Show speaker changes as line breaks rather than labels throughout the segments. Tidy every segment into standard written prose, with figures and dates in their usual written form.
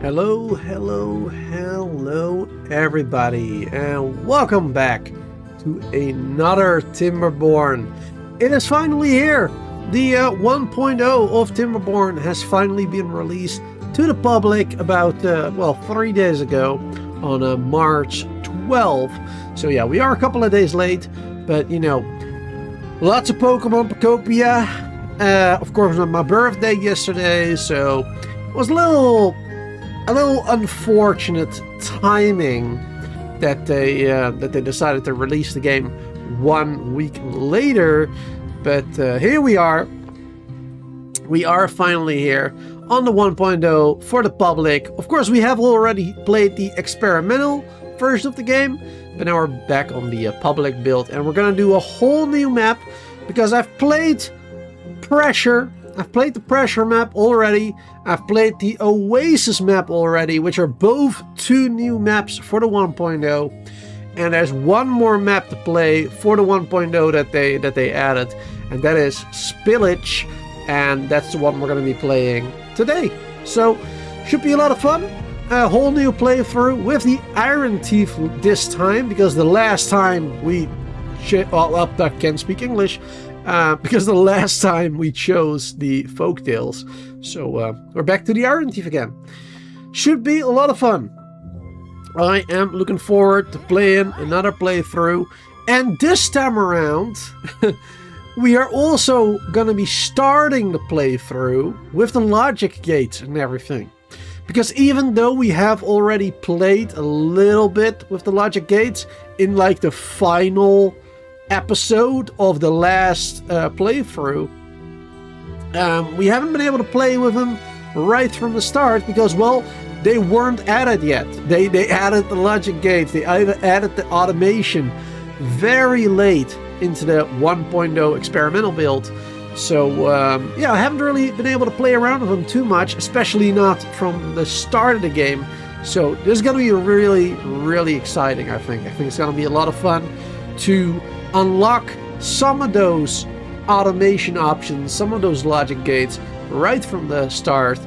Hello, hello, hello everybody, and welcome back to another Timberborn. It is finally here. The 1.0 of Timberborn has finally been released to the public about, well, 3 days ago on March 12th. So yeah, we are a couple of days late, but you know, lots of Pokemon Pocopia. Of course, on my birthday yesterday, so it was a little unfortunate timing that they decided to release the game 1 week later, but here we are. We are finally here on the 1.0 for the public. Of course, we have already played the experimental version of the game, but now we're back on the public build, and we're gonna do a whole new map because I've played Pressure. I've played the Pressure map already. I've played the Oasis map already, which are both 2 new maps for the 1.0. And there's one more map to play for the 1.0 that they added, and that is Spillage, and that's the one we're going to be playing today. So should be a lot of fun. A whole new playthrough with the Ironteeth this time, because the last time we I can't speak English. Because the last time we chose the folktales. So we're back to the Ironteeth again. Should be a lot of fun. I am looking forward to playing another playthrough. And this time around, we are also going to be starting the playthrough with the logic gates and everything. Because even though we have already played a little bit with the logic gates in like the final episode of the last playthrough, we haven't been able to play with them right from the start because, well, they weren't added yet. They added the logic gates, they added the automation very late into the 1.0 experimental build. So yeah, I haven't really been able to play around with them too much, especially not from the start of the game. So this is going to be really exciting. I think it's going to be a lot of fun to unlock some of those automation options, some of those logic gates right from the start,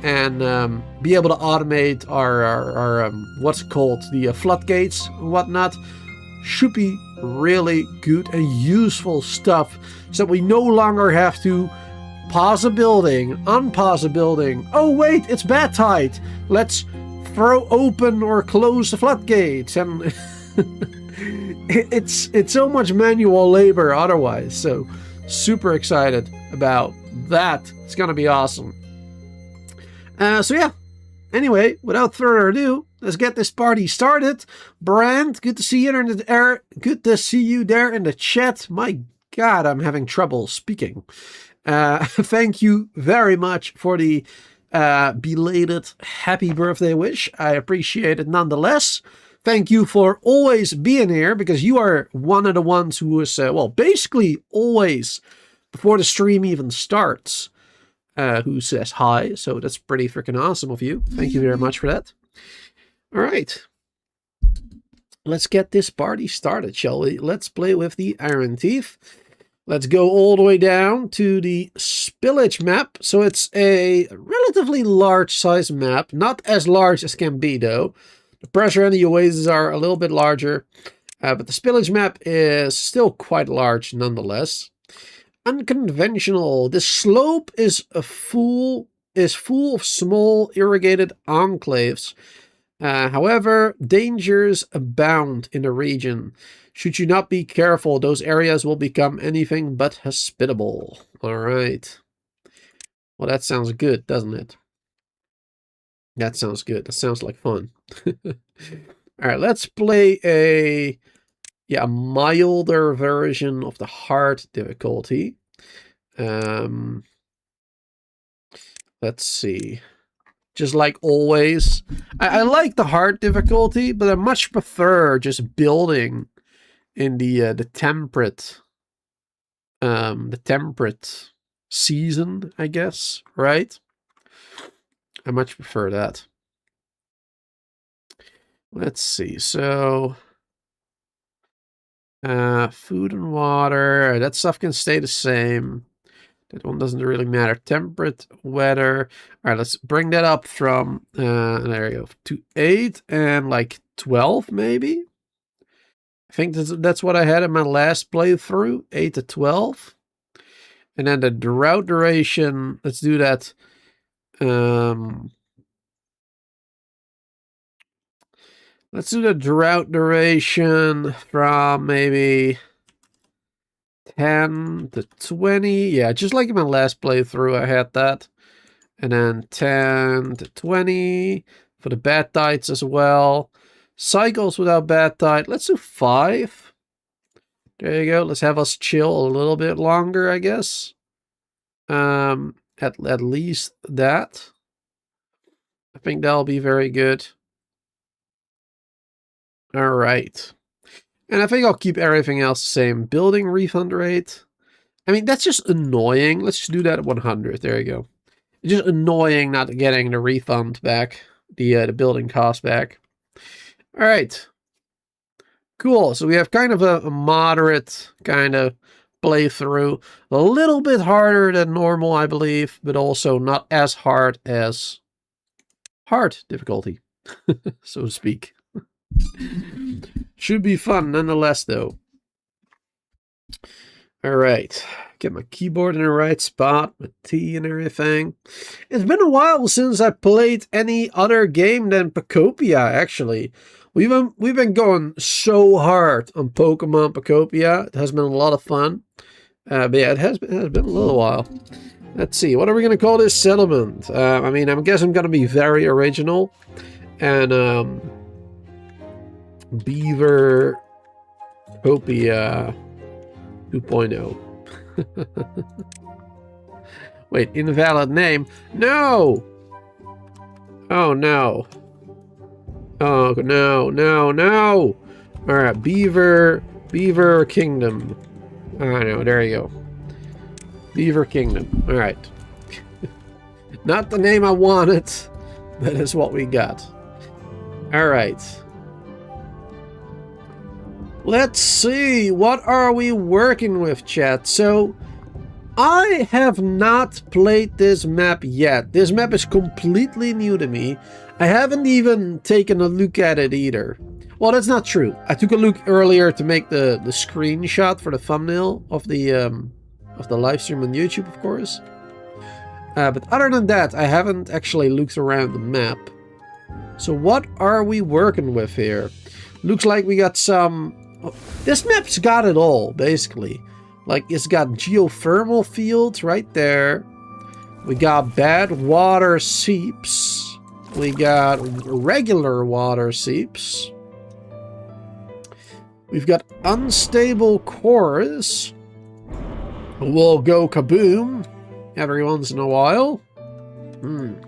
and be able to automate our what's it called, the floodgates and whatnot. Should be really good and useful stuff, so that we no longer have to pause a building, unpause a building. Oh wait, it's bad tide. Let's throw open or close the floodgates, and it's so much manual labor otherwise. So super excited about that. It's gonna be awesome. So yeah, anyway, without further ado, let's get this party started. Brand, good to see you there in the air. Good to see you there in the chat. My God, I'm having trouble speaking. Thank you very much for the belated happy birthday wish. I appreciate it nonetheless. Thank you for always being here, because you are one of the ones who is, well, basically always, before the stream even starts, who says hi. So that's pretty freaking awesome of you. Thank you very much for that. All right. Let's get this party started, shall we? Let's play with the Ironteeth. Let's go all the way down to the spillage map. So it's a relatively large size map. Not as large as can be, though. The pressure and the oases are a little bit larger. But the spillage map is still quite large nonetheless. Unconventional. The slope is full of small irrigated enclaves. However, dangers abound in the region. Should you not be careful, those areas will become anything but hospitable. All right. Well, that sounds good, doesn't it? That sounds good. That sounds like fun. All right, let's play a milder version of the hard difficulty. Let's see. Just like always, I like the hard difficulty, but I much prefer just building in the temperate season, I guess, right? I much prefer that. Let's see. So food and water, that stuff can stay the same. That one doesn't really matter. Temperate weather. All right, let's bring that up from an area of to 8 and like 12 maybe. I think that's what I had in my last playthrough, 8 to 12. And then the drought duration, let's do that. Let's do the drought duration from maybe 10 to 20. Yeah, just like in my last playthrough, I had that. And then 10 to 20 for the bad tides as well. Cycles without bad tide. Let's do 5. There you go. Let's have us chill a little bit longer, I guess. At least that. I think that'll be very good. All right. And I think I'll keep everything else the same. Building refund rate. I mean, that's just annoying. Let's just do that at 100. There you go. It's just annoying not getting the refund back. The building cost back. All right. Cool. So we have kind of a moderate kind of playthrough. A little bit harder than normal, I believe. But also not as hard as hard difficulty, so to speak. Should be fun nonetheless, though. All right. Get my keyboard in the right spot, my T and everything. It's been a while since I played any other game than Pocopia, actually. We've been going so hard on Pokemon Pocopia. It has been a lot of fun. But yeah, it has been a little while. Let's see. What are we going to call this settlement? I mean, I guess I'm going to be very original. And Beaver-Topia 2.0. Wait, invalid name? No! Oh, no. Oh, no, no, no! Alright, Beaver Kingdom. I know, there you go. Beaver Kingdom. Alright. Not the name I wanted, but it's what we got. Alright. Let's see, what are we working with, chat? So, I have not played this map yet. This map is completely new to me. I haven't even taken a look at it either. Well, that's not true. I took a look earlier to make the screenshot for the thumbnail of the live stream on YouTube, of course. But other than that, I haven't actually looked around the map. So what are we working with here? Looks like we got some... Oh, this map's got it all, basically. Like, it's got geothermal fields right there. We got bad water seeps. We got regular water seeps. We've got unstable cores. We'll go kaboom every once in a while. And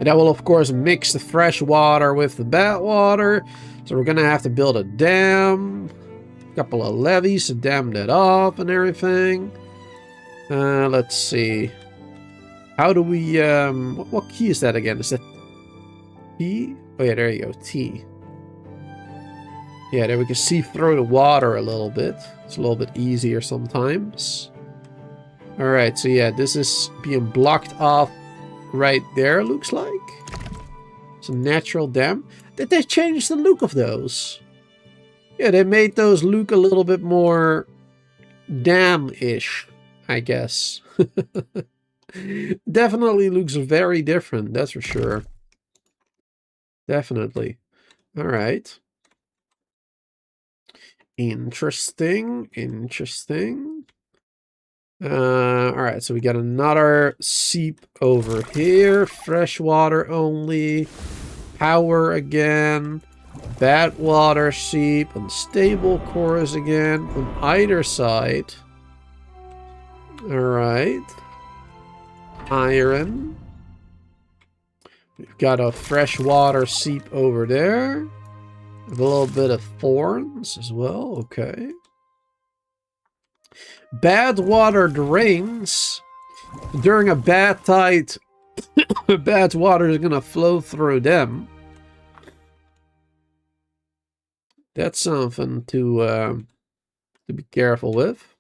that will, of course, mix the fresh water with the bad water. So we're going to have to build a dam. A couple of levees to dam that off and everything. Let's see. How do we... what key is that again? Is that T? Oh yeah, there you go. T. Yeah, there we can see through the water a little bit. It's a little bit easier sometimes. Alright, so yeah, this is being blocked off right there, looks like. It's a natural dam. Did they change the look of those? Yeah, they made those look a little bit more dam-ish, I guess. Definitely looks very different, that's for sure. Definitely. Alright. Interesting. Interesting. Alright, so we got another seep over here. Freshwater only. Power again. Badwater seep. Unstable cores again. On either side. Alright. Iron. We've got a freshwater seep over there. A little bit of thorns as well. Okay. Badwater drains. During a bad tide, bad water is going to flow through them. That's something to be careful with.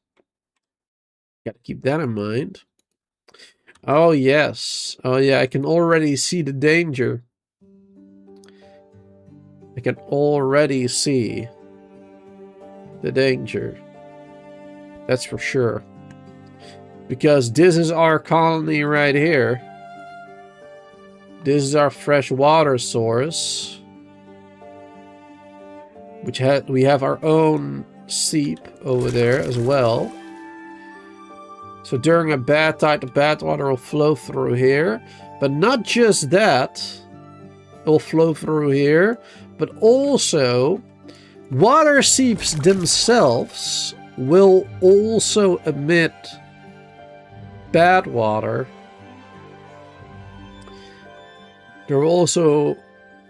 Got to keep that in mind. Oh, yes. Oh, yeah, I can already see the danger. I can already see the danger. That's for sure. Because this is our colony right here. This is our fresh water source. Which we have our own seep over there as well. So during a bad tide, the bad water will flow through here. But not just that. It will flow through here. But also, water seeps themselves will also emit bad water. They will also,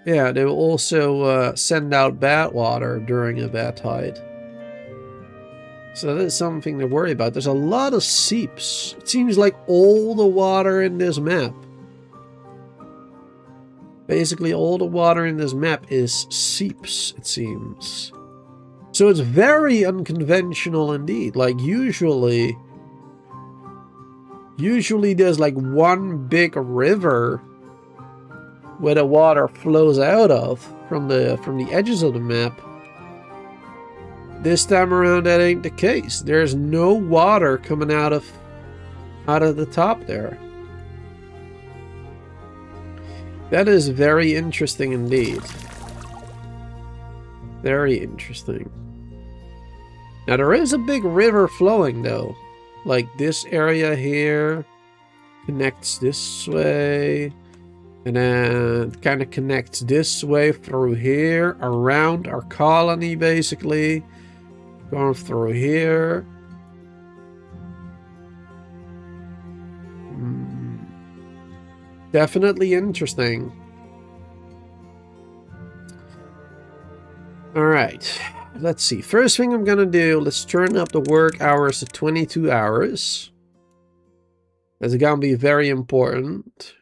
yeah, they will also send out bad water during a bad tide. So that is something to worry about. There's a lot of seeps. It seems like all the water in this map. Basically, all the water in this map is seeps, it seems. So it's very unconventional indeed. Like, usually there's like one big river where the water flows out of from the edges of the map. This time around, that ain't the case. There's no water coming out of the top there. That is very interesting indeed. Very interesting. Now there is a big river flowing though. Like this area here connects this way. And then kind of connects this way through here. Around our colony basically. Going through here. Definitely interesting. Alright, let's see. First thing I'm gonna do, let's turn up the work hours to 22 hours. That's gonna be very important.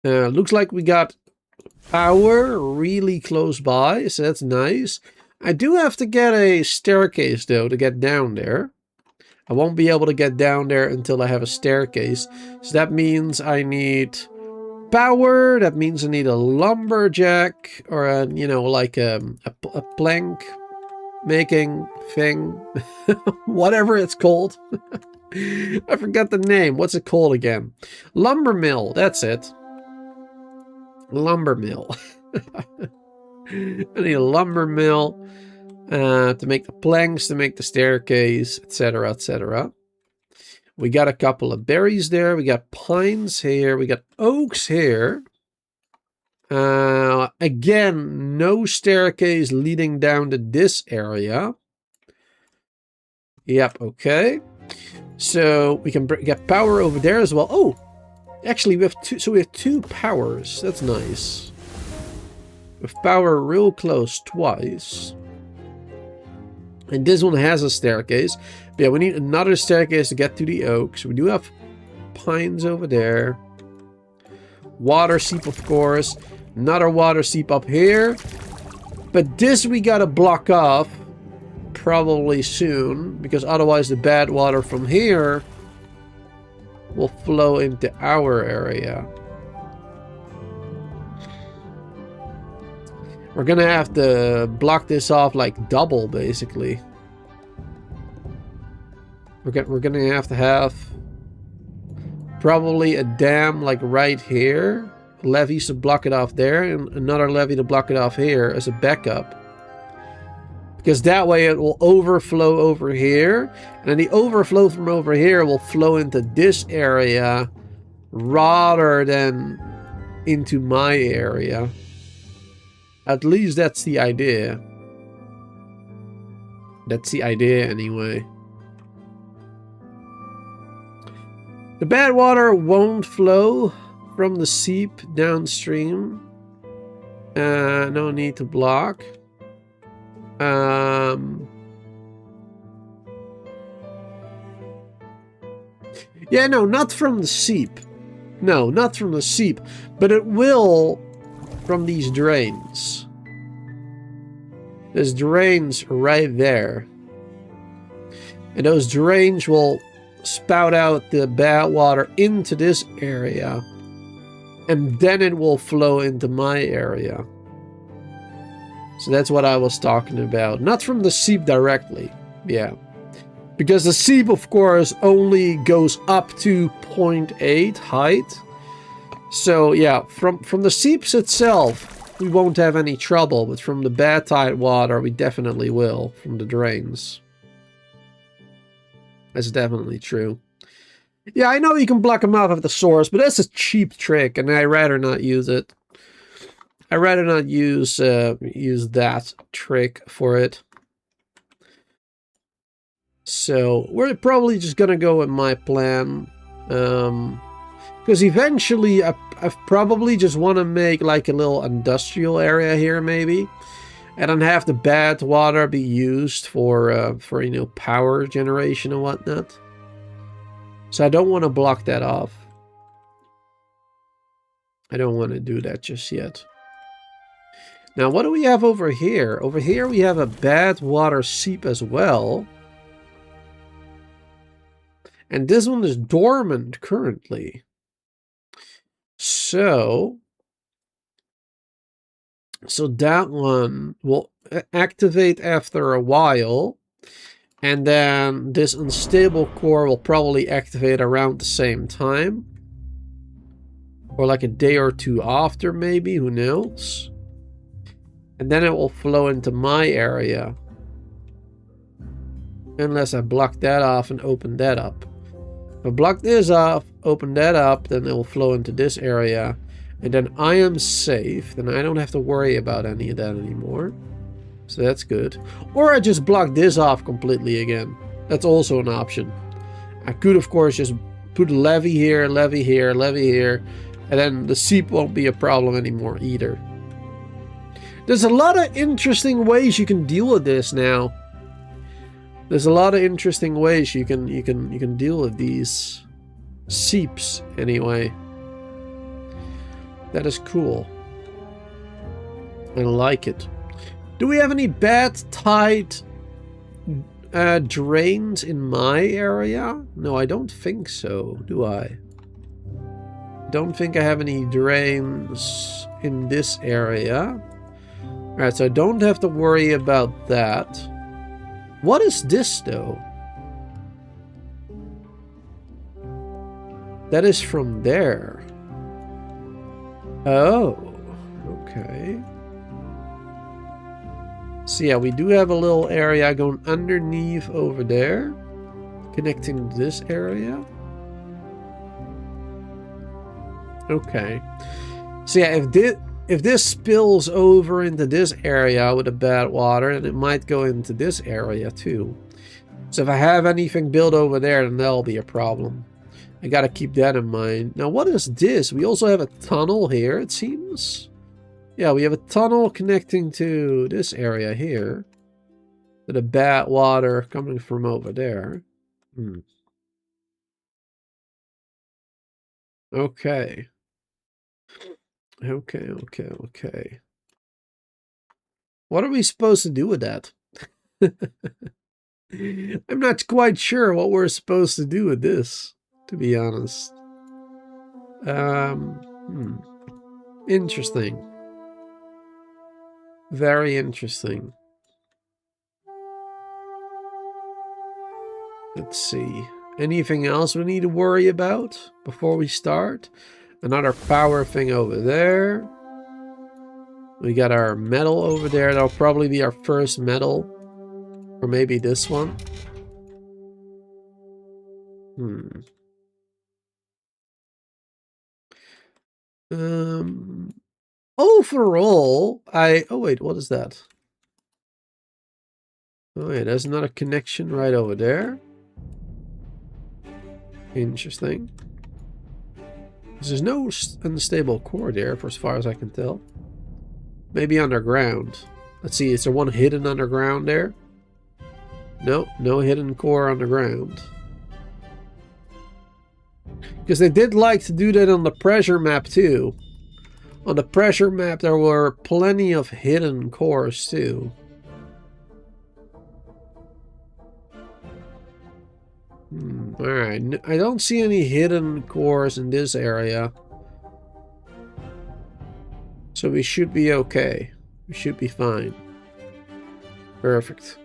Looks like we got power really close by, so that's nice. I do have to get a staircase though to get down there. I won't be able to get down there until I have a staircase. So that means I need power. That means I need a lumberjack or a, you know, like a plank making thing. Whatever it's called. I forgot the name. What's it called again? Lumber mill. That's it. Lumber mill. I need a lumber mill. To make the planks, to make the staircase, etc., etc. We got a couple of berries there. We got pines here. We got oaks here. Again, no staircase leading down to this area. Yep, okay. So we can get power over there as well. Oh, actually we have two. So we have two powers. That's nice. With power real close twice. And this one has a staircase. But yeah, we need another staircase to get to the oaks. We do have pines over there. Water seep, of course. Another water seep up here. But this we gotta block off probably soon, because otherwise the bad water from here will flow into our area. We're gonna have to block this off like double, basically. We're gonna have to have probably a dam like right here, levees to block it off there, and another levee to block it off here as a backup. Because that way it will overflow over here, and then the overflow from over here will flow into this area rather than into my area. At least that's the idea. That's the idea anyway. The bad water won't flow from the seep downstream. No need to block. Yeah, no, not from the seep. No, not from the seep. But it will from these drains. There's drains right there. And those drains will spout out the bad water into this area. And then it will flow into my area. So that's what I was talking about. Not from the seep directly. Yeah. Because the seep, of course, only goes up to 0.8 height. So, yeah, from the seeps itself, we won't have any trouble. But from the bad tide water, we definitely will. From the drains. That's definitely true. Yeah, I know you can block them off at the source, but that's a cheap trick, and I'd rather not use it. I'd rather not use that trick for it. So we're probably just gonna go with my plan, because eventually I probably just want to make like a little industrial area here, maybe, and then have the bad water be used for you know, power generation and whatnot. So I don't want to block that off. I don't want to do that just yet. Now, what do we have over here? Over here we have a bad water seep as well. And this one is dormant currently. So that one will activate after a while. And then this unstable core will probably activate around the same time. Or like a day or two after, maybe, who knows? And then it will flow into my area. Unless I block that off and open that up. If I block this off, open that up, then it will flow into this area. And then I am safe. Then I don't have to worry about any of that anymore. So that's good. Or I just block this off completely again. That's also an option. I could, of course, just put a levee here, levee here, levee here. And then the seep won't be a problem anymore either. There's a lot of interesting ways you can deal with this now. There's a lot of interesting ways you can deal with these seeps anyway. That is cool. I like it. Do we have any bad tide drains in my area? No, I don't think so, do I? Don't think I have any drains in this area. Alright, so I don't have to worry about that. What is this, though? That is from there. Oh, okay. So yeah, we do have a little area going underneath over there, connecting this area. Okay. So yeah, if this spills over into this area with the bad water, then it might go into this area too. So if I have anything built over there, then that'll be a problem. I gotta keep that in mind. Now, what is this? We also have a tunnel here, it seems. Yeah, we have a tunnel connecting to this area here. To the bad water coming from over there. Okay. Okay. What are we supposed to do with that? I'm not quite sure what we're supposed to do with this, to be honest. Interesting. Very interesting. Let's see. Anything else we need to worry about before we start? Another power thing over there. We got our metal over there. That'll probably be our first metal. Or maybe this one. Overall, oh wait, what is that? Oh yeah, there's another connection right over there. Interesting. There's no unstable core there, for as far as I can tell. Maybe underground. Let's see, is there one hidden underground there? No, no hidden core underground. Because they did like to do that on the pressure map too. On the pressure map there were plenty of hidden cores too. Alright, I don't see any hidden cores in this area. So we should be okay. We should be fine. Perfect.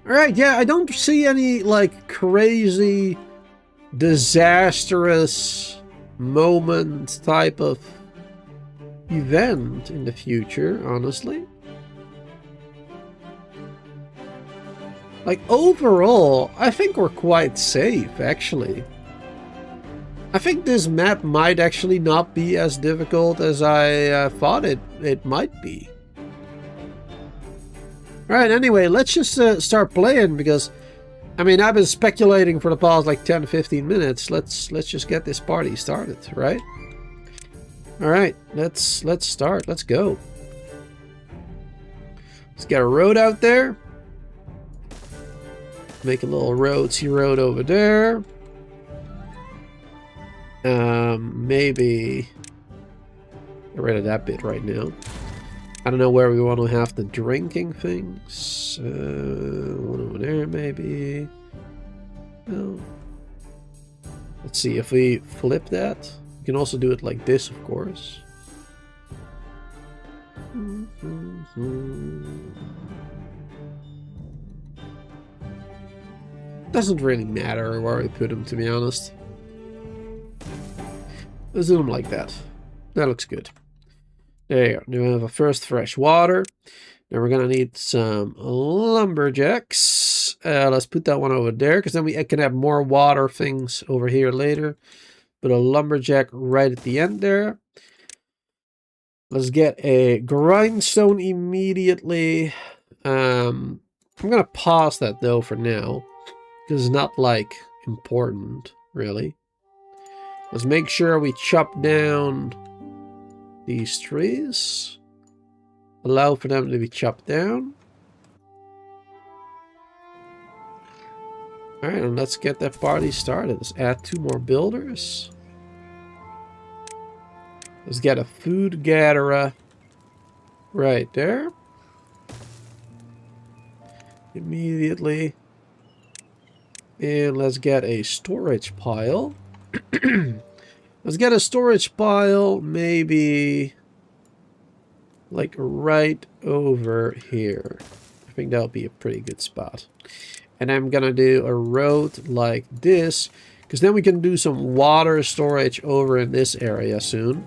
Alright, yeah, I don't see any, like, crazy, disastrous moment type of event in the future, honestly. Like, overall, I think we're quite safe, actually. I think this map might actually not be as difficult as I thought it might be. Alright, anyway, let's just start playing, because, I mean, I've been speculating for the past, like, 10-15 minutes. Let's just get this party started, right? Alright, let's start. Let's go. Let's get a road out there. Make a little roadsy road over there. Maybe get rid of that bit right now. I don't know where we want to have the drinking things. One over there, maybe. No. Let's see if we flip that. We can also do it like this, of course. Doesn't really matter where we put them, to be honest. Let's do them like that. That looks good. There you go. Now we have a first fresh water. Now we're going to need some lumberjacks. Let's put that one over there, because then we can have more water things over here later. Put a lumberjack right at the end there. Let's get a grindstone immediately. I'm going to pause that, though, for now. Because it's not, like, important, really. Let's make sure we chop down these trees. Allow for them to be chopped down. Alright, and let's get that party started. Let's add 2 more builders. Let's get a food gatherer right there. Immediately. And let's get a storage pile. Let's get a storage pile, maybe like right over here. I think that'll be a pretty good spot. And I'm gonna do a road like this, because then we can do some water storage over in this area soon.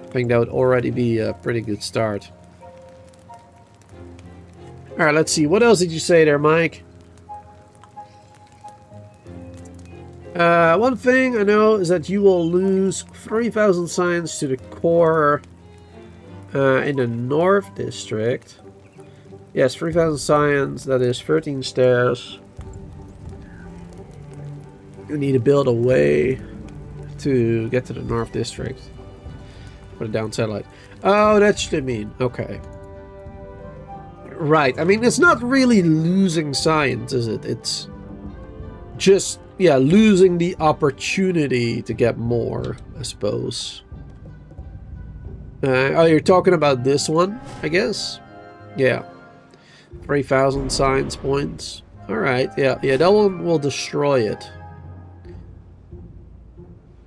I think that would already be a pretty good start. Alright, let's see. What else did you say there, Mike? One thing I know is that you will lose 3,000 science to the core in the North District. Yes, 3,000 science, that is 13 stairs. You need to build a way to get to the North District. For the down satellite. Oh, that's what I mean. Okay. Right, I mean, it's not really losing science, is it? It's just... yeah, losing the opportunity to get more, I suppose. Oh, you're talking about this one, I guess? Yeah. 3,000 science points. Alright, yeah, that one will destroy it.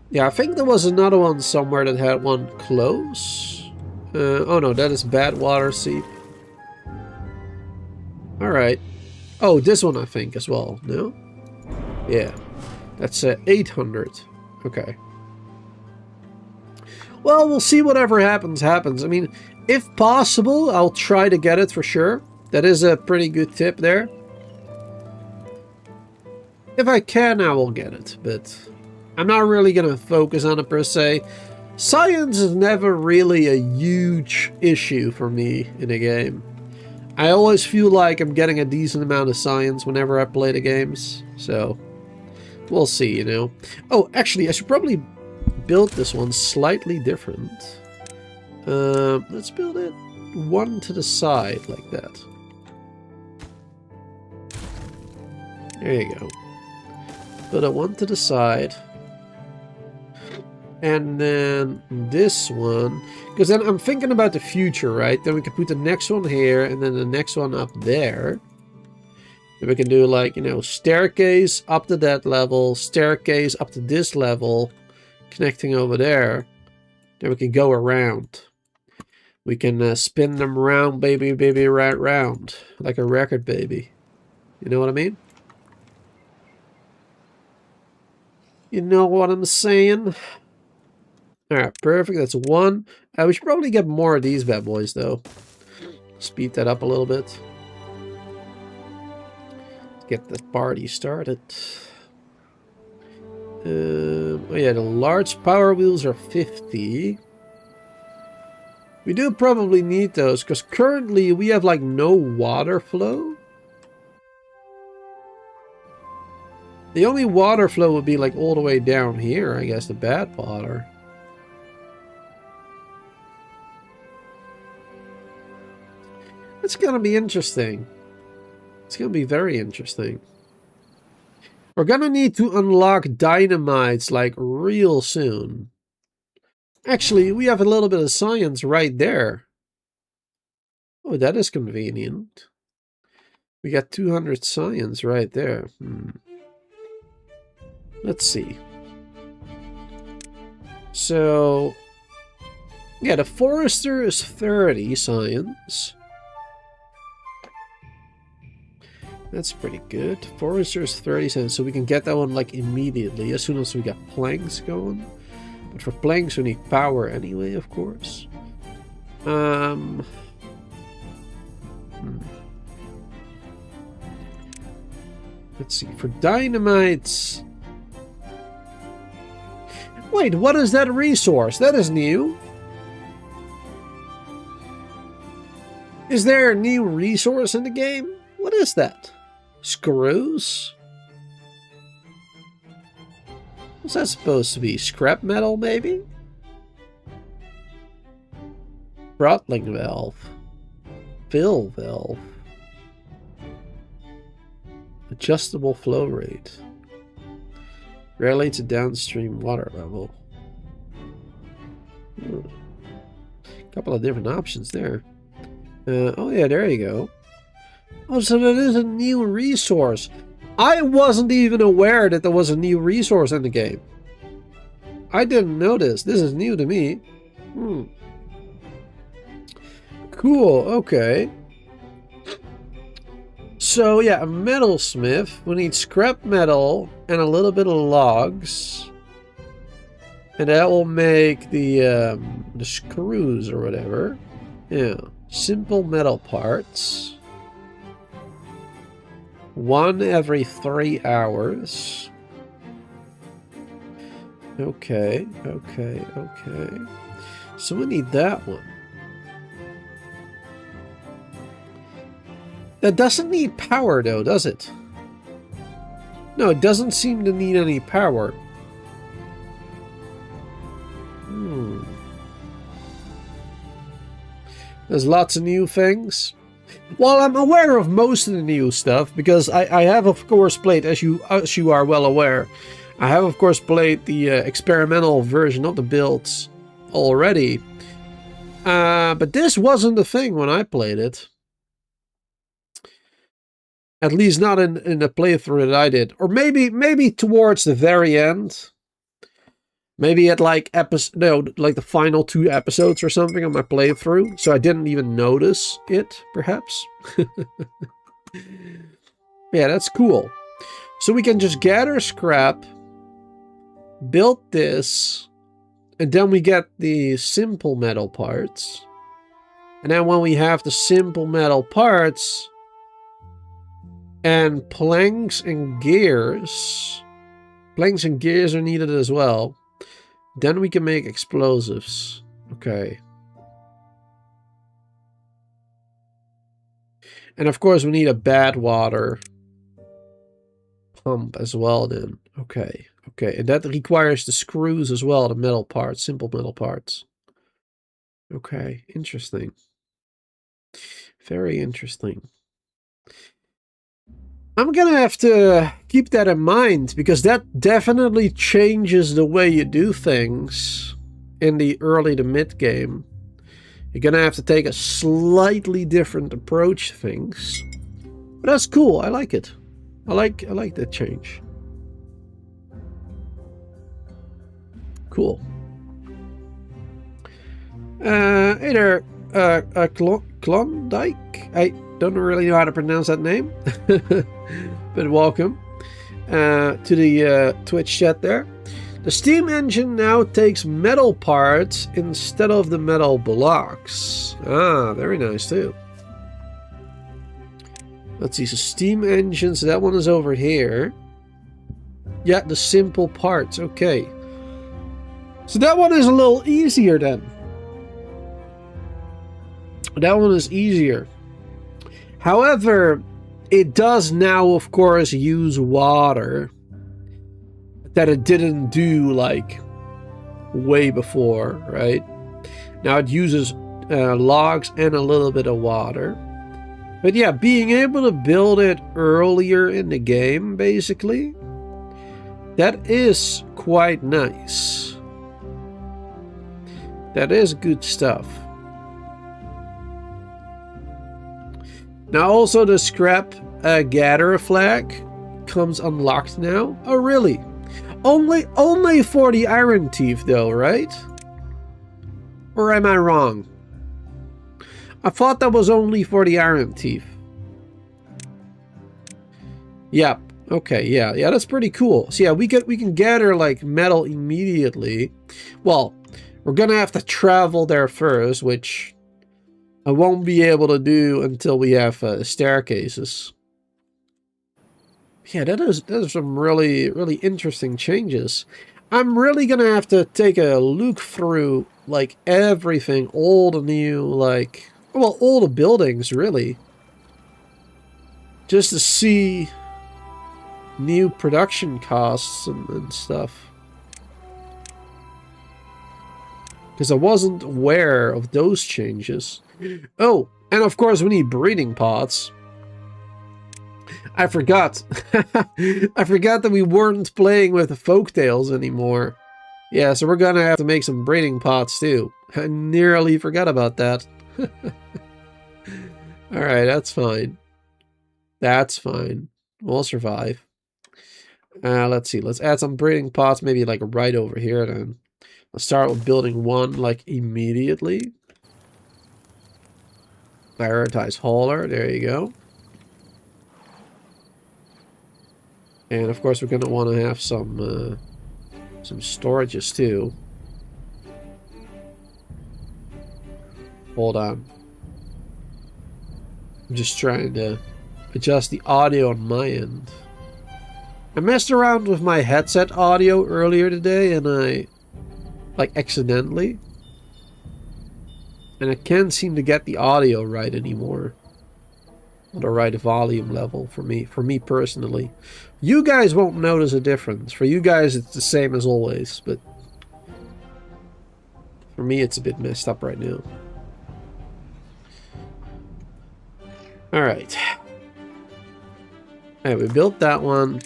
Yeah, I think there was another one somewhere that had one close. Oh no, that is badwater seep. Alright. Oh, this one I think as well, no? Yeah. That's 800. Okay. Well, we'll see whatever happens. I mean, if possible, I'll try to get it for sure. That is a pretty good tip there. If I can, I will get it, but I'm not really going to focus on it per se. Science is never really a huge issue for me in a game. I always feel like I'm getting a decent amount of science whenever I play the games, so we'll see, you know. Oh, actually, I should probably build this one slightly different. Let's build it one to the side like that. There you go. Put it one to the side. And then this one. Because then I'm thinking about the future, right? Then we can put the next one here and then the next one up there. Then we can do like, you know, staircase up to that level, staircase up to this level, connecting over there. Then we can go around. We can spin them round, baby, right round. Like a record, baby. You know what I mean? You know what I'm saying? Alright, perfect. That's one. We should probably get more of these bad boys, though. Speed that up a little bit. Get the party started. Oh yeah, the large power wheels are 50. We do probably need those, because currently we have like no water flow. The only water flow would be like all the way down here, I guess, the badwater. It's gonna be interesting. It's gonna be very interesting. We're gonna need to unlock dynamites like real soon. Actually, we have a little bit of science right there. Oh, that is convenient. We got 200 science right there. Let's see. So, yeah, the forester is 30 science. That's pretty good. Forester is 30 science, so we can get that one like immediately as soon as we got planks going. But for planks we need power anyway, of course. Let's see, for dynamites. Wait, what is that resource? That is new. Is there a new resource in the game? What is that? Screws? What's that supposed to be? Scrap metal, maybe? Throttling valve. Fill valve. Adjustable flow rate. Regulates a downstream water level. Couple of different options there. Oh yeah, there you go. Oh, so that is a new resource. I wasn't even aware that there was a new resource in the game. I didn't know this. This is new to me. Cool, okay. So yeah, a metalsmith. We need scrap metal and a little bit of logs. And that will make the screws or whatever. Yeah, simple metal parts. 1 every 3 hours. Okay. So we need that one. That doesn't need power though, does it? No, it doesn't seem to need any power. There's lots of new things. Well, I'm aware of most of the new stuff because I have of course played, as you are well aware, I have of course played the experimental version of the builds already. But this wasn't the thing when I played it. At least not in the playthrough that I did. Or maybe towards the very end. Maybe at like like the final 2 episodes or something on my playthrough. So I didn't even notice it, perhaps. Yeah, that's cool. So we can just gather scrap, build this, and then we get the simple metal parts. And then when we have the simple metal parts and planks and gears are needed as well. Then we can make explosives. Okay. And of course we need a badwater pump as well then. Okay. Okay. And that requires the screws as well, the metal parts, simple metal parts. Okay. Interesting. Very interesting. I'm gonna have to keep that in mind, because that definitely changes the way you do things in the early to mid game. You're gonna have to take a slightly different approach to things. But that's cool, I like it. I like that change. Cool. Hey there, Klondike? I don't really know how to pronounce that name. But welcome to the Twitch chat there. The steam engine now takes metal parts instead of the metal blocks. Ah, very nice too. Let's see, so steam engines, that one is over here. Yeah, the simple parts, okay. So that one is a little easier then. That one is easier. However, it does now, of course, use water that it didn't do, like, way before, right? Now it uses logs and a little bit of water. But yeah, being able to build it earlier in the game, basically, that is quite nice. That is good stuff. Now also the scrap gatherer flag comes unlocked now. Oh really? Only for the Ironteeth though, right? Or am I wrong? I thought that was only for the Ironteeth. Yeah. Okay. Yeah. Yeah. That's pretty cool. So yeah, we can gather like metal immediately. Well, we're gonna have to travel there first, which I won't be able to do until we have staircases. Yeah, that is some really interesting changes. I'm really gonna have to take a look through like everything, all the new well, all the buildings really, just to see new production costs and stuff. Because I wasn't aware of those changes. Oh, and of course we need breeding pots. I forgot. I forgot that we weren't playing with the folktales anymore. Yeah, so we're gonna have to make some breeding pots too. I nearly forgot about that. Alright, that's fine. That's fine. We'll survive. Let's see. Let's add some breeding pots, maybe like right over here then. Let's start with building one like immediately. Prioritize hauler. There you go. And of course we're going to want to have some storages too. Hold on. I'm just trying to adjust the audio on my end. I messed around with my headset audio earlier today and I accidentally. And I can't seem to get the audio right anymore. On the right volume level for me personally. You guys won't notice a difference. For you guys it's the same as always, but for me it's a bit messed up right now. Alright. Alright, we built that one.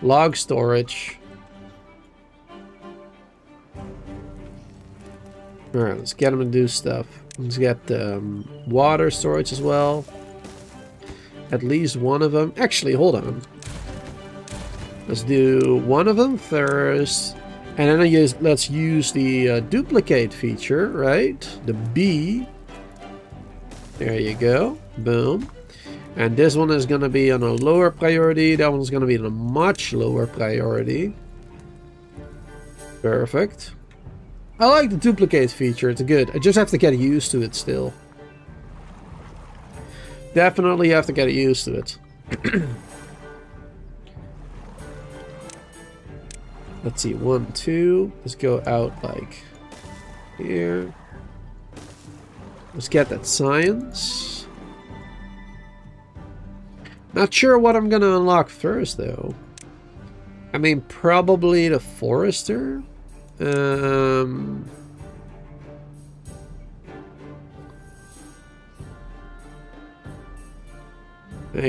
Log storage. Alright, let's get them to do stuff. Let's get water storage as well. At least one of them. Actually, hold on. Let's do one of them first. And then let's use the duplicate feature, right? The B. There you go. Boom. And this one is going to be on a lower priority. That one's going to be on a much lower priority. Perfect. I like the duplicate feature. It's good. I just have to get used to it still. Definitely have to get used to it. Let's see. 1, 2. Let's go out like here. Let's get that science. Not sure what I'm going to unlock first, though. I mean, probably the forester. I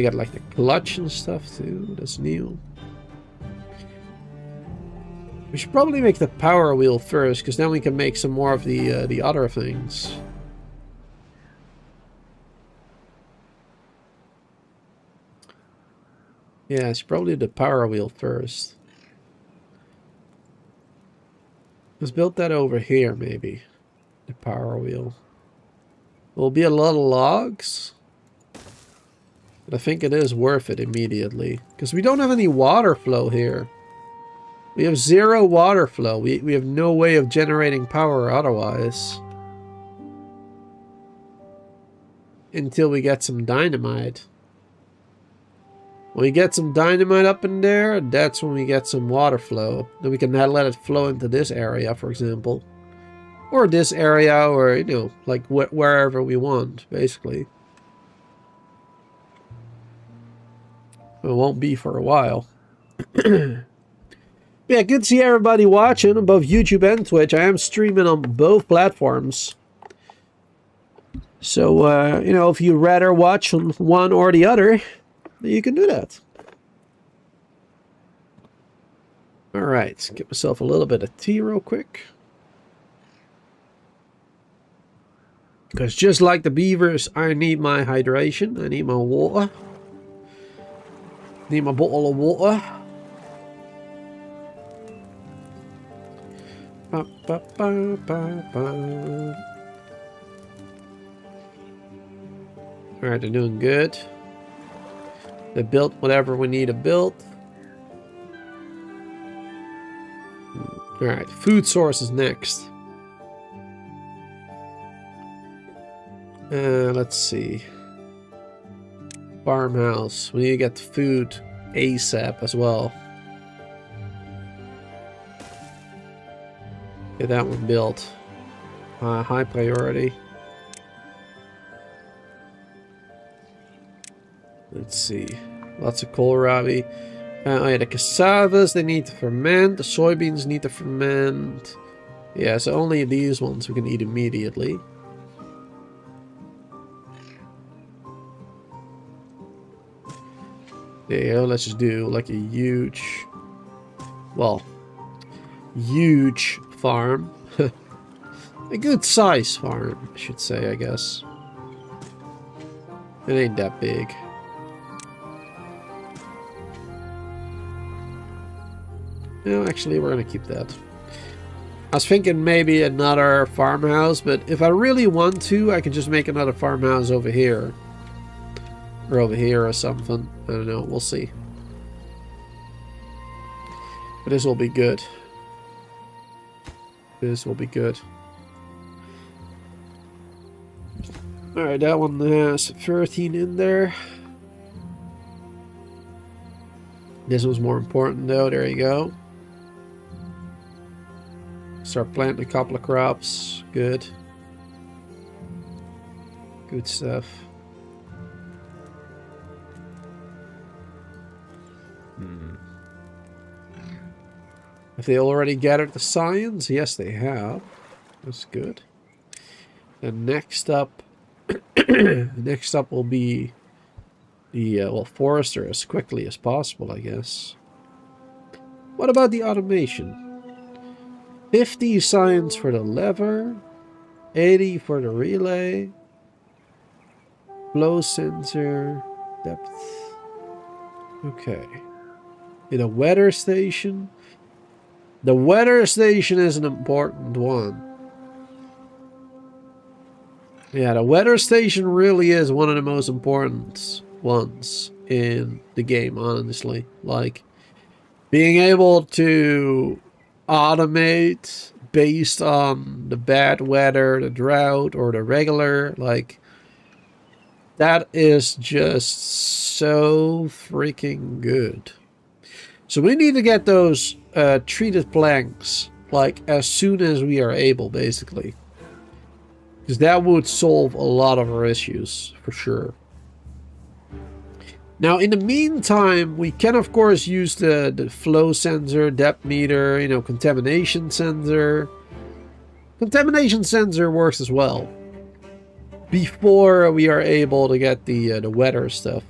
got like the clutch and stuff too. That's new. We should probably make the power wheel first, because then we can make some more of the other things. Yeah, it's probably the power wheel first. Let's build that over here, maybe. The power wheel. Will be a lot of logs. But I think it is worth it immediately. Because we don't have any water flow here. We have 0 water flow. We have no way of generating power otherwise. Until we get some dynamite. When we get some dynamite up in there, that's when we get some water flow. Then we can let it flow into this area, for example. Or this area, or, you know, like wherever we want, basically. It won't be for a while. Yeah, good to see everybody watching on both YouTube and Twitch. I am streaming on both platforms. So, you know, if you'd rather watch on one or the other, you can do that. Alright, get myself a little bit of tea real quick. Because just like the beavers, I need my hydration. I need my water. Need my bottle of water. Ba, ba, ba, ba, ba. Alright, they're doing good. They built whatever we need to build. Alright, food source is next. Let's see. Farmhouse. We need to get food ASAP as well. Get that one built. High priority. Let's see. Lots of kohlrabi. Oh yeah, the cassavas, they need to ferment. The soybeans need to ferment. Yeah, so only these ones we can eat immediately. There you go. Let's just do like a huge... Well, huge farm. A good size farm, I should say, I guess. It ain't that big. No, actually, we're gonna keep that. I was thinking maybe another farmhouse, but if I really want to, I can just make another farmhouse over here. Or over here or something. I don't know, we'll see. But this will be good. This will be good. Alright, that one has 13 in there. This one's more important though, there you go. Start planting a couple of crops. Good. Good stuff. Have they already gathered the science? Yes, they have. That's good. And next up, next up will be the well, forester as quickly as possible, I guess. What about the automation? 50 science for the lever. 80 for the relay. Flow sensor. Depth. Okay. In a weather station. The weather station is an important one. Yeah, the weather station really is one of the most important ones in the game, honestly. Like, being able to automate based on the bad weather, the drought, or the regular, like, that is just so freaking good. So we need to get those treated planks, like, as soon as we are able, basically. Because that would solve a lot of our issues, for sure. Now, in the meantime, we can, of course, use the flow sensor, depth meter, you know, contamination sensor. Contamination sensor works as well. Before we are able to get the weather stuff.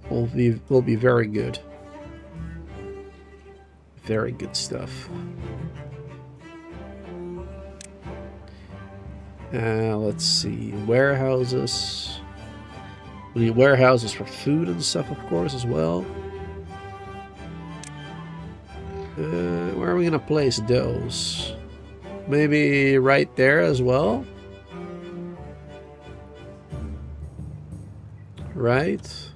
Will be very good. Very good stuff. Let's see. Warehouses. We need warehouses for food and stuff, of course, as well. Where are we going to place those? Maybe right there as well? Right?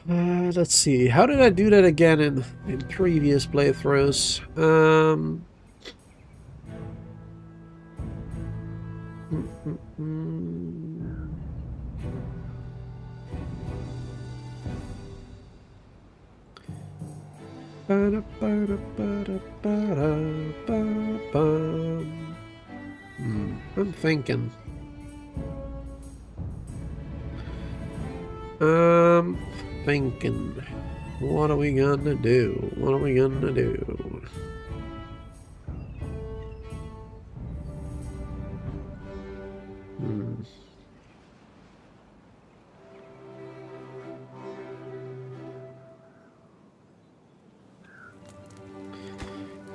Let's see. How did I do that again in previous playthroughs? I'm thinking. Thinking, what are we gonna do? What are we gonna do?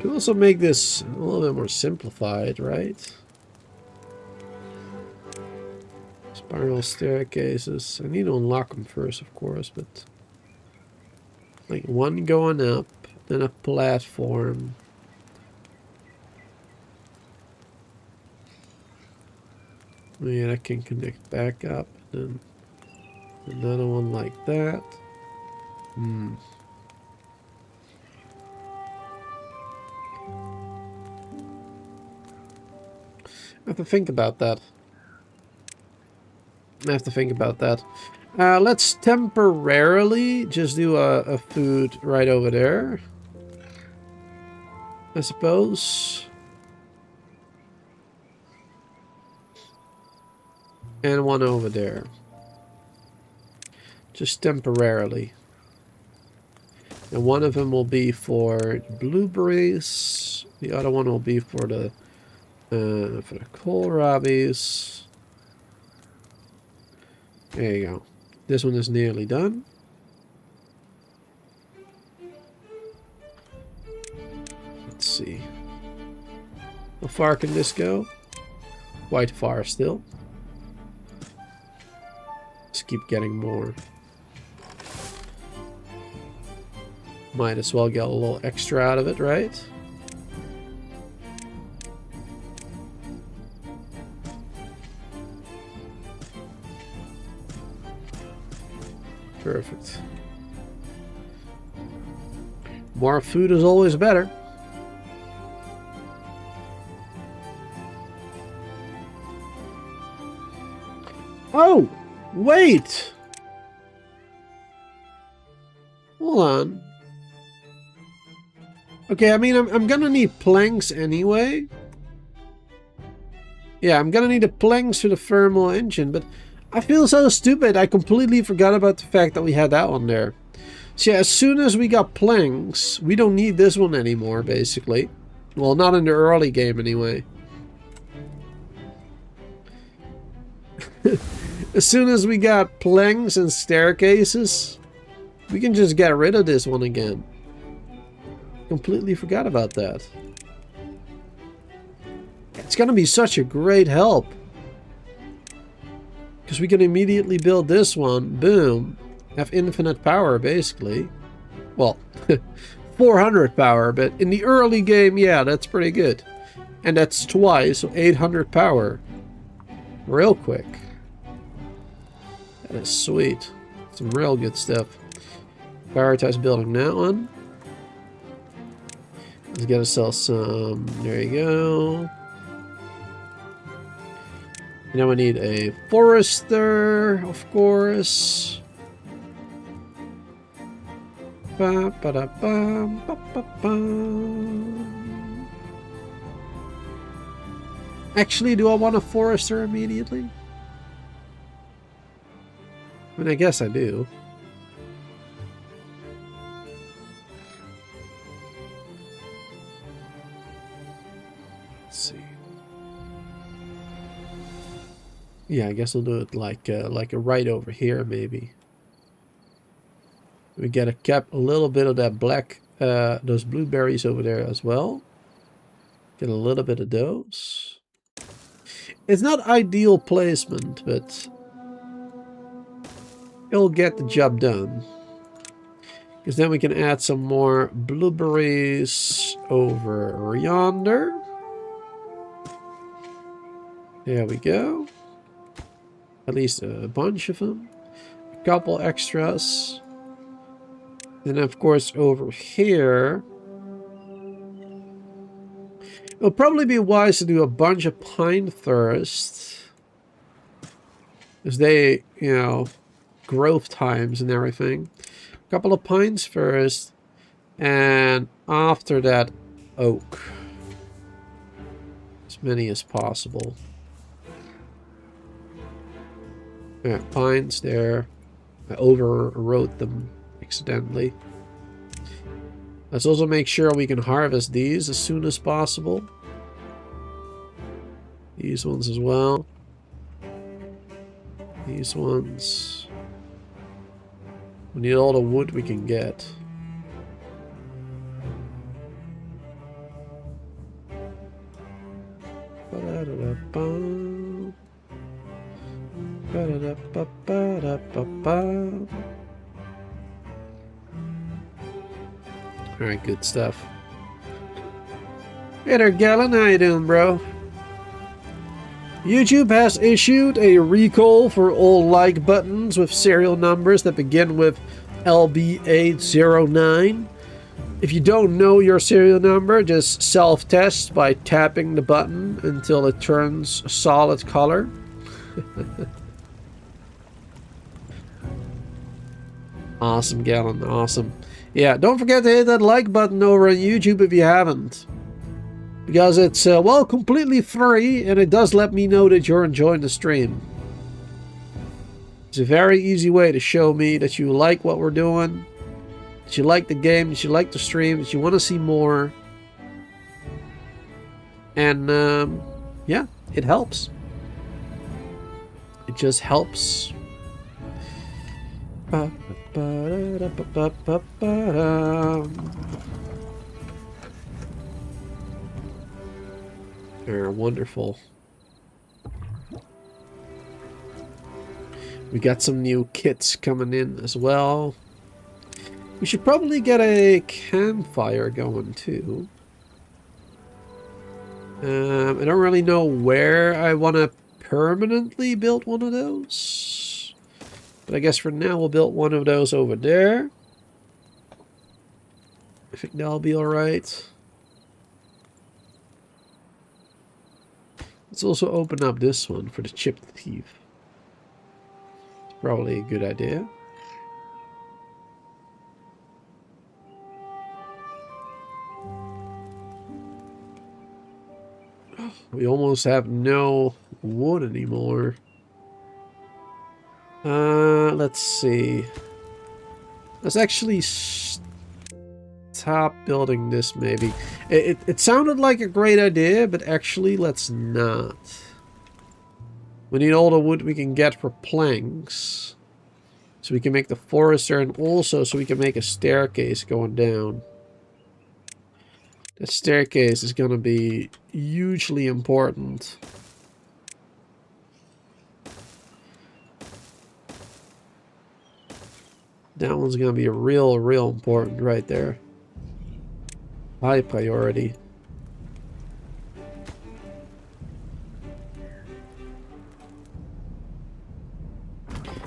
Could also make this a little bit more simplified, right? Spiral staircases. I need to unlock them first, of course, but like one going up, then a platform. Yeah, I can connect back up, then another one like that. I have to think about that. Let's temporarily just do a food right over there, I suppose. And one over there. Just temporarily. And one of them will be for blueberries. The other one will be for the kohlrabies. There you go. This one is nearly done. Let's see. How far can this go? Quite far still. Let's keep getting more. Might as well get a little extra out of it, right? Perfect. More food is always better. Oh! Wait! Hold on. Okay, I mean, I'm gonna need planks anyway. Yeah, I'm gonna need the planks for the thermal engine, but I feel so stupid. I completely forgot about the fact that we had that one there. So yeah, as soon as we got planks, we don't need this one anymore, basically. Well, not in the early game, anyway. As soon as we got planks and staircases, we can just get rid of this one again. Completely forgot about that. It's gonna be such a great help. Because we can immediately build this one. Boom. Have infinite power, basically. Well, 400 power, but in the early game, yeah, that's pretty good. And that's twice, so 800 power. Real quick. That is sweet. Some real good stuff. Prioritize building that one. Let's get ourselves some. There you go. Now we need a forester, of course. Ba, ba, da, ba, ba, ba, ba. Actually, do I want a forester immediately? I mean, I guess I do. Let's see. Yeah, I guess I'll do it like a right over here, maybe. We gotta cap a little bit of that black, those blueberries over there as well. Get a little bit of those. It's not ideal placement, but it'll get the job done. Because then we can add some more blueberries over yonder. There we go. At least a bunch of them. A couple extras. Then of course over here, it'll probably be wise to do a bunch of pine first. Because they, you know, growth times and everything. A couple of pines first. And after that, oak. As many as possible. Yeah, pines there. I overwrote them accidentally. Let's also make sure we can harvest these as soon as possible. These ones as well. These ones. We need all the wood we can get. Ba-da-da-da-ba. Ba-da-da-ba-ba-da-ba-ba. Alright, good stuff. Hey there, Gallon. How you doing, bro? YouTube has issued a recall for all like buttons with serial numbers that begin with LB809. If you don't know your serial number, just self-test by tapping the button until it turns a solid color. Awesome, Gallon. Awesome. Yeah, don't forget to hit that like button over on YouTube if you haven't. Because it's, well, completely free, and it does let me know that you're enjoying the stream. It's a very easy way to show me that you like what we're doing, that you like the game, that you like the stream, that you want to see more. And, yeah, it helps. It just helps. They're wonderful. We got some new kits coming in as well. We should probably get a campfire going too. I don't really know where I want to permanently build one of those. But I guess for now we'll build one of those over there. I think that'll be alright. Let's also open up this one for the chipped teeth. It's probably a good idea. We almost have no wood anymore. Let's see. Let's actually stop building this, maybe. It sounded like a great idea, but actually, let's not. We need all the wood we can get for planks. So we can make the forester, and also so we can make a staircase going down. That staircase is going to be hugely important. That one's going to be real important right there. High priority.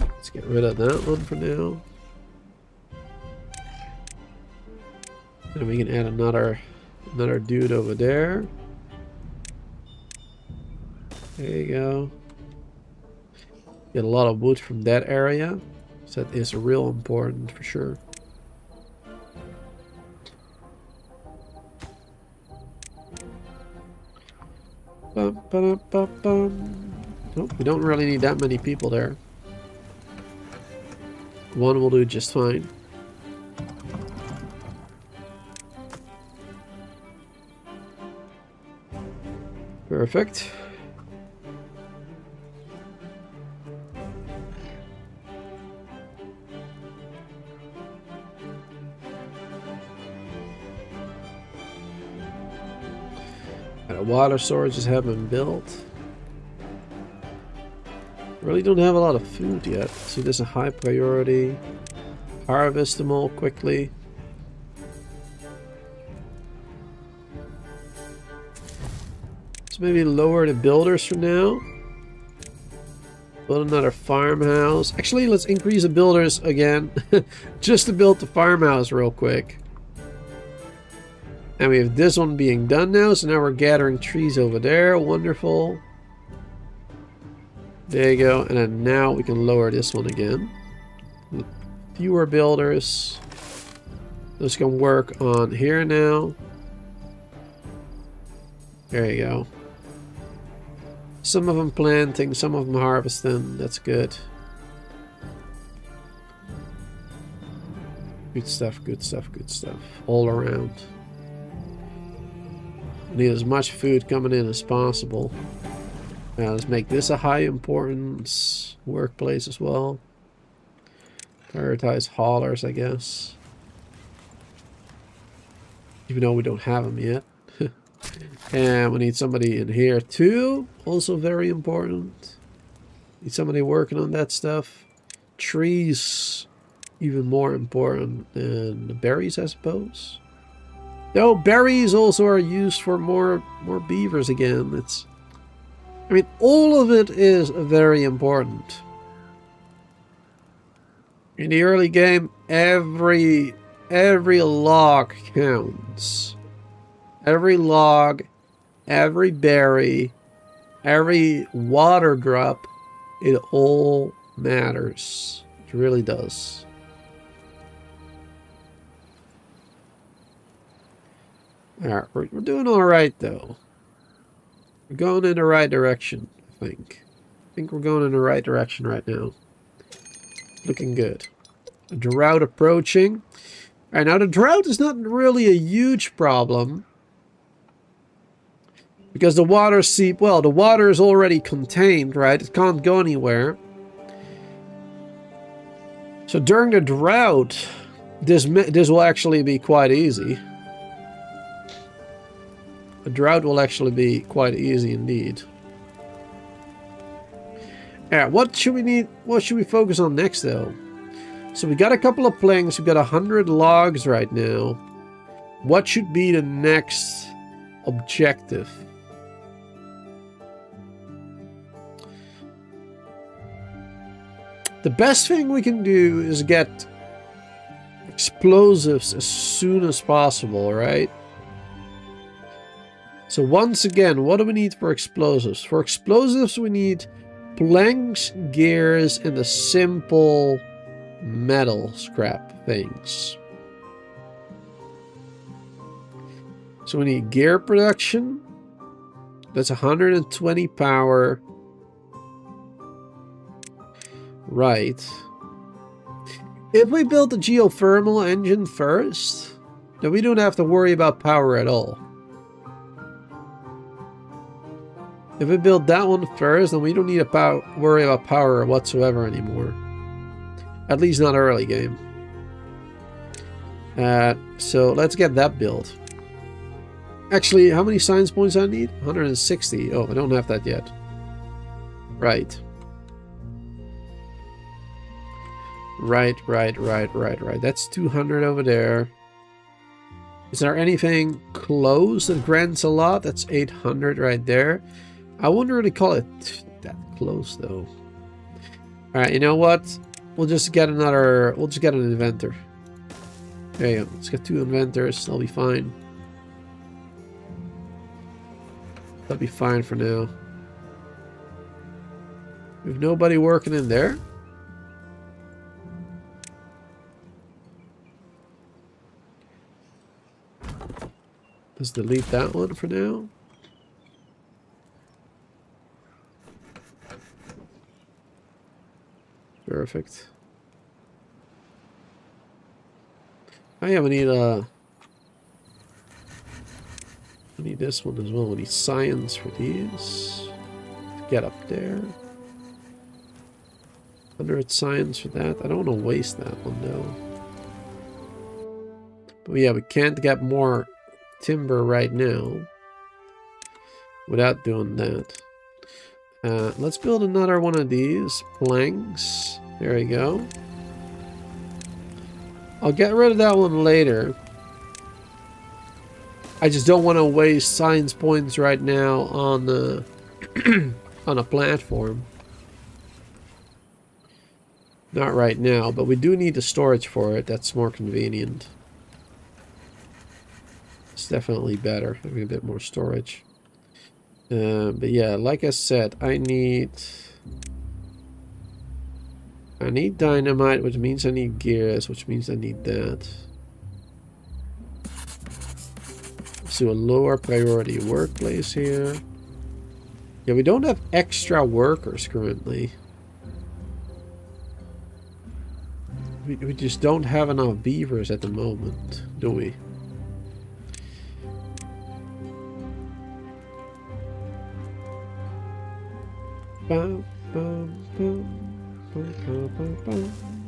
Let's get rid of that one for now. And we can add another dude over there. There you go. Get a lot of wood from that area. So that is real important for sure. Bum, ba, ba, bum. Nope, we don't really need that many people there. One will do just fine. Perfect. Water sources have been built. Really don't have a lot of food yet. See, this is a high priority. Harvest them all quickly. Let's maybe lower the builders for now. Build another farmhouse. Actually, let's increase the builders again. Just to build the farmhouse real quick. And we have this one being done now, so now we're gathering trees over there. Wonderful. There you go. And then now we can lower this one again. Fewer builders. Those can work on here now. There you go. Some of them planting, some of them harvesting. That's good. Good stuff, good stuff, good stuff. All around. Need as much food coming in as possible. Now let's make this a high importance workplace as well. Prioritize haulers, I guess. Even though we don't have them yet. And we need somebody in here too. Also very important. Need somebody working on that stuff. Trees, even more important than the berries, I suppose. No, berries also are used for more beavers again. I mean, all of it is very important. In the early game, every log counts. Every log, every berry, every water drop, it all matters. It really does. Alright, we're doing alright though. We're going in the right direction, I think. I think we're going in the right direction right now. Looking good. A drought approaching. Alright, now the drought is not really a huge problem. Because the water the water is already contained, right? It can't go anywhere. So during the drought, this will actually be quite easy. A drought will actually be quite easy indeed. Alright, what should we need? What should we focus on next though? So we got a couple of planks, we got 100 logs right now. What should be the next objective? The best thing we can do is get explosives as soon as possible, right? So once again, what do we need for explosives? For explosives, we need planks, gears, and the simple metal scrap things. So we need gear production. That's 120 power. Right. If we build the geothermal engine first, then we don't have to worry about power at all. If we build that one first, then we don't need to worry about power whatsoever anymore. At least not early game. So let's get that built. Actually, how many science points I need? 160. Oh, I don't have that yet. Right. Right. That's 200 over there. Is there anything close that grants a lot? That's 800 right there. I wouldn't really call it that close though. Alright, you know what? We'll just get another... We'll just get an inventor. There you go. Let's get 2 inventors. That'll be fine. That'll be fine for now. We have nobody working in there. Let's delete that one for now. Perfect. Oh yeah, we need this one as well. We need science for these. Get up there. 100 science for that. I don't want to waste that one though. But yeah, we can't get more timber right now without doing that. Let's build another one of these planks. There we go. I'll get rid of that one later. I just don't want to waste science points right now on the on a platform. Not right now, but we do need the storage for it. That's more convenient. It's definitely better having a bit more storage. But yeah, like I said, I need dynamite, which means I need gears, which means I need that. So a lower priority workplace here. Yeah, we don't have extra workers currently. We just don't have enough beavers at the moment, do we?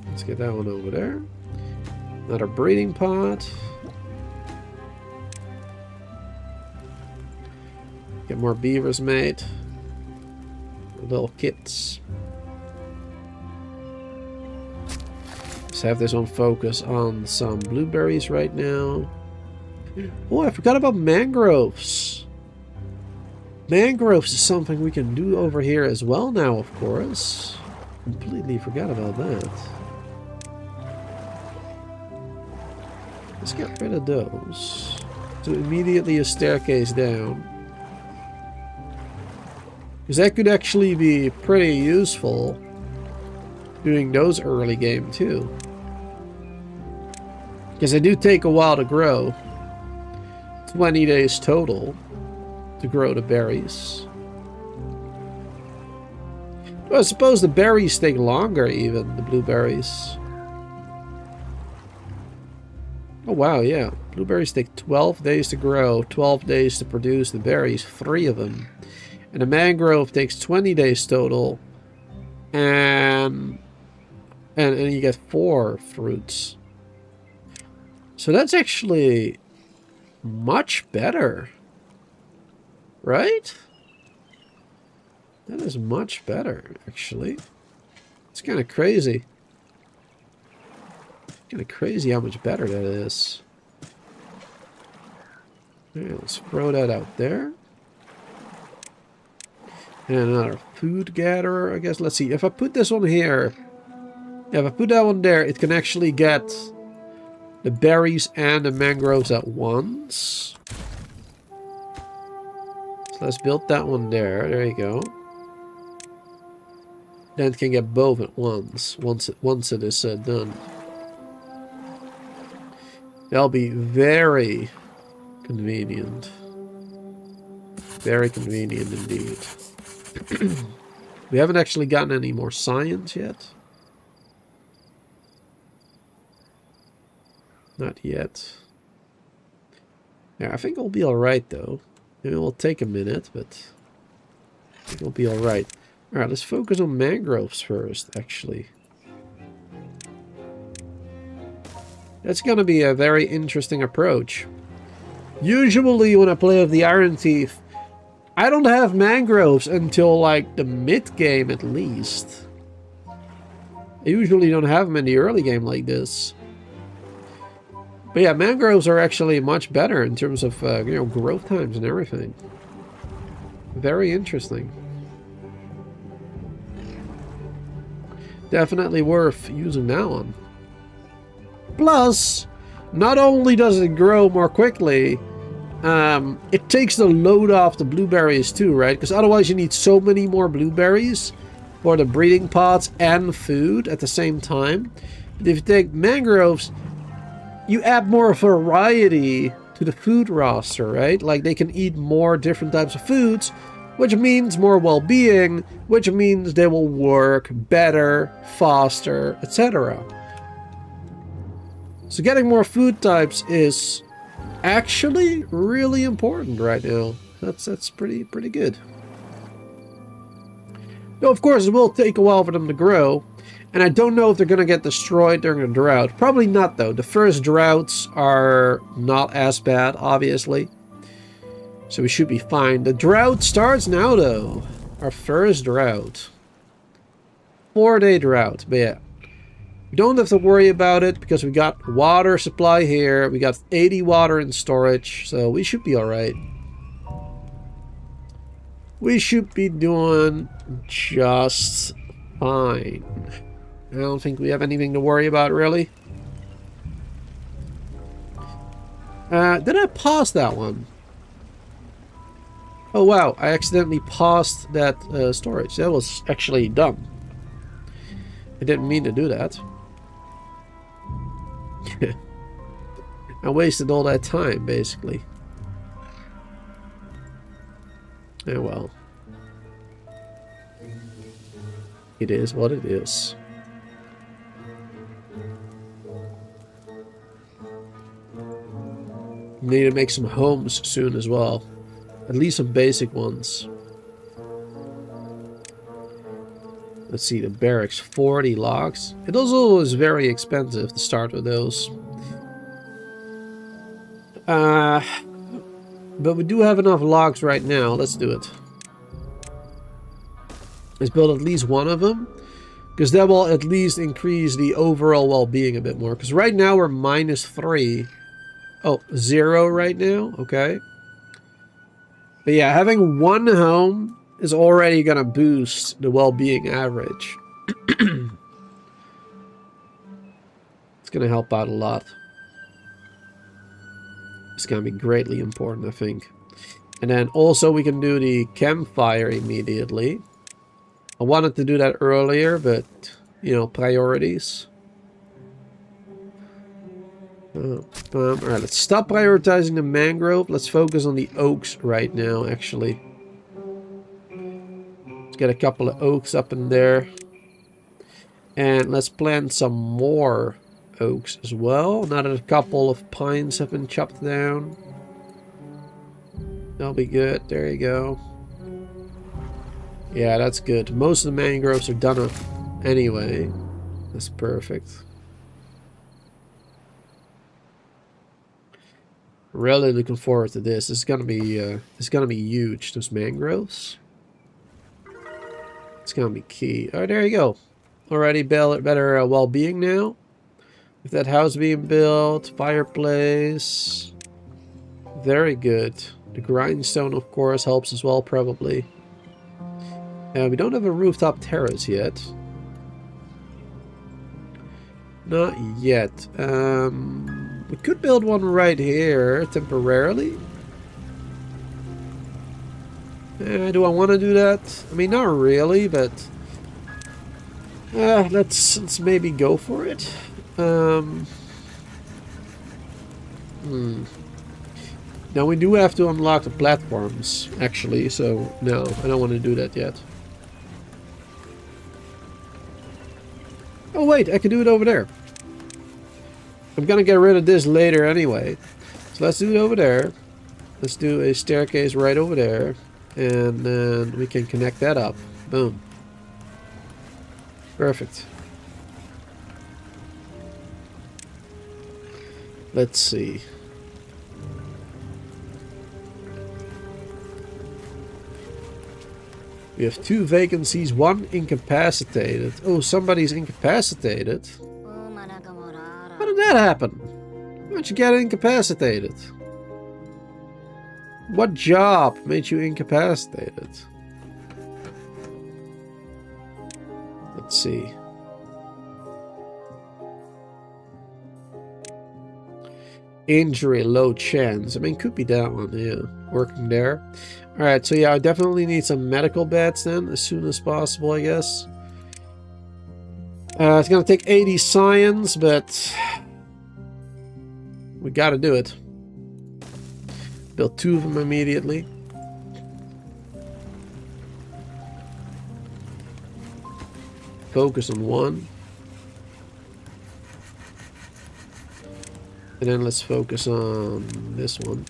Let's get that one over there. Another breeding pot. Get more beavers made. Little kits. Let's have this one focus on some blueberries right now. Oh, I forgot about mangroves. Mangroves is something we can do over here as well now, of course. Completely forgot about that. Let's get rid of those. So immediately a staircase down. Because that could actually be pretty useful doing those early game too. Because they do take a while to grow. 20 days total to grow the berries. Well, I suppose the berries take longer even, the blueberries. Oh wow, yeah. Blueberries take 12 days to grow, 12 days to produce the berries, 3 of them. And a mangrove takes 20 days total. And you get 4 fruits. So that's actually much better. Right? That is much better, actually. It's kind of crazy. Kind of crazy how much better that is. Yeah, let's throw that out there. And another food gatherer, I guess. Let's see. If I put this one here, if I put that one there, it can actually get the berries and the mangroves at once. So let's build that one there. There you go. Then it can get both at once. Once it is done. That'll be very convenient. Very convenient indeed. We haven't actually gotten any more science yet. Not yet. Yeah, I think we'll be alright though. Maybe it will take a minute, but think it'll be alright. Alright, let's focus on mangroves first, actually. That's going to be a very interesting approach. Usually when I play with the Ironteeth, I don't have mangroves until like the mid-game at least. I usually don't have them in the early game like this. But yeah, mangroves are actually much better in terms of, you know, growth times and everything. Very interesting. Definitely worth using that one. Plus, not only does it grow more quickly, it takes the load off the blueberries too, right? Because otherwise you need so many more blueberries for the breeding pots and food at the same time. But if you take mangroves, you add more variety to the food roster, right? Like they can eat more different types of foods, which means more well-being, which means they will work better, faster, etc. So getting more food types is actually really important right now. That's pretty good. Now, of course, it will take a while for them to grow, and I don't know if they're going to get destroyed during a drought. Probably not, though. The first droughts are not as bad, obviously. So we should be fine. The drought starts now, though. Our first drought. 4-day drought, but yeah. We don't have to worry about it because we got water supply here. We got 80 water in storage, so we should be alright. We should be doing just fine. I don't think we have anything to worry about, really. Did I pause that one? Oh wow, I accidentally paused that storage. That was actually dumb. I didn't mean to do that. I wasted all that time, basically. Oh well. It is what it is. Need to make some homes soon as well. At least some basic ones. Let's see, the barracks, 40 logs. It also is very expensive to start with those. But we do have enough logs right now. Let's do it. Let's build at least one of them. Because that will at least increase the overall well-being a bit more. Because right now we're -3. Oh, 0 right now? Okay. But yeah, having one home is already going to boost the well-being average. It's going to help out a lot. It's going to be greatly important, I think. And then also we can do the campfire immediately. I wanted to do that earlier, but, you know, priorities. Alright, let's stop prioritizing the mangrove. Let's focus on the oaks right now, actually. Let's get a couple of oaks up in there. And let's plant some more oaks as well. Now that a couple of pines have been chopped down. That'll be good. There you go. Yeah, that's good. Most of the mangroves are done anyway. That's perfect. Really looking forward to this. It's gonna be huge. Those mangroves. It's gonna be key. All right, there you go. Already better well-being now. With that house being built, fireplace. Very good. The grindstone, of course, helps as well, probably. We don't have a rooftop terrace yet. Not yet. We could build one right here temporarily. Do I want to do that? I mean, not really, but let's maybe go for it. Now we do have to unlock the platforms, actually, so no, I don't want to do that yet. Oh wait, I can do it over there. I'm gonna get rid of this later anyway. So let's do it over there. Let's do a staircase right over there. And then we can connect that up. Boom. Perfect. Let's see. We have 2 vacancies, 1 incapacitated. Oh, somebody's incapacitated. How did that happen? How'd you get incapacitated? What job made you incapacitated? Let's see. Injury, low chance. I mean, could be that one, yeah. Working there. Alright, so yeah, I definitely need some medical beds then, as soon as possible, I guess. It's gonna take 80 science, but we gotta do it. Build 2 of them immediately. Focus on 1. And then let's focus on this one.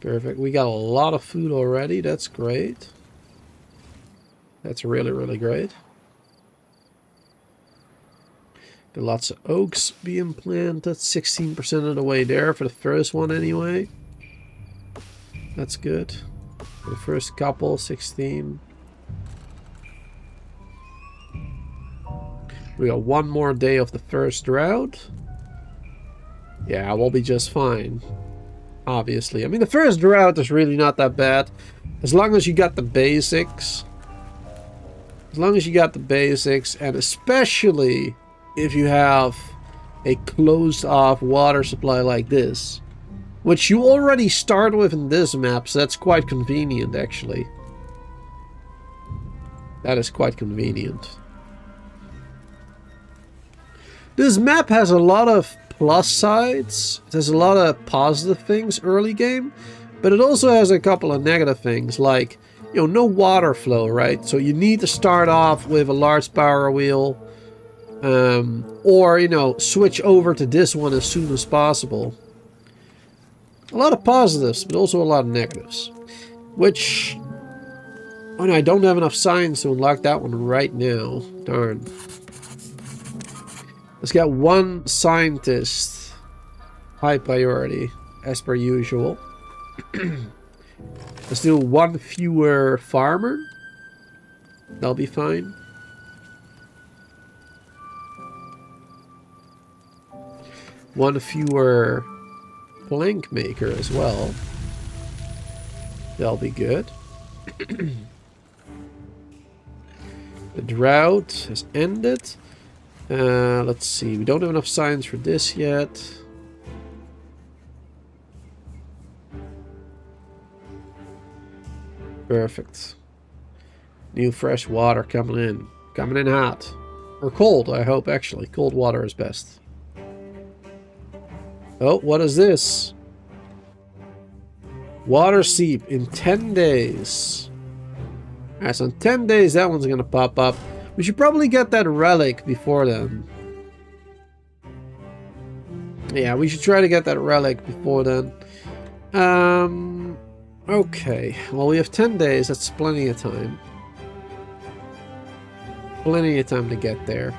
Perfect. We got a lot of food already. That's great. That's really, really great. Got lots of oaks being planted. 16% of the way there for the first one anyway. That's good. For the first couple, 16. We got 1 more day of the first drought. Yeah, we'll be just fine. Obviously. I mean, the first drought is really not that bad. As long as you got the basics. As long as you got the basics. And especially if you have a closed off water supply like this. Which you already start with in this map. So that's quite convenient, actually. That is quite convenient. This map has a lot of plus sides. There's a lot of positive things early game, but it also has a couple of negative things, like, you know, no water flow, right? So you need to start off with a large power wheel, or, you know, switch over to this one as soon as possible. A lot of positives, but also a lot of negatives. Which, oh no, I don't have enough science to unlock that one right now. Darn. Let's get 1 scientist. High priority, as per usual. Let's do 1 fewer farmer. That'll be fine. 1 fewer plank maker as well. That'll be good. The drought has ended. Let's see. We don't have enough science for this yet. Perfect. New fresh water coming in. Coming in hot. Or cold, I hope, actually. Cold water is best. Oh, what is this? Water seep in 10 days. Alright, so in 10 days that one's gonna pop up. We should probably get that relic before then. Yeah, we should try to get that relic before then. Okay. Well, we have 10 days. That's plenty of time. Plenty of time to get there.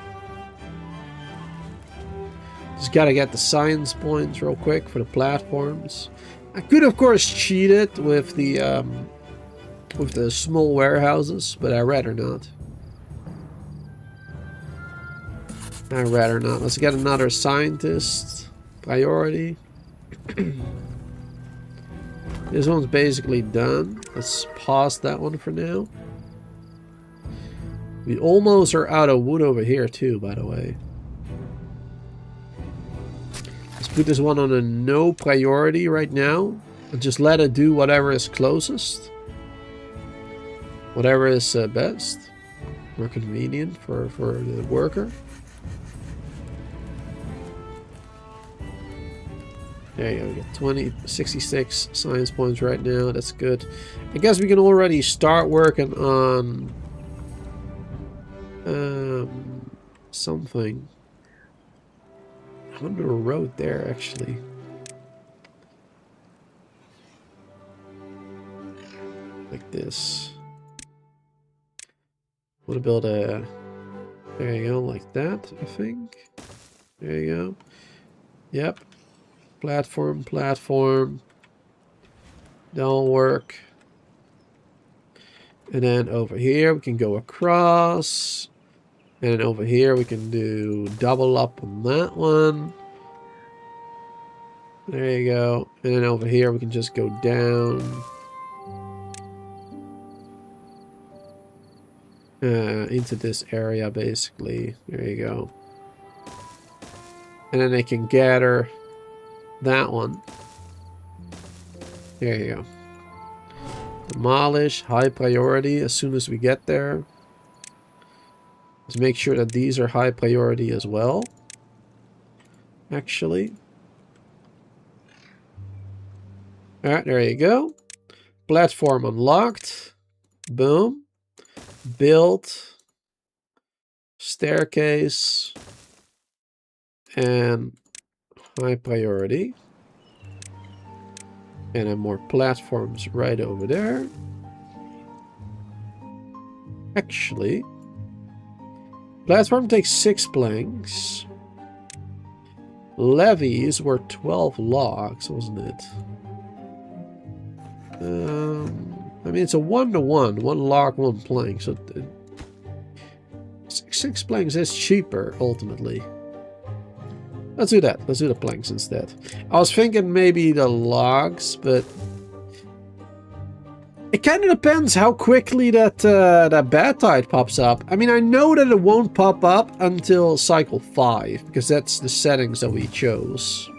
Just gotta get the science points real quick for the platforms. I could, of course, cheat it with the small warehouses, but I'd rather not. I'd rather not. Let's get another scientist. Priority. This one's basically done. Let's pause that one for now. We almost are out of wood over here too, by the way. Let's put this one on a no priority right now. And just let it do whatever is closest. Whatever is best. More convenient for the worker. There you go, we got 66 science points right now. That's good. I guess we can already start working on something. I wonder a road there, actually. like this. Want to build a... There you go, like that, I think. There you go. Yep. Platform, platform. That'll work. And then over here we can go across. And then over here we can do double up on that one. There you go. And then over here we can just go down. Into this area basically. There you go. And then they can gather that one. There you go. Demolish, high priority as soon as we get there. Let's make sure that these are high priority as well. Actually. Alright, there you go. Platform unlocked. Boom. Build. Staircase. And high priority. And then more platforms right over there. Actually, platform takes 6 planks. Levees were 12 logs, wasn't it? I mean, it's a 1-to-1. 1 log, 1 plank. So 6 planks is cheaper, ultimately. Let's do that. Let's do the planks instead. I was thinking maybe the logs, but it kind of depends how quickly that bad tide pops up. I mean, I know that it won't pop up until cycle 5, because that's the settings that we chose.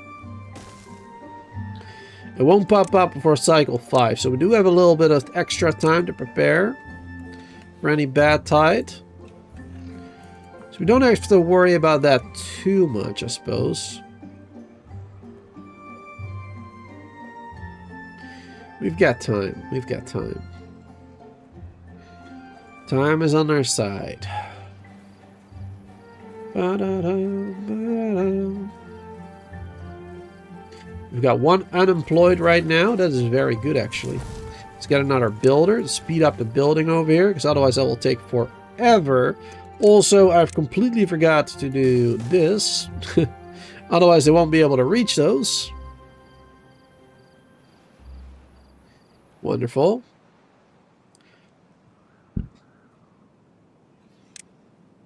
It won't pop up before cycle 5, so we do have a little bit of extra time to prepare for any bad tide. So we don't have to worry about that too much, I suppose. We've got time. We've got time. Time is on our side. We've got 1 unemployed right now. That is very good, actually. Let's get another builder to speed up the building over here, because otherwise that will take forever. Also, I've completely forgot to do this. Otherwise, they won't be able to reach those. Wonderful.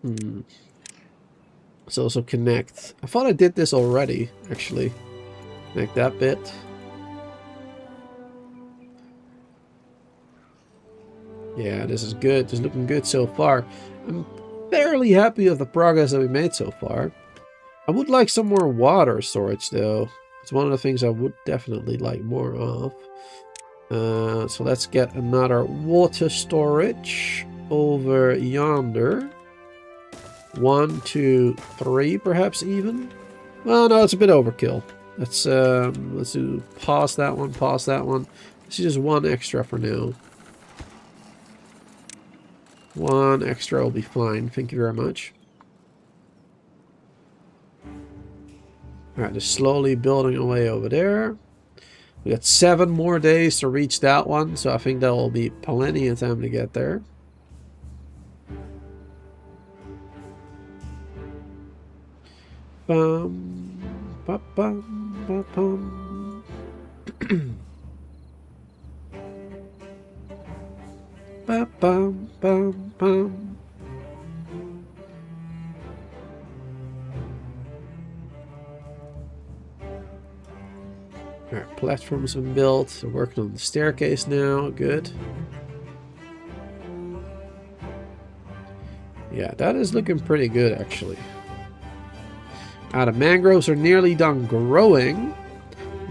Let's also connect. I thought I did this already, actually. Connect that bit. Yeah, this is good. This is looking good so far. I'm fairly happy with the progress that we made so far. I would like some more water storage, though. It's one of the things I would definitely like more of. So let's get another water storage over yonder. 1, 2, 3, perhaps even. Well, no, it's a bit overkill. Let's do pause that one, pause that one. Let's do just 1 extra for now. 1 extra will be fine. Thank you very much. Alright, just slowly building away over there. We got 7 more days to reach that one, so I think that will be plenty of time to get there. Bum, ba, bum, ba, bum. Ba, bum, bum, bum. Alright, platforms have been built. We're working on the staircase now. Good. Yeah, that is looking pretty good, actually. The mangroves are nearly done growing.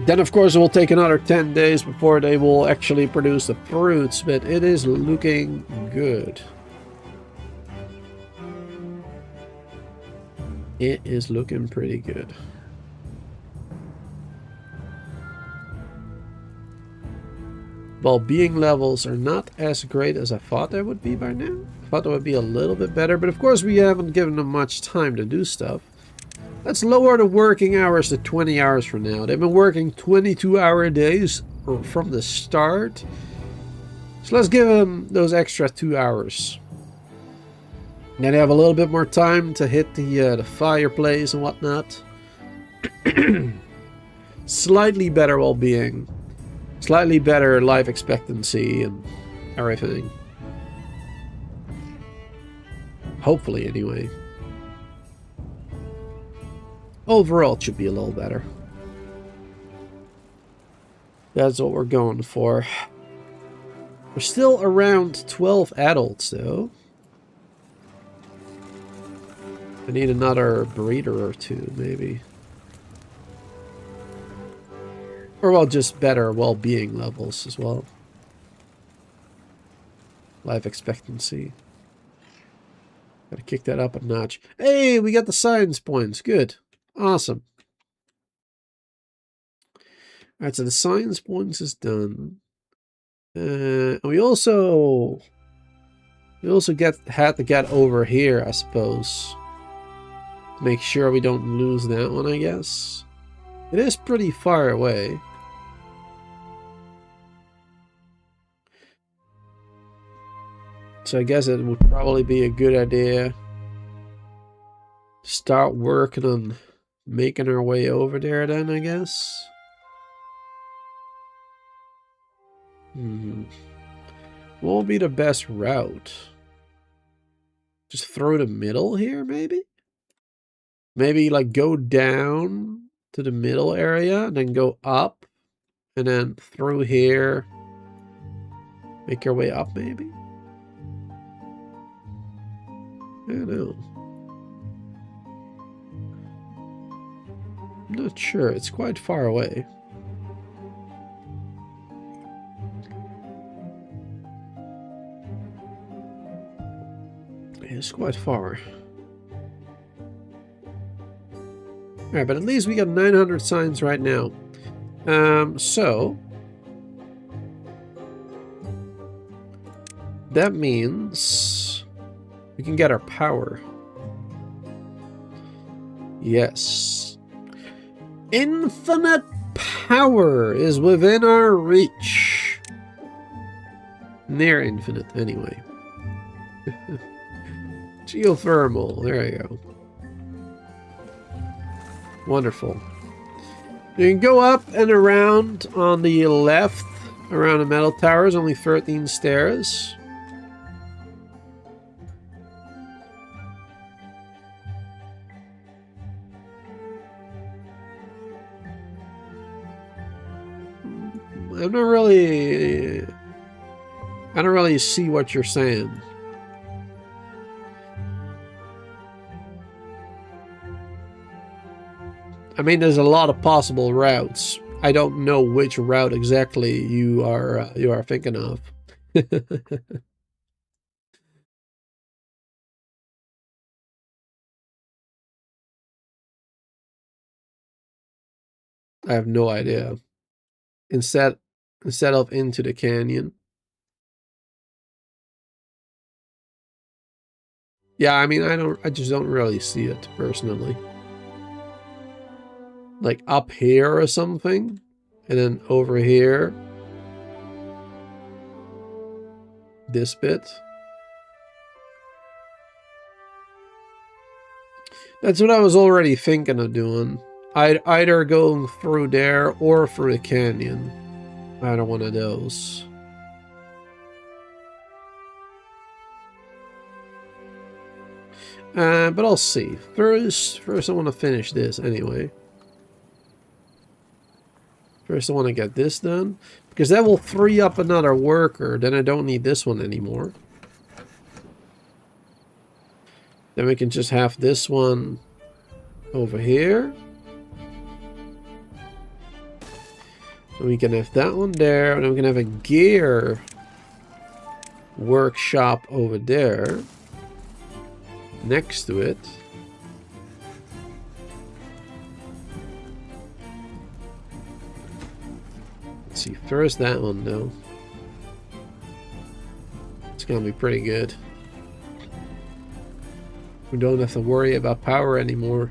Then, of course, it will take another 10 days before they will actually produce the fruits, but it is looking good. It is looking pretty good. Well-being levels are not as great as I thought they would be by now. I thought they would be a little bit better, but of course we haven't given them much time to do stuff. Let's lower the working hours to 20 hours for now. They've been working 22-hour days from the start. So let's give them those extra 2 hours. Then they have a little bit more time to hit the fireplace and whatnot. Slightly better well-being. Slightly better life expectancy and everything. Hopefully, anyway. Overall, it should be a little better. That's what we're going for. We're still around 12 adults, though. I need another breeder or two, maybe. Or, well, just better well-being levels as well. Life expectancy. Gotta kick that up a notch. Hey, we got the science points. Good. Awesome. Alright, so the science points is done. We also had to get over here, I suppose. Make sure we don't lose that one, I guess. It is pretty far away. So I guess it would probably be a good idea to start working on making our way over there then, I guess. What will be the best route? Just through the middle here, maybe? Maybe like go down to the middle area and then go up and then through here. Make your way up, maybe? I don't know. I'm not sure. It's quite far away. It's quite far. Alright, but at least we got 900 signs right now. So that means we can get our power. Yes. Infinite power is within our reach. Near infinite, anyway. Geothermal, there you go. Wonderful. You can go up and around on the left, around the metal towers, only 13 stairs. I don't really see what you're saying. I mean, there's a lot of possible routes. I don't know which route exactly you are thinking of. I have no idea. Instead of into the canyon. Yeah, I mean, I just don't really see it personally. Like up here or something, and then over here. This bit. That's what I was already thinking of doing. I'd either go through there or through the canyon. Either one of those. But I'll see. First I want to finish this anyway. First I want to get this done. Because that will free up another worker. Then I don't need this one anymore. Then we can just have this one over here. And we can have that one there. And then we can have a gear workshop over there. Next to it. Let's see, first that one though. It's gonna be pretty good. We don't have to worry about power anymore.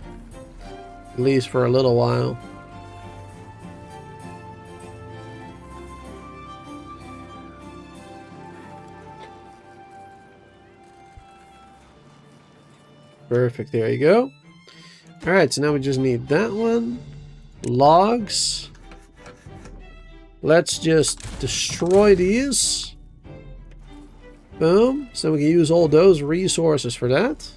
At least for a little while. Perfect, there you go. Alright, so now we just need that one. Logs. Let's just destroy these. Boom. So we can use all those resources for that.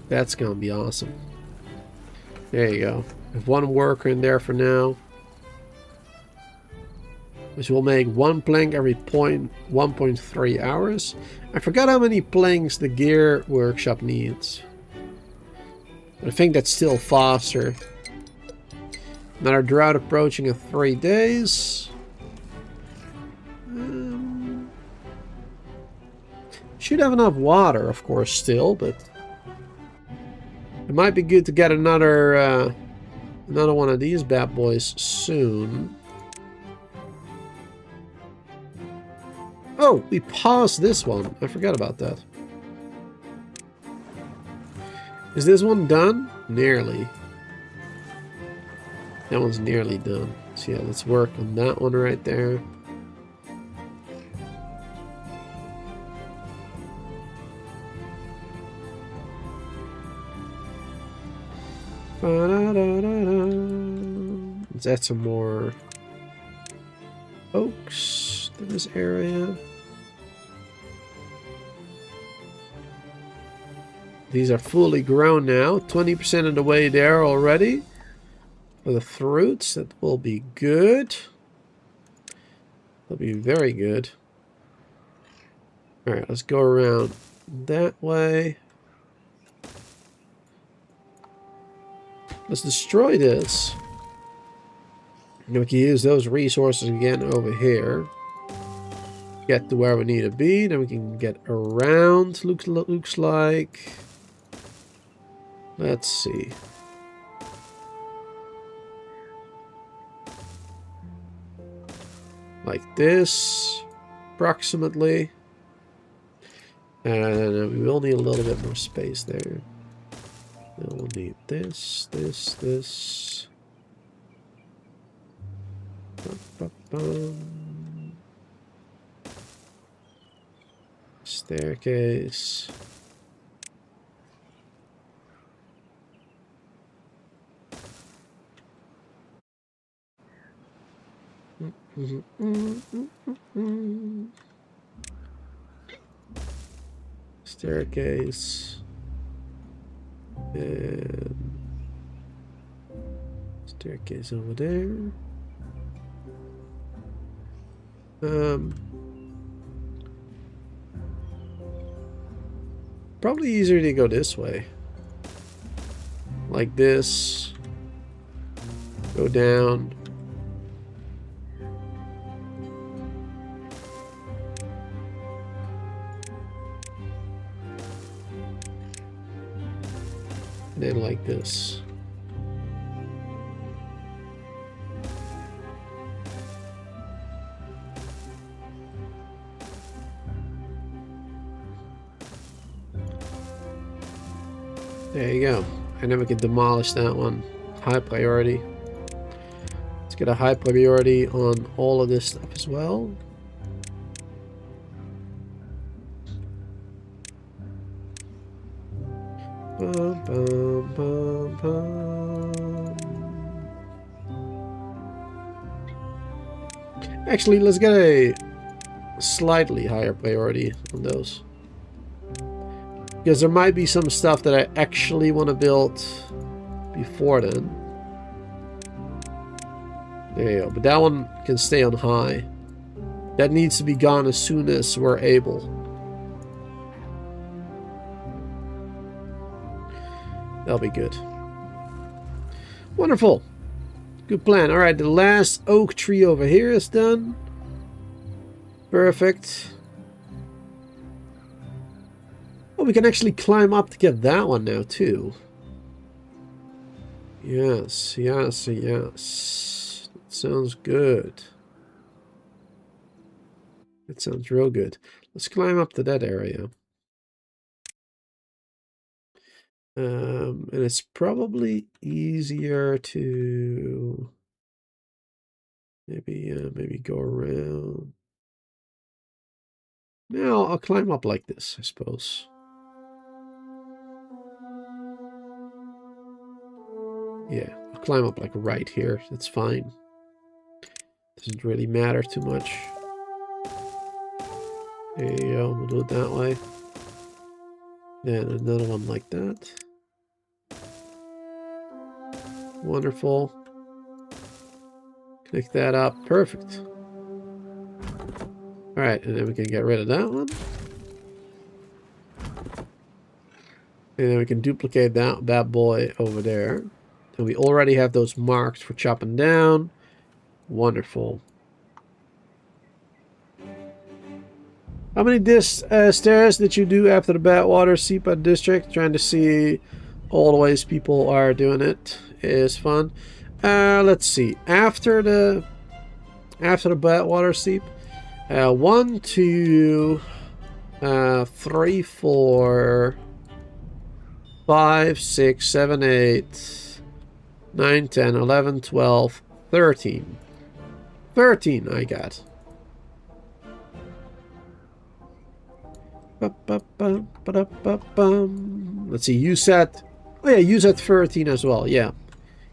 That's gonna be awesome. There you go. Have one worker in there for now. Which will make one plank every 1.3 hours. I forgot how many planks the gear workshop needs. But I think that's still faster. Another drought approaching in 3 days. Should have enough water, of course, still, but it might be good to get another one of these bad boys soon. Oh, we paused this one. I forgot about that. Is this one done? Nearly. That one's nearly done. So yeah, let's work on that one right there. Let's add some more oaks to this area. These are fully grown now. 20% of the way there already. For the fruits, that will be good. That'll be very good. Alright, let's go around that way. Let's destroy this. And we can use those resources again over here. Get to where we need to be. Then we can get around, looks like. Let's see. Like this, approximately. And we will need a little bit more space there. Then we'll need this. Staircase. Staircase. And staircase over there. Probably easier to go this way. Like this. Go down. And then like this. There you go. And then we can demolish that one. High priority. Let's get a high priority on all of this stuff as well. Bum, bum, bum, bum. Actually, let's get a slightly higher priority on those. Because there might be some stuff that I actually want to build before then. There you go. But that one can stay on high. That needs to be gone as soon as we're able. That'll be good. Wonderful. Good plan. Alright, the last oak tree over here is done. Perfect. Oh, we can actually climb up to get that one now, too. Yes. That sounds good. That sounds real good. Let's climb up to that area. And it's probably easier to maybe go around. Now I'll climb up like this, I suppose. Yeah, I'll climb up like right here. That's fine. Doesn't really matter too much. There you go, we'll do it that way. Then another one like that. Wonderful. Connect that up. Perfect. Alright, and then we can get rid of that one. And then we can duplicate that bad boy over there. And we already have those marked for chopping down. Wonderful. How many stairs did you do after the badwater SEPA district? Trying to see all the ways people are doing it is fun. Let's see. After the badwater SEEP, 1, 2, 3, 4, 5, 6, 7, 8, 9, 10, 11, 12, 13. 13 I got. Let's see, you said... Oh yeah, you said 13 as well, yeah.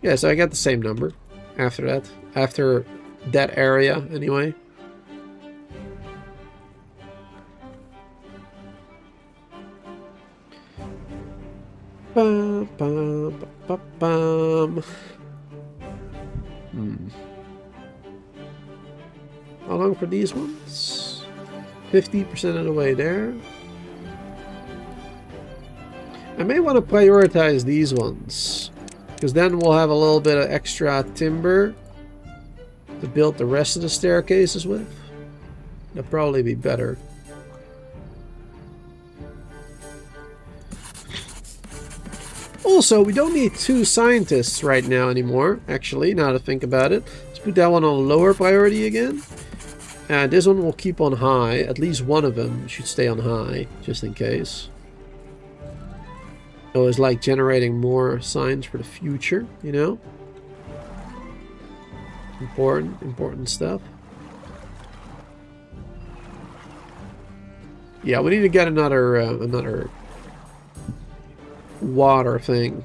Yeah, so I got the same number after that. After that area, anyway. Bum, bum, bum, bum. How long for these ones? 50% of the way there. I may want to prioritize these ones, because then we'll have a little bit of extra timber to build the rest of the staircases with. That'll probably be better. Also, we don't need 2 scientists right now anymore, actually, now to think about it. Let's put that one on lower priority again. And this one will keep on high. At least one of them should stay on high, just in case. Always like generating more signs for the future, you know? Important stuff. Yeah, we need to get another water thing.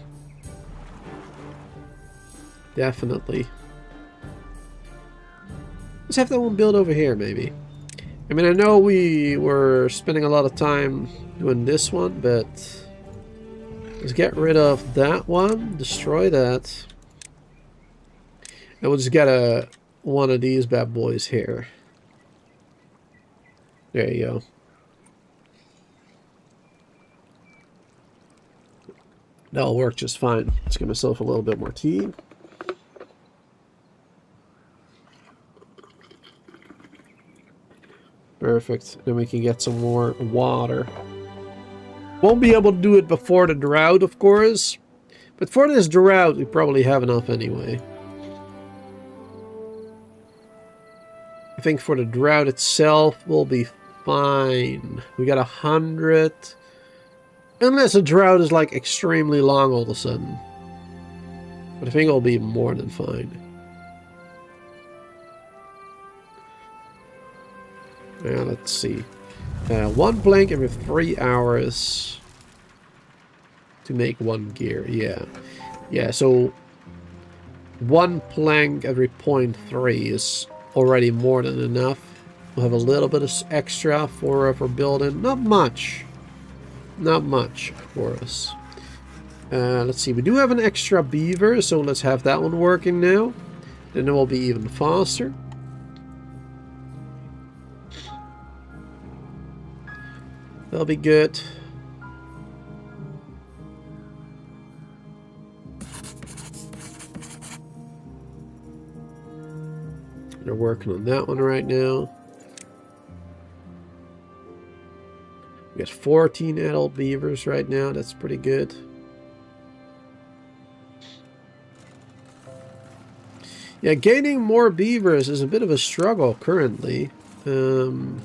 Definitely. Let's have that one built over here, maybe. I mean, I know we were spending a lot of time doing this one, but let's get rid of that one, destroy that, and we'll just get one of these bad boys here. There you go. That'll work just fine. Let's give myself a little bit more tea. Perfect. Then we can get some more water. Won't be able to do it before the drought, of course. But for this drought, we probably have enough anyway. I think for the drought itself, we'll be fine. We got 100... Unless the drought is like extremely long all of a sudden. But I think it'll be more than fine. Now let's see. 1 plank every 3 hours to make 1 gear. Yeah. Yeah, so 1 plank every 0.3 is already more than enough. We'll have a little bit of extra for building. Not much. Not much for us. Let's see. We do have an extra beaver, so let's have that one working now. Then it will be even faster. That'll be good. They're working on that one right now. We got 14 adult beavers right now. That's pretty good. Yeah, gaining more beavers is a bit of a struggle currently. Could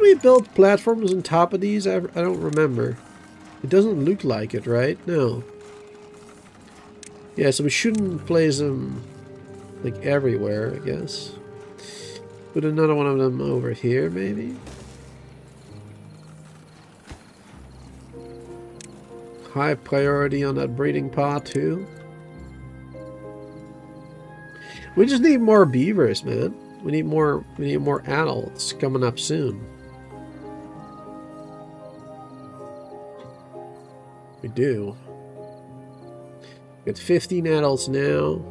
we build platforms on top of these? I don't remember. It doesn't look like it, right? No. Yeah, so we shouldn't place them like everywhere, I guess. Put another one of them over here, maybe. high priority on that breeding pod too. We just need more beavers, man. We need more adults coming up soon. We do. Got 15 adults now.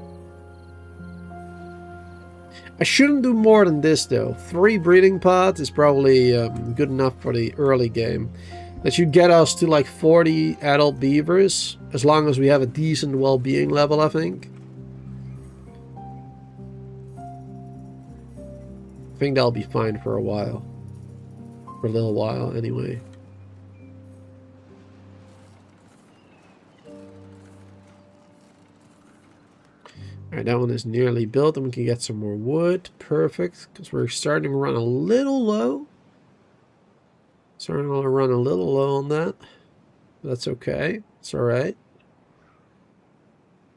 I shouldn't do more than this though. 3 breeding pods is probably good enough for the early game. That should get us to like 40 adult beavers, as long as we have a decent well-being level, I think. I think that'll be fine for a while. For a little while, anyway. Alright, that one is nearly built, and we can get some more wood. Perfect, because we're starting to run a little low. Starting to run a little low on that. That's okay. It's alright.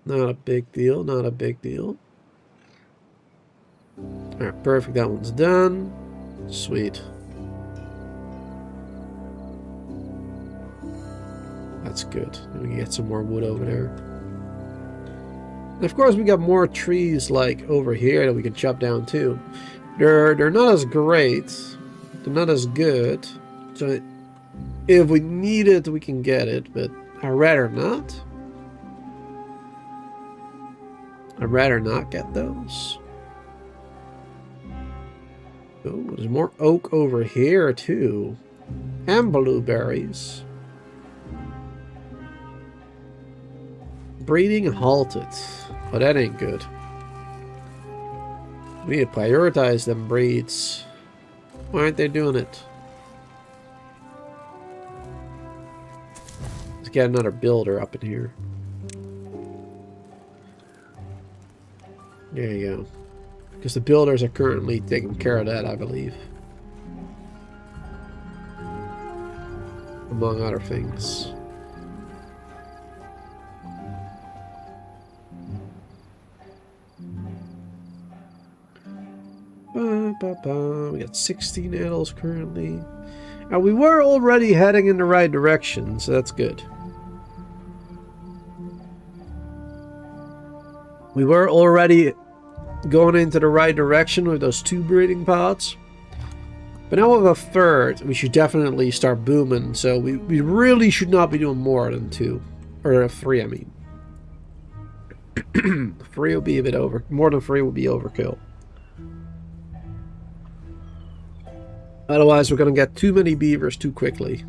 Not a big deal, not a big deal. Alright, perfect. That one's done. Sweet. That's good. We can get some more wood over there. And of course, we got more trees like over here that we can chop down too. They're not as great. They're not as good. So if we need it, we can get it, but I'd rather not. I'd rather not get those. Oh, there's more oak over here too. And blueberries. Breeding halted. Oh, that ain't good. We need to prioritize them breeds. Why aren't they doing it? Let's get another builder up in here. There you go. Because the builders are currently taking care of that, I believe. Among other things. We got 16 adults currently. And we were already heading in the right direction, so that's good. We were already going into the right direction with those 2 breeding pods. But now with a 3rd, we should definitely start booming. So we really should not be doing more than 2. Or 3, I mean. 3 will be a bit over. More than 3 will be overkill. Otherwise, we're going to get too many beavers too quickly.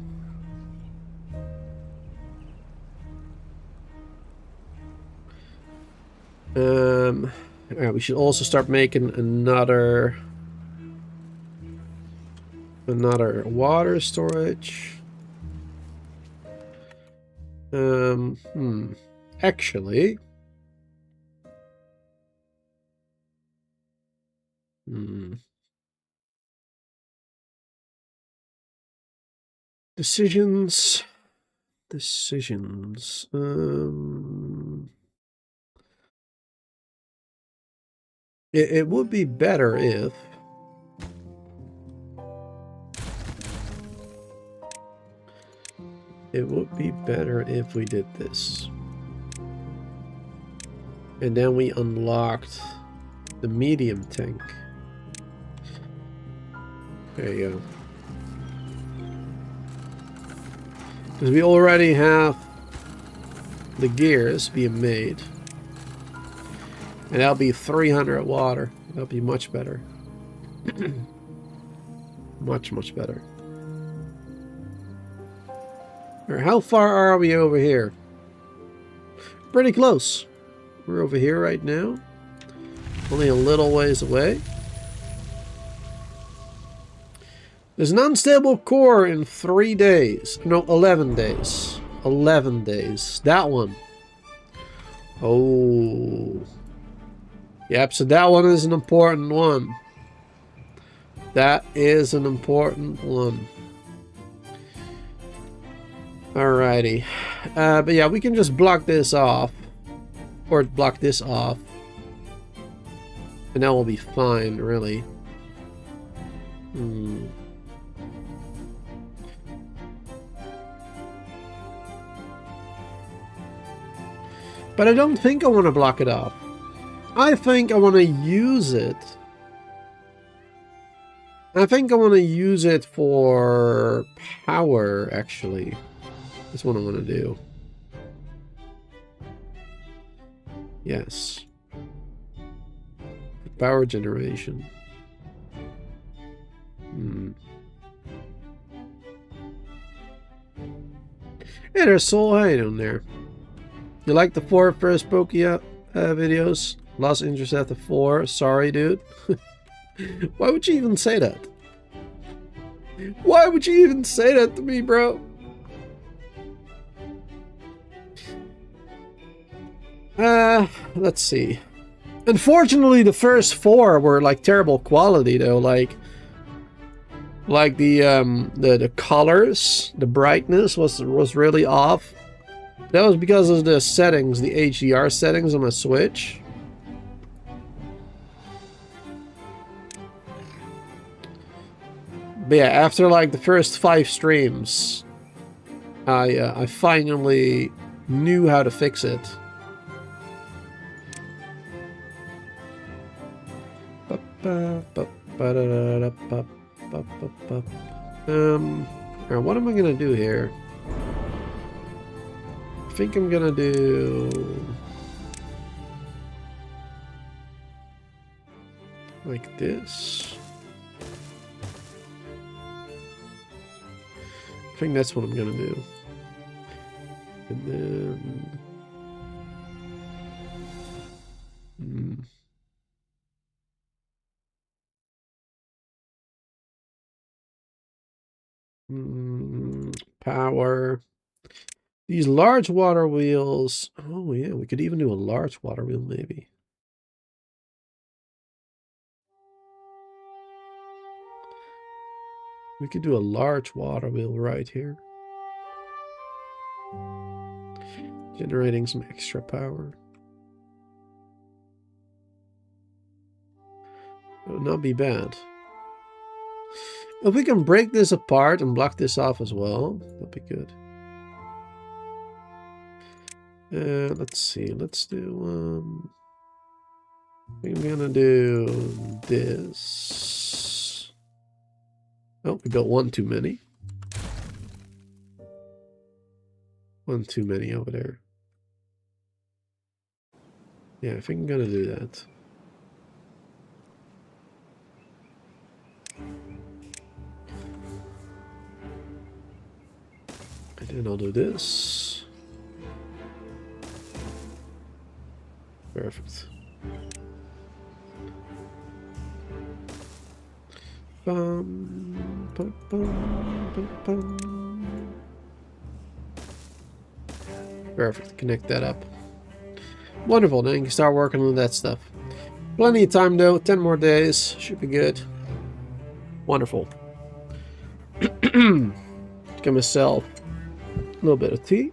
Yeah, we should also start making another water storage. Actually, decisions. It would be better if we did this. And then we unlocked the medium tank. There you go. Because we already have the gears being made. And that'll be 300 water. That'll be much better. much better. Alright, how far are we over here? Pretty close. We're over here right now. Only a little ways away. There's an unstable core in 3 days. No, 11 days. 11 days. That one. Oh. Yep, so that one is an important one. That is an important one. Alrighty. But yeah, we can just block this off. Or block this off. And that will be fine, really. Hmm. But I don't think I want to block it off. I think I want to use it. I think I want to use it for power, actually. That's what I want to do. Yes. Power generation. Hey there, Soul. How you doing there? You like the 4 first Pokia videos? Lost interest after 4. Sorry, dude. Why would you even say that? Why would you even say that to me, bro? Let's see. Unfortunately, the first 4 were like terrible quality, though. Like the colors, the brightness was really off. That was because of the settings, the HDR settings on my Switch. But yeah, after like the first 5 streams, I finally knew how to fix it. What am I gonna do here? I think I'm gonna do like this. I think that's what I'm gonna do. And then power. These large water wheels. Oh yeah, we could even do a large water wheel maybe. We could do a large water wheel right here. Generating some extra power. It would not be bad. If we can break this apart and block this off as well, that'd be good. Let's see. Let's do. I'm gonna do this. Oh, we got one too many. One too many over there. Yeah, I think I'm gonna do that. And then I'll do this. Perfect. Perfect. Connect that up. Wonderful. Then you can start working on that stuff. Plenty of time though. 10 more days. Should be good. Wonderful. Get myself a little bit of tea.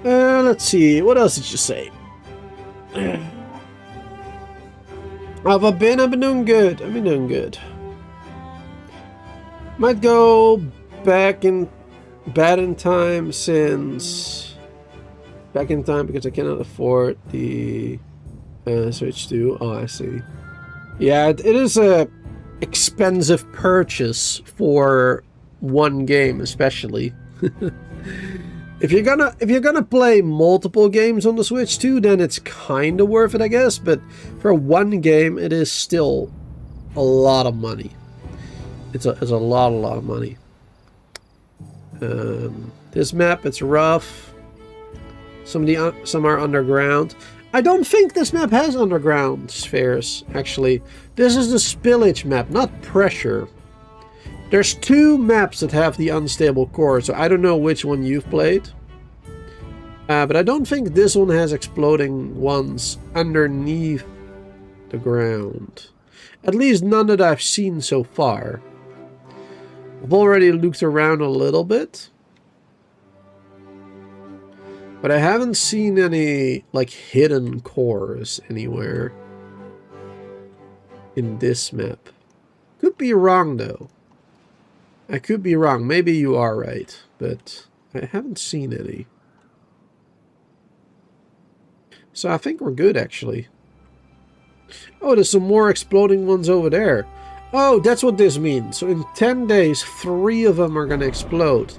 Let's see. What else did you say? How have I been? I've been doing good. I've been doing good. Might go back in time since back in time because I cannot afford the Switch 2. Oh, I see. Yeah, it is a expensive purchase for one game, especially. If you're gonna play multiple games on the Switch 2, then it's kind of worth it, I guess. But for one game, it is still a lot of money. It's a lot of money. This map, it's rough. Some are underground. I don't think this map has underground spheres, actually. This is the Spillage map, not Pressure. There's 2 maps that have the unstable core, so I don't know which one you've played. But I don't think this one has exploding ones underneath the ground. At least none that I've seen so far. I've already looked around a little bit. But I haven't seen any, like, hidden cores anywhere in this map. Could be wrong, though. I could be wrong. Maybe you are right, but I haven't seen any. So I think we're good, actually. Oh, there's some more exploding ones over there. Oh, that's what this means. So in 10 days, 3 of them are going to explode.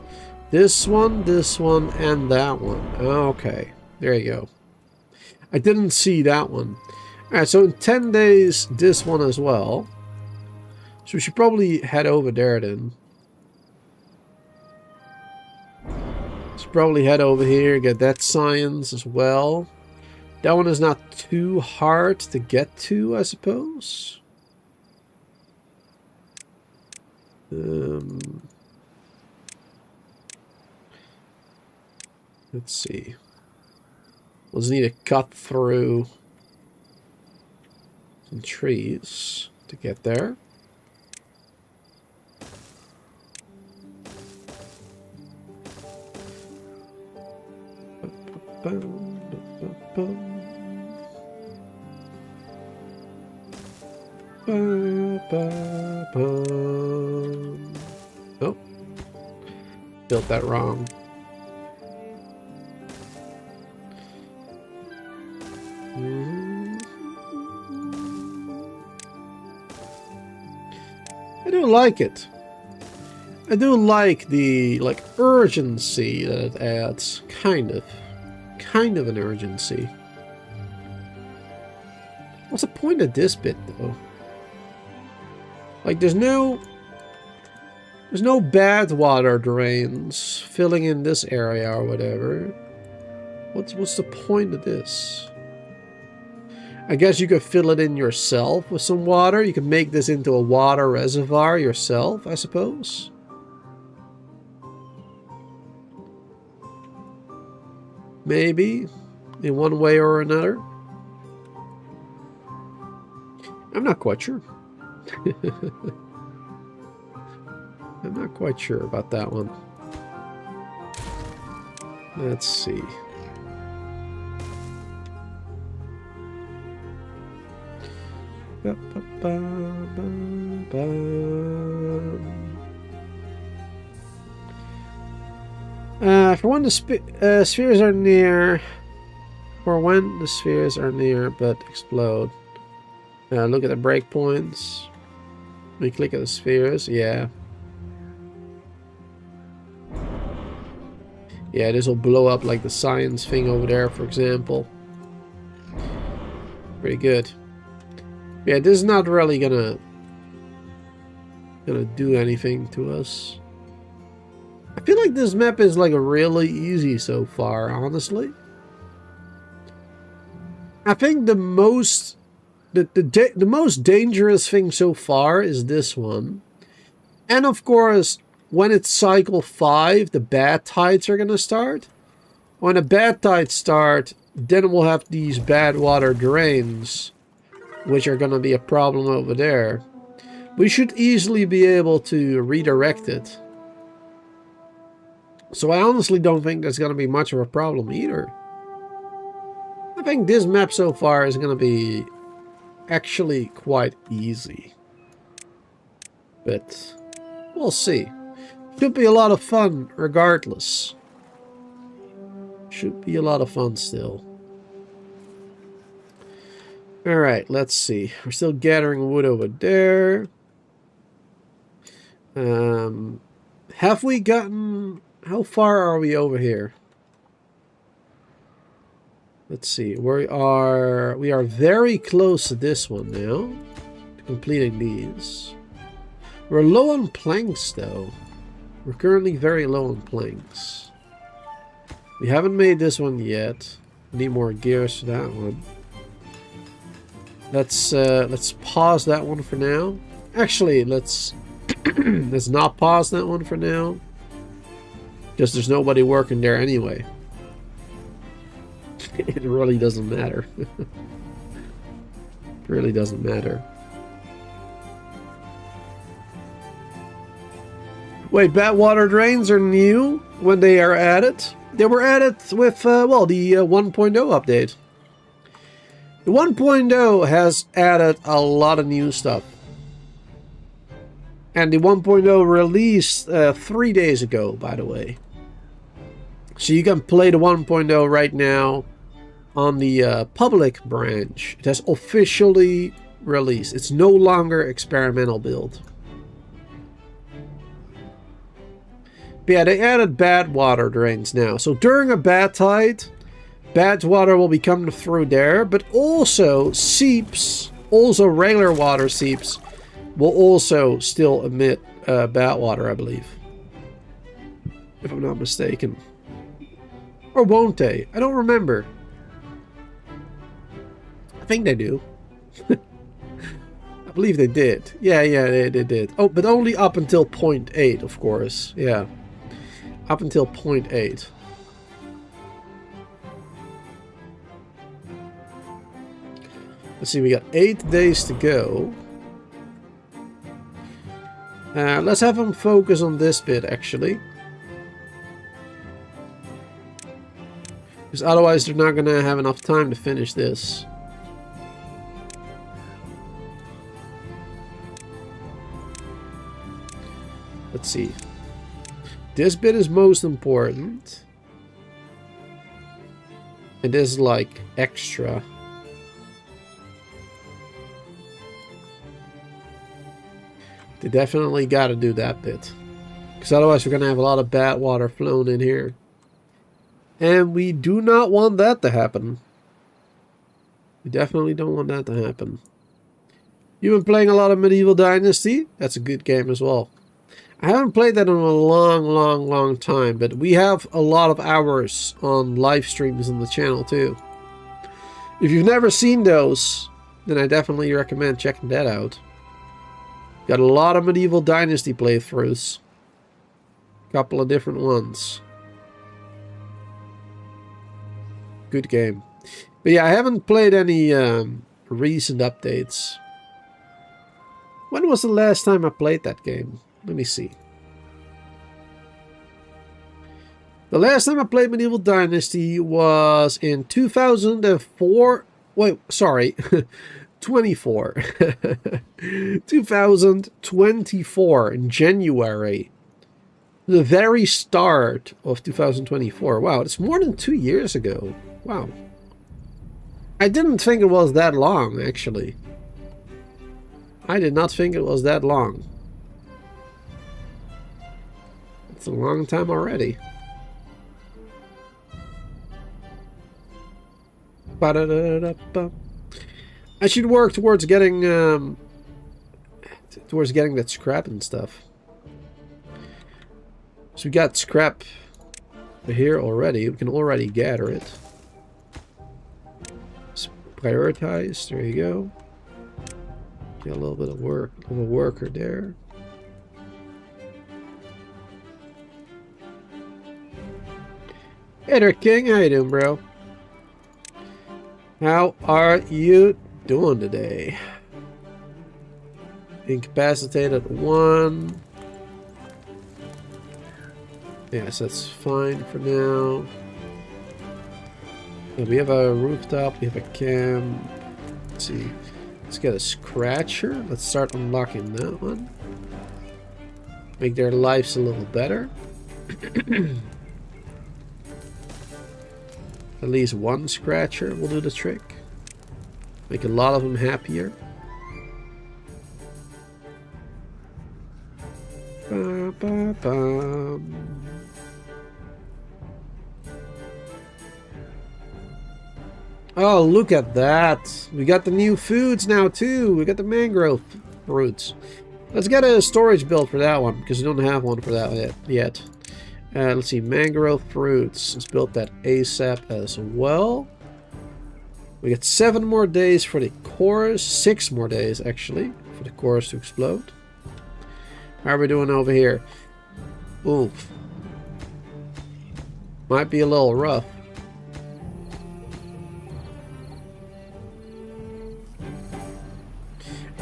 This one, and that one. Okay, there you go. I didn't see that one. Alright, so in 10 days, this one as well. So we should probably head over there then. Should probably head over here, get that science as well. That one is not too hard to get to, I suppose. Let's see. We'll just need to cut through some trees to get there. Oh, built that wrong. I do like it. I do like the urgency that it adds. Kind of an urgency. What's the point of this bit though? Like there's no badwater drains filling in this area or whatever. What's the point of this? I guess you could fill it in yourself with some water. You could make this into a water reservoir yourself, I suppose. Maybe, in one way or another. I'm not quite sure. I'm not quite sure about that one. Let's see. For when the spheres are near, or when the spheres are near but explode. Look at the breakpoints. We click at the spheres. Yeah. Yeah, this will blow up like the science thing over there, for example. Pretty good. Yeah, this is not really gonna do anything to us. I feel like this map is like really easy so far, honestly. I think the most dangerous thing so far is this one. And of course, when it's cycle 5, the bad tides are gonna start. When the bad tides start, then we'll have these bad water drains, which are gonna be a problem over there. We should easily be able to redirect it. So I honestly don't think that's going to be much of a problem either. I think this map so far is going to be actually quite easy. But we'll see. Should be a lot of fun regardless. Should be a lot of fun still. Alright, let's see. We're still gathering wood over there. Have we gotten... How far are we over here? Let's see. We are very close to this one now. To completing these. We're low on planks though. We're currently very low on planks. We haven't made this one yet. Need more gears for that one. Let's pause that one for now. Actually, let's let's not pause that one for now. Because there's nobody working there anyway. It really doesn't matter. It really doesn't matter. Wait, badwater drains are new when they are added? They were added with, well, the 1.0 update. The 1.0 has added a lot of new stuff. And the 1.0 released 3 days ago, by the way. So you can play the 1.0 right now on the public branch. It has officially released. It's no longer experimental build. But yeah, they added bad water drains now. So during a bad tide, bad water will be coming through there, but also seeps, also regular water seeps, will also still emit bad water, I believe. If I'm not mistaken. Or won't they? I don't remember. I think they do. I believe they did. Yeah, they did. Oh, but only up until 0.8, of course. Yeah. Up until 0.8. Let's see, we got 8 days to go. Let's have them focus on this bit, actually. Because otherwise they're not going to have enough time to finish this. Let's see. This bit is most important. And this is like extra. They definitely got to do that bit. Because otherwise we're going to have a lot of bad water flowing in here. And we do not want that to happen. We definitely don't want that to happen. You've been playing a lot of Medieval Dynasty? That's a good game as well. I haven't played that in a long time, but we have a lot of hours on live streams on the channel too. If you've never seen those, then I definitely recommend checking that out. Got a lot of Medieval Dynasty playthroughs. Couple of different ones. Good game. But yeah, I haven't played any recent updates. When was the last time I played that game? Let me see. The last time I played Medieval Dynasty was in 2004. Wait, sorry. 24. 2024 in January. The very start of 2024. Wow, it's more than 2 years ago. Wow. I didn't think it was that long, actually. I did not think it was that long. It's a long time already. I should work towards getting that scrap and stuff. So we got scrap here already. We can already gather it. Let's prioritize. There you go. Get a little bit of work, a little worker there. Hey there, King. How you doing, bro? How are you doing today? Incapacitated 1. Yes, that's fine for now. Yeah, we have a rooftop, we have a camp. Let's see. Let's get a scratcher. Let's start unlocking that one. Make their lives a little better. At least one scratcher will do the trick. Make a lot of them happier. Ba, ba, ba. Oh, look at that. We got the new foods now, too. We got the mangrove fruits. Let's get a storage build for that one, because we don't have one for that yet. Let's see, mangrove fruits. Let's build that ASAP as well. We got 7 more days for the chorus. 6 more days, actually, for the chorus to explode. How are we doing over here? Oof. Might be a little rough.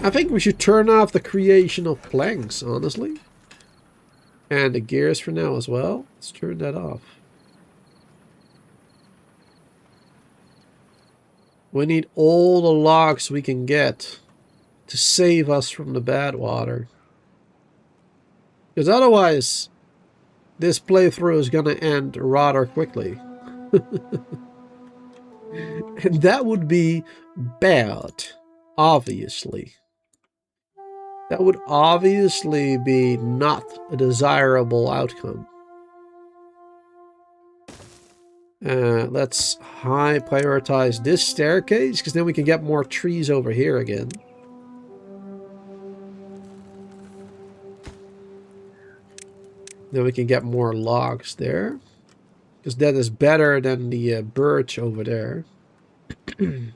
I think we should turn off the creation of planks, honestly. And the gears for now as well. Let's turn that off. We need all the logs we can get to save us from the bad water. Because otherwise, this playthrough is going to end rather quickly. And that would be bad, obviously. That would obviously be not a desirable outcome. Let's high prioritize this staircase, because then we can get more trees over here again. Then we can get more logs there, because that is better than the birch over there. Need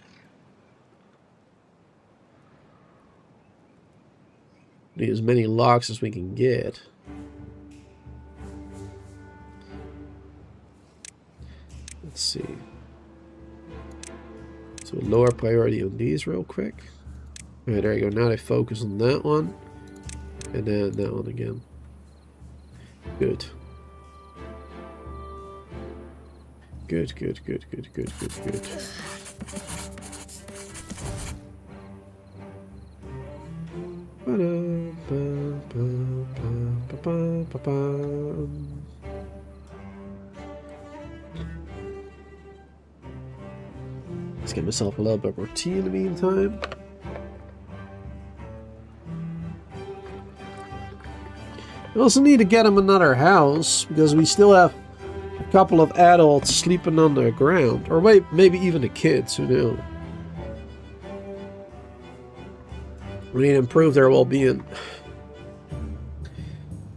as many logs as we can get. Let's see. So lower priority on these real quick. Alright, there you go. Now they focus on that one. And then that one again. Good. Good, good, good, good, good, good, good. Let's get myself a little bit more tea in the meantime. I also need to get him another house, because we still have a couple of adults sleeping on the ground. Or wait, maybe even the kids, who knows. We need to improve their well-being.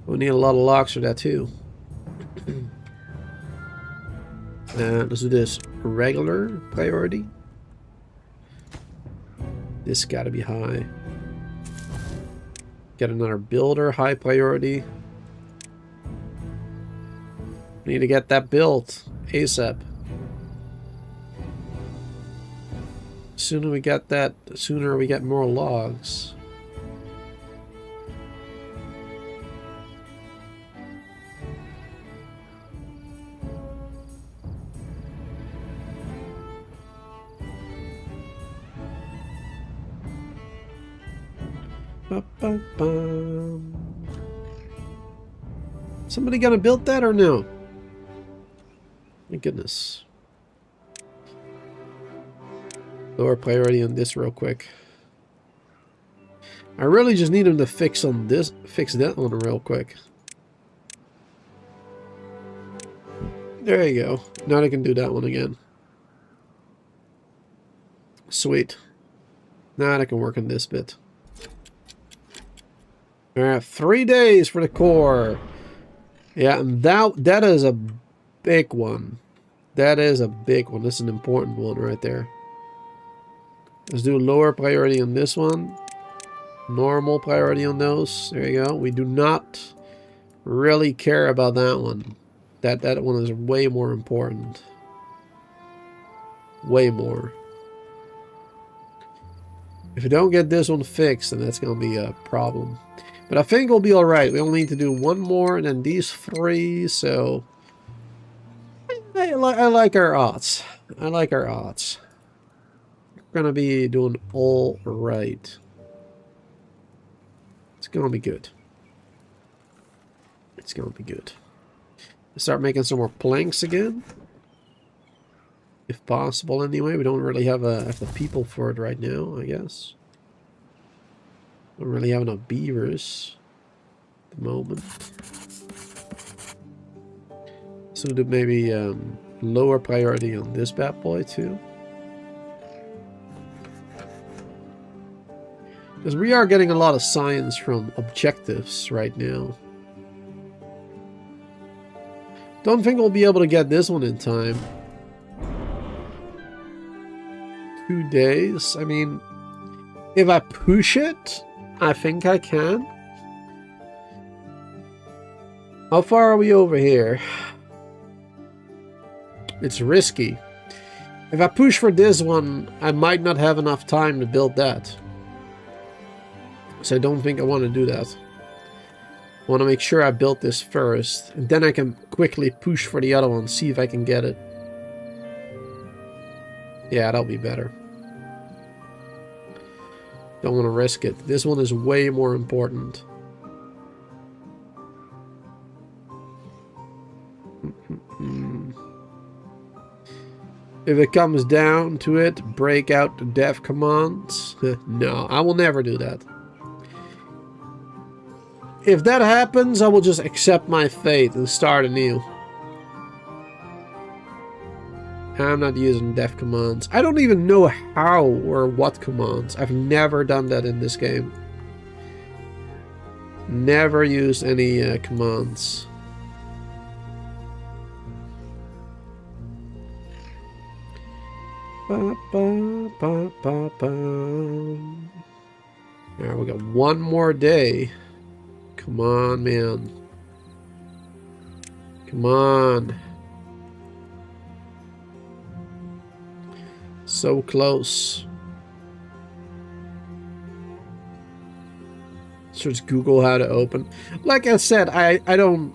We need a lot of logs for that too. Let's do this regular priority. This gotta be high. Get another builder, high priority. Need to get that built ASAP. Sooner we get that, the sooner we get more logs. Somebody gonna build that or no? My goodness. Lower priority on this real quick. I really just need him to fix on this, fix that one real quick. There you go. Now I can do that one again. Sweet. Now I can work on this bit. Alright, 3 days for the core. Yeah, and that is a big one. That is a big one. This is an important one right there. Let's do lower priority on this one. Normal priority on those. There you go. We do not really care about that one. That one is way more important. Way more. If you don't get this one fixed, then that's going to be a problem. But I think we'll be alright. We only need to do one more and then these 3, so... I like our odds. I like our odds. We're going to be doing alright. It's going to be good. It's going to be good. Let's start making some more planks again. If possible, anyway. We don't really have the people for it right now, I guess. Don't really have enough beavers at the moment. So do maybe lower priority on this bad boy too. Because we are getting a lot of science from objectives right now. Don't think we'll be able to get this one in time. 2 days. I mean, if I push it, I think I can. How far are we over here? It's risky. If I push for this one, I might not have enough time to build that. So I don't think I want to do that. I want to make sure I build this first, and then I can quickly push for the other one, see if I can get it. Yeah, that'll be better. Don't want to risk it. This one is way more important. If it comes down to it, break out the dev commands. No, I will never do that. If that happens, I will just accept my fate and start anew. I'm not using dev commands. I don't even know how or what commands. I've never done that in this game. Never used any commands. Ba, ba, ba, ba, ba. Alright, we got one more day. Come on, man. Come on. So close. Search Google how to open. Like I said, I'm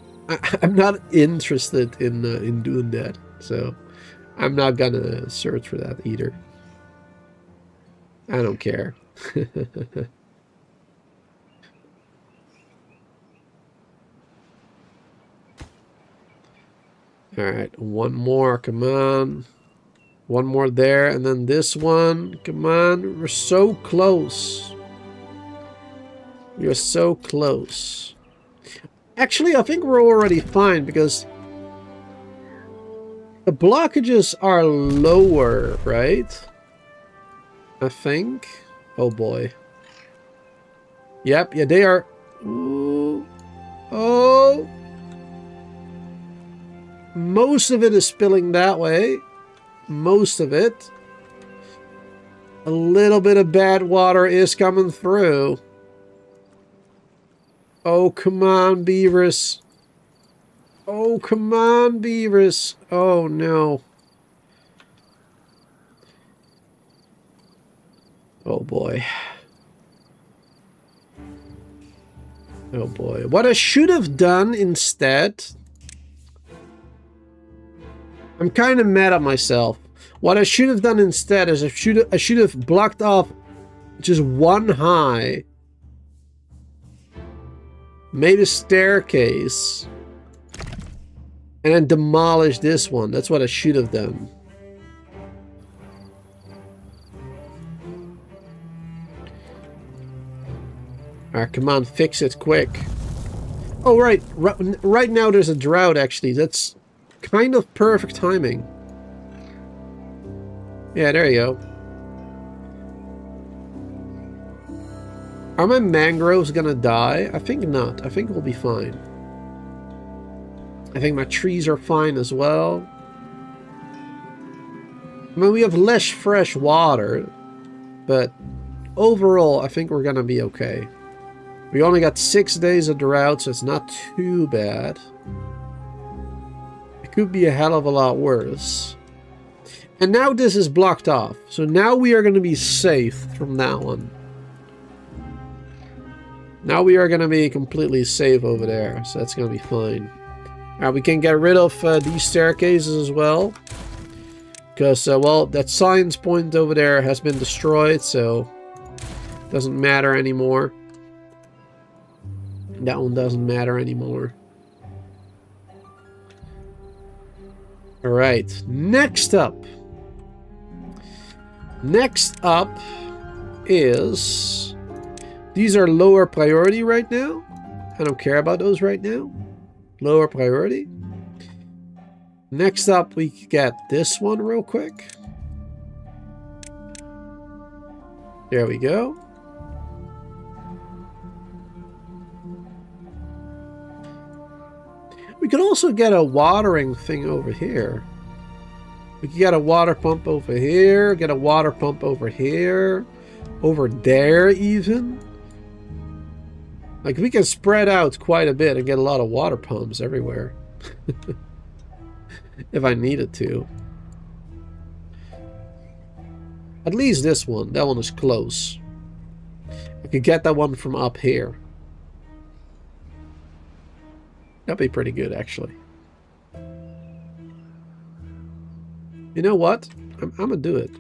not interested in doing that. So I'm not gonna search for that either. I don't care. Alright, one more, come on. One more there, and then this one. Come on, we're so close. You're so close. Actually, I think we're already fine because the blockages are lower, right? I think. Oh boy. Yep, yeah, they are. Ooh. Oh. Most of it is spilling that way. Most of it. A little bit of bad water is coming through. Oh, come on, beavers. Oh, come on, beavers. Oh, no. Oh, boy. Oh, boy. What I should have done instead... I'm kind of mad at myself. What I should have done instead is I should have blocked off just one high. Made a staircase. And then demolished this one. That's what I should have done. Alright, come on, fix it quick. Oh, right. Right now there's a drought, actually. That's kind of perfect timing. Yeah, there you go. Are my mangroves gonna die? I think not. I think we'll be fine. I think my trees are fine as well. I mean, we have less fresh water, but overall, I think we're gonna be okay. We only got 6 days of drought, so it's not too bad. It could be a hell of a lot worse. And now this is blocked off, so now we are going to be safe from that one. Now we are going to be completely safe over there, so that's going to be fine. Alright, we can get rid of these staircases as well. Because, well, that science point over there has been destroyed, so it doesn't matter anymore. That one doesn't matter anymore. Alright, next up. Next up is... These are lower priority right now. I don't care about those right now. Lower priority. Next up, we get this one real quick. There we go. We could also get a watering thing over here. We could get a water pump over here, get a water pump over here, over there even. Like, we can spread out quite a bit and get a lot of water pumps everywhere. If I needed to. At least this one. That one is close. I could get that one from up here. That'd be pretty good, actually. You know what? I'm gonna do it.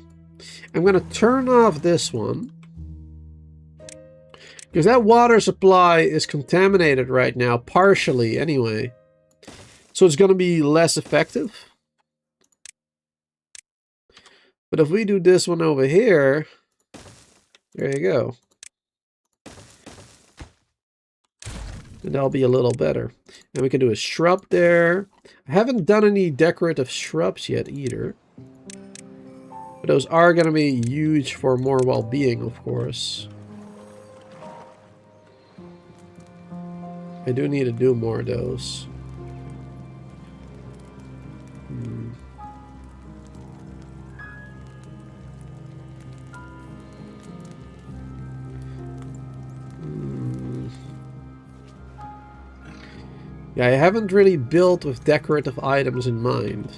I'm gonna turn off this one. Because that water supply is contaminated right now, partially anyway. So it's going to be less effective. But if we do this one over here, there you go. And that'll be a little better. And we can do a shrub there. I haven't done any decorative shrubs yet either. But those are going to be huge for more well-being, of course. I do need to do more of those. Yeah, I haven't really built with decorative items in mind.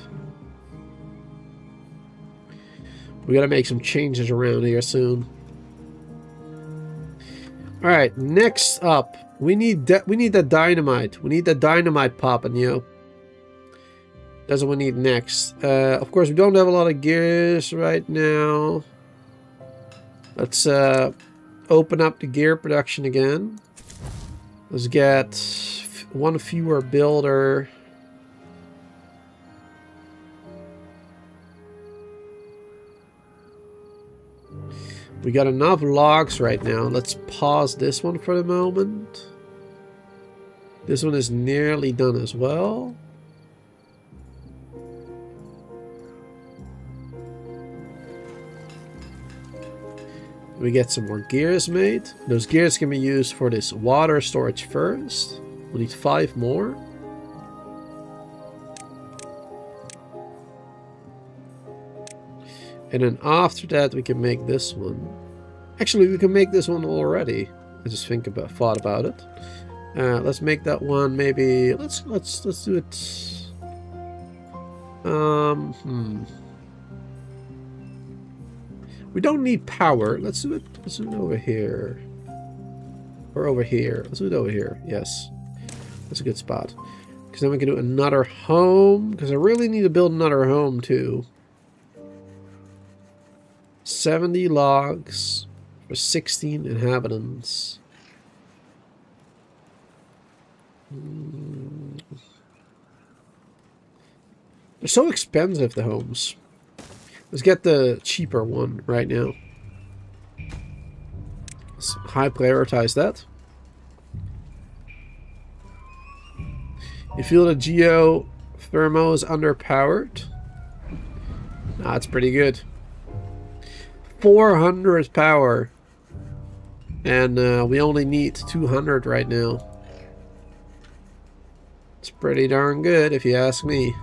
We gotta make some changes around here soon. Alright, next up. We need that dynamite. We need that dynamite popping, yo. That's what we need next. Of course, we don't have a lot of gears right now. Let's open up the gear production again. Let's get one fewer builder. We got enough logs right now. Let's pause this one for the moment. This one is nearly done as well. We get some more gears made. Those gears can be used for this water storage first. We need 5 more. And then after that we can make this one. Actually, we can make this one already. I just thought about it. Let's make that one maybe. Let's do it. We don't need power. Let's do it. Let's do it over here. Or over here. Let's do it over here. Yes. That's a good spot. Because then we can do another home. Because I really need to build another home too. 70 logs for 16 inhabitants. They're so expensive, the homes. Let's get the cheaper one right now. Let's high prioritize that. You feel the geothermal is underpowered? Nah, it's pretty good. 400 power. And we only need 200 right now. It's pretty darn good if you ask me.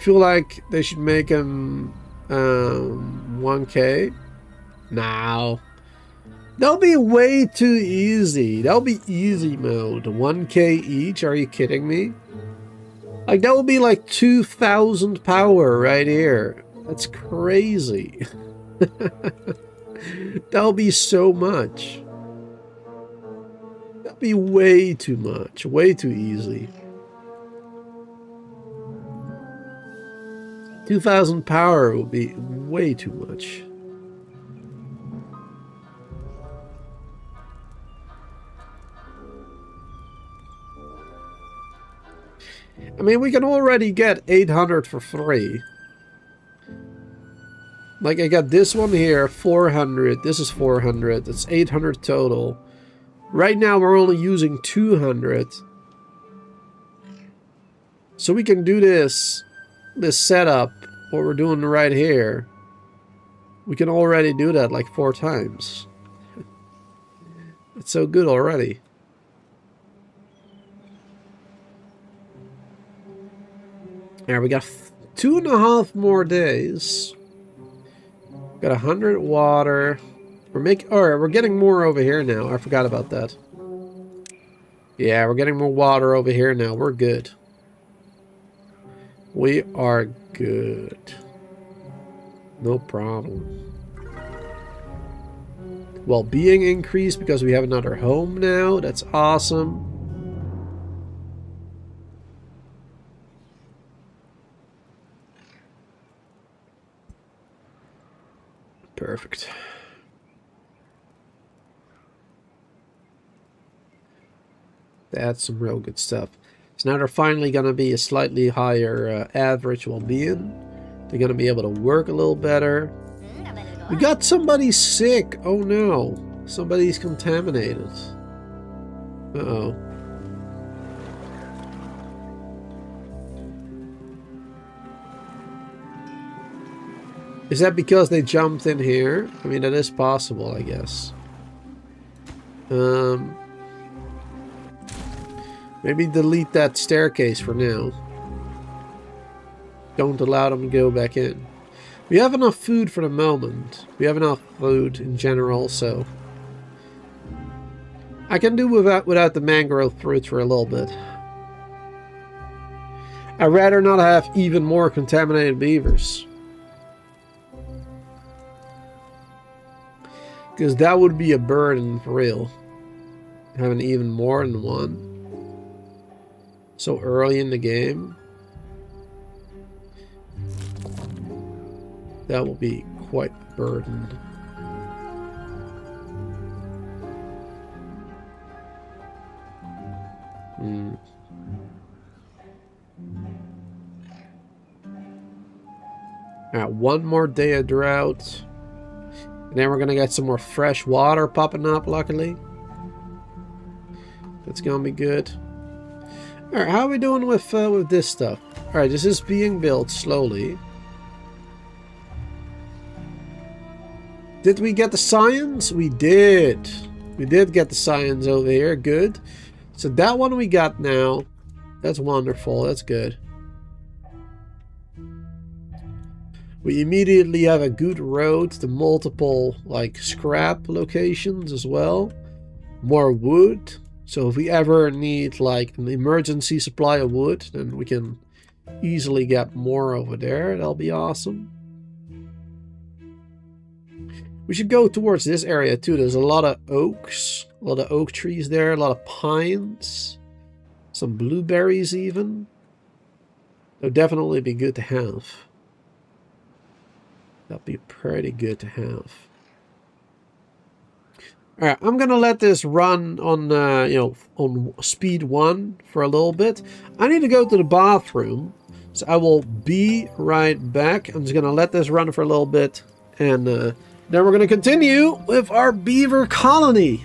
Feel like they should make them 1K? No. That'll be way too easy. That'll be easy mode. 1K each? Are you kidding me? Like, that would be like 2,000 power right here. That's crazy. That'll be so much. That'll be way too much. Way too easy. 2,000 power would be way too much. I mean, we can already get 800 for free. Like, I got this one here, 400. This is 400. That's 800 total. Right now, we're only using 200. So we can do this setup, what we're doing right here. We can already do that like 4 times. It's so good already. There, we got 2.5 more days. Got 100 water. We're getting more over here now. I forgot about that. Yeah, we're getting more water over here now. We're good. We are good. No problem. Well-being increased because we have another home now. That's awesome. Perfect. That's some real good stuff. So now they're finally going to be a slightly higher average well-being. They're going to be able to work a little better. We got somebody sick. Oh no. Somebody's contaminated. Uh-oh. Is that because they jumped in here? I mean, that is possible, I guess. Maybe delete that staircase for now. Don't allow them to go back in. We have enough food for the moment. We have enough food in general, so... I can do without the mangrove fruit for a little bit. I'd rather not have even more contaminated beavers. Because that would be a burden for real. Having even more than one. So early in the game. That will be quite a burden. Alright, one more day of drought. And then we're going to get some more fresh water popping up, luckily. That's going to be good. Alright, how are we doing with this stuff? Alright, this is being built slowly. Did we get the science? We did. We did get the science over here. Good. So that one we got now. That's wonderful. That's good. We immediately have a good road to multiple, like, scrap locations as well. More wood. So if we ever need, like, an emergency supply of wood, then we can easily get more over there. That'll be awesome. We should go towards this area too. There's a lot of oaks. A lot of oak trees there. A lot of pines. Some blueberries even. That would definitely be good to have. That'd be pretty good to have. Alright, I'm gonna let this run on, on speed 1 for a little bit. I need to go to the bathroom. So I will be right back. I'm just gonna let this run for a little bit. And then we're gonna continue with our beaver colony.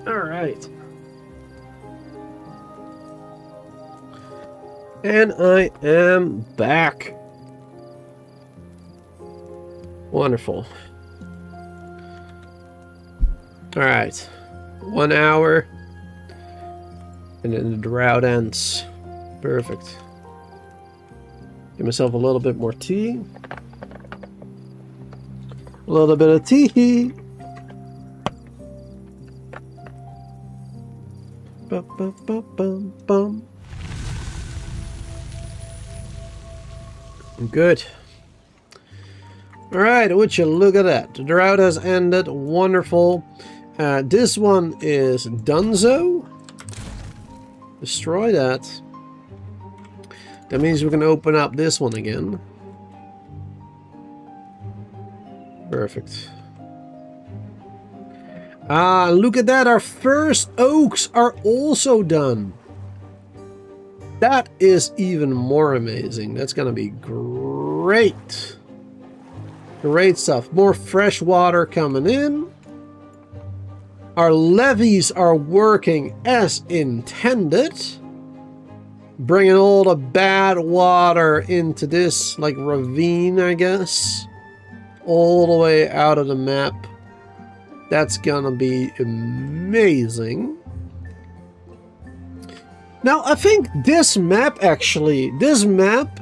Alright. And I am back. Wonderful. Alright. 1 hour. And then the drought ends. Perfect. Give myself a little bit more tea. A little bit of tea. Bum, bum, bum, bum, bum. Good. Alright, would you look at that. The drought has ended. Wonderful. This one is Dunzo. Destroy that. That means we can open up this one again. Perfect. Ah, look at that. Our first oaks are also done. That is even more amazing. That's gonna be great. Great stuff. More fresh water coming in. Our levees are working as intended. Bringing all the bad water into this, like, ravine, I guess. All the way out of the map. That's gonna be amazing. Now, I think this map, actually, this map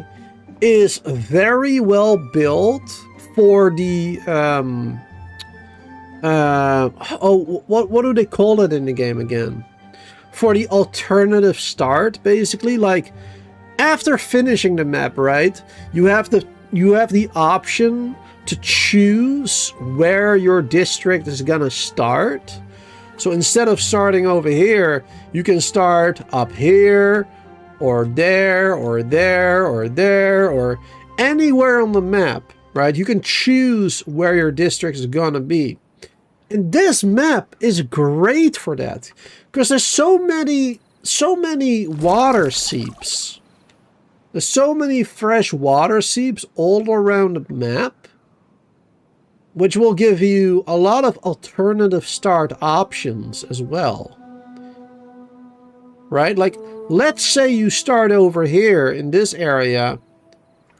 is very well built for the, what do they call it in the game again? For the alternative start, basically. Like, after finishing the map, right, you have the option to choose where your district is gonna start. So instead of starting over here, you can start up here, or there, or there, or there, or anywhere on the map, right? You can choose where your district is gonna be. And this map is great for that, because there's so many water seeps. There's so many fresh water seeps all around the map, which will give you a lot of alternative start options as well. Right? Like, let's say you start over here in this area.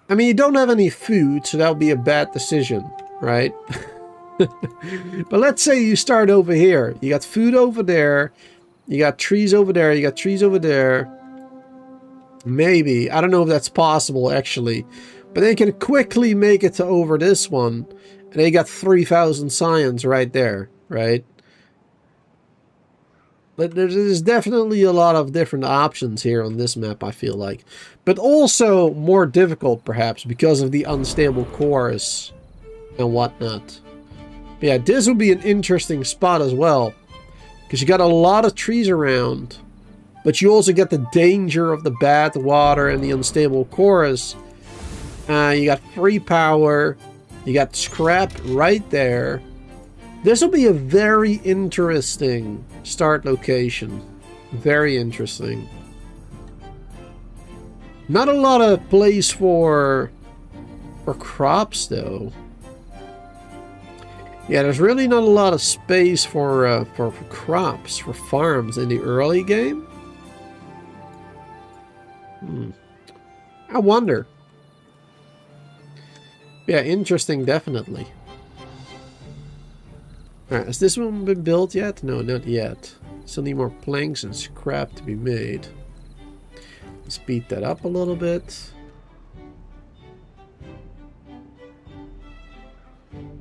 I mean, you don't have any food, so that would be a bad decision, right? But let's say you start over here. You got food over there. You got trees over there. You got trees over there. Maybe. I don't know if that's possible, actually. But they can quickly make it to over this one. And they got 3,000 science right there, right? But there's definitely a lot of different options here on this map, I feel like. But also more difficult, perhaps, because of the unstable cores and whatnot. But yeah, this would be an interesting spot as well. Because you got a lot of trees around. But you also get the danger of the bad water and the unstable cores. You got free power. You got scrap right there. This will be a very interesting start location. Very interesting. Not a lot of place for crops, though. Yeah, there's really not a lot of space for crops, for farms in the early game. I wonder. Yeah, interesting, definitely. Alright, has this one been built yet? No, not yet. Still need more planks and scrap to be made. Speed that up a little bit.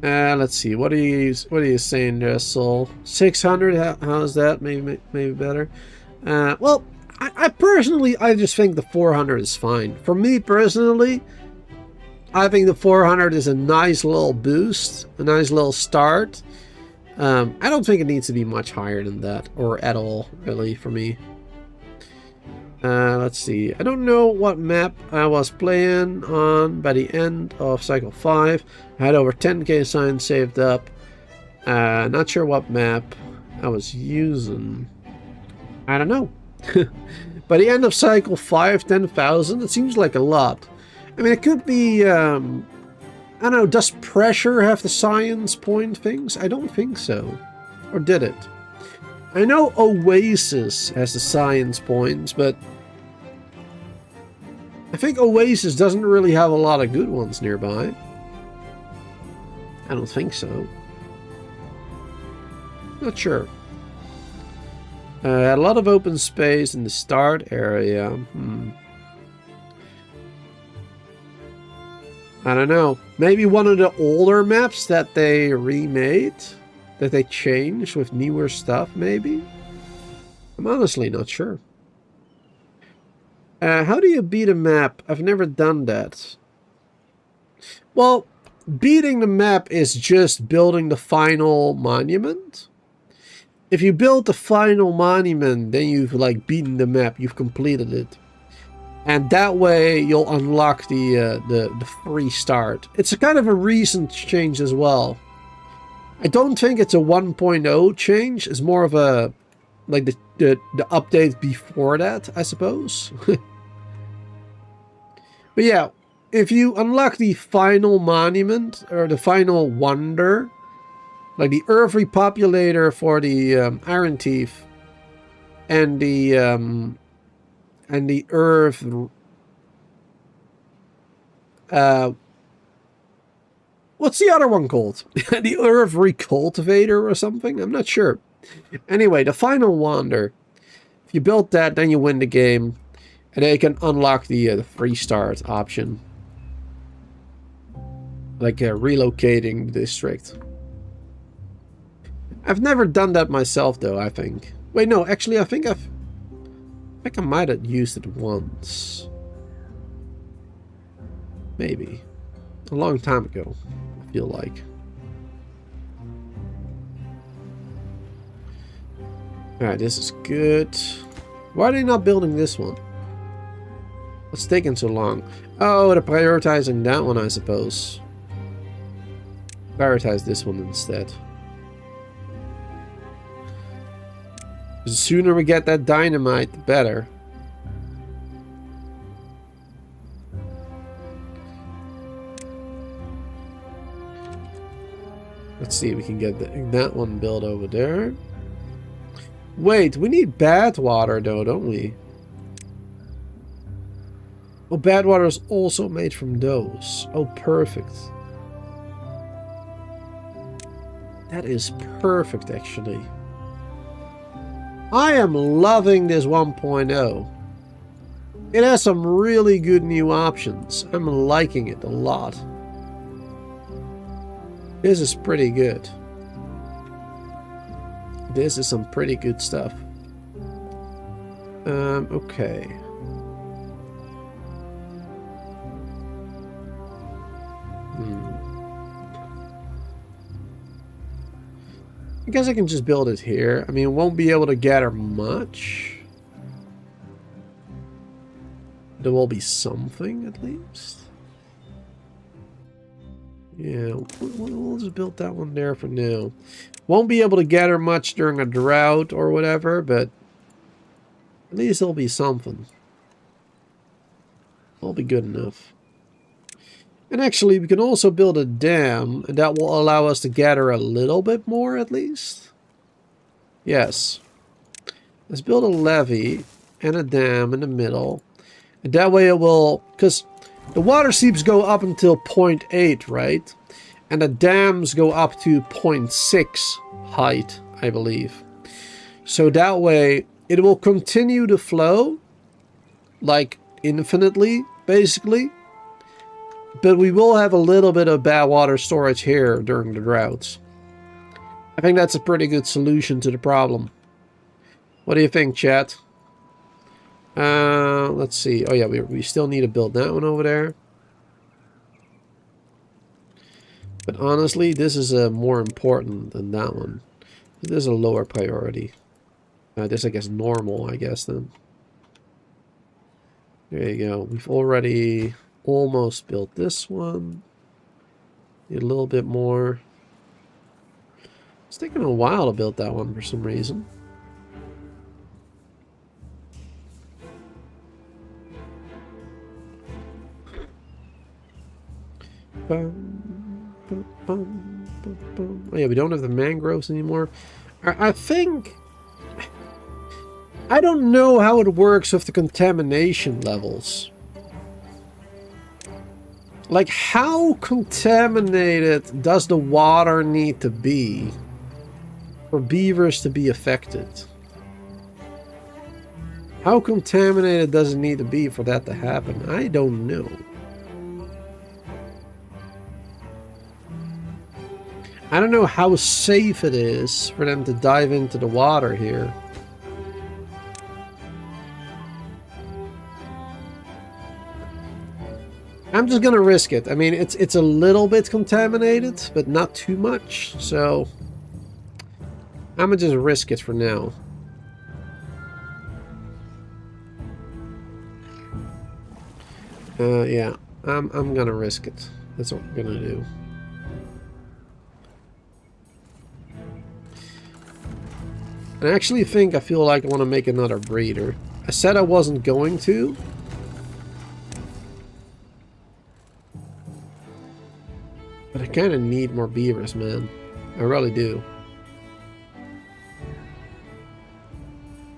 Let's see. What are you saying there, Soul? 600? How's that? Maybe better. Well, I personally, I just think the 400 is fine. For me personally, I think the 400 is a nice little boost, a nice little start. I don't think it needs to be much higher than that, or at all, really, for me. Let's see. I don't know what map I was playing on by the end of Cycle 5. I had over 10k signs saved up. Not sure what map I was using. I don't know. By the end of Cycle 5, 10,000, it seems like a lot. I mean, it could be, I don't know, does pressure have the science point things? I don't think so. Or did it? I know Oasis has the science points, but I think Oasis doesn't really have a lot of good ones nearby. I don't think so. Not sure. A lot of open space in the start area. I don't know. Maybe one of the older maps that they remade, that they changed with newer stuff, maybe? I'm honestly not sure. How do you beat a map? I've never done that. Well, beating the map is just building the final monument. If you build the final monument, then you've like beaten the map. You've completed it. And that way you'll unlock the free start. It's a kind of a recent change as well. I don't think it's a 1.0 change. It's more of a like the update before that, I suppose. But yeah, if you unlock the final monument or the final wonder, like the Earth Repopulator for the Ironteeth and the Earth what's the other one called? The Earth Recultivator or something? I'm not sure. Anyway, the final wonder. If you build that, then you win the game. And then you can unlock the free start option. Like relocating the district. I've never done that myself though, I think. Wait, no, actually I think I might have used it once. Maybe. A long time ago, I feel like. Alright, this is good. Why are they not building this one? What's taking so long? Oh, they're prioritizing that one, I suppose. Prioritize this one instead. The sooner we get that dynamite, the better. Let's see if we can get that one built over there. Wait, we need badwater though, don't we? Oh, badwater is also made from those. Oh, perfect. That is perfect, actually. I am loving this 1.0. It has some really good new options. I'm liking it a lot. This is pretty good. This is some pretty good stuff. Okay. I guess I can just build it here. I mean, it won't be able to gather much. There will be something, at least. Yeah, we'll just build that one there for now. Won't be able to gather much during a drought or whatever, but at least it'll be something. It'll be good enough. And actually, we can also build a dam, and that will allow us to gather a little bit more, at least. Yes. Let's build a levee and a dam in the middle. And that way it will... Because the water seeps go up until 0.8, right? And the dams go up to 0.6 height, I believe. So that way, it will continue to flow, like infinitely, basically. But we will have a little bit of bad water storage here during the droughts. I think that's a pretty good solution to the problem. What do you think, chat? Let's see. Oh yeah, we still need to build that one over there. But honestly, this is more important than that one. This is a lower priority. This, I guess, normal, I guess, then. There you go. We've already almost built this one. Need a little bit more. It's taking a while to build that one for some reason. Oh yeah, we don't have the mangroves anymore. I think... I don't know how it works with the contamination levels. Like, how contaminated does the water need to be for beavers to be affected? How contaminated does it need to be for that to happen? I don't know. I don't know how safe it is for them to dive into the water here. I'm just gonna risk it. I mean, it's a little bit contaminated, but not too much. So I'm gonna just risk it for now. Yeah, I'm gonna risk it. That's what we're gonna do. I actually think I feel like I want to make another breeder. I said I wasn't going to. kind of need more beavers, man. I really do.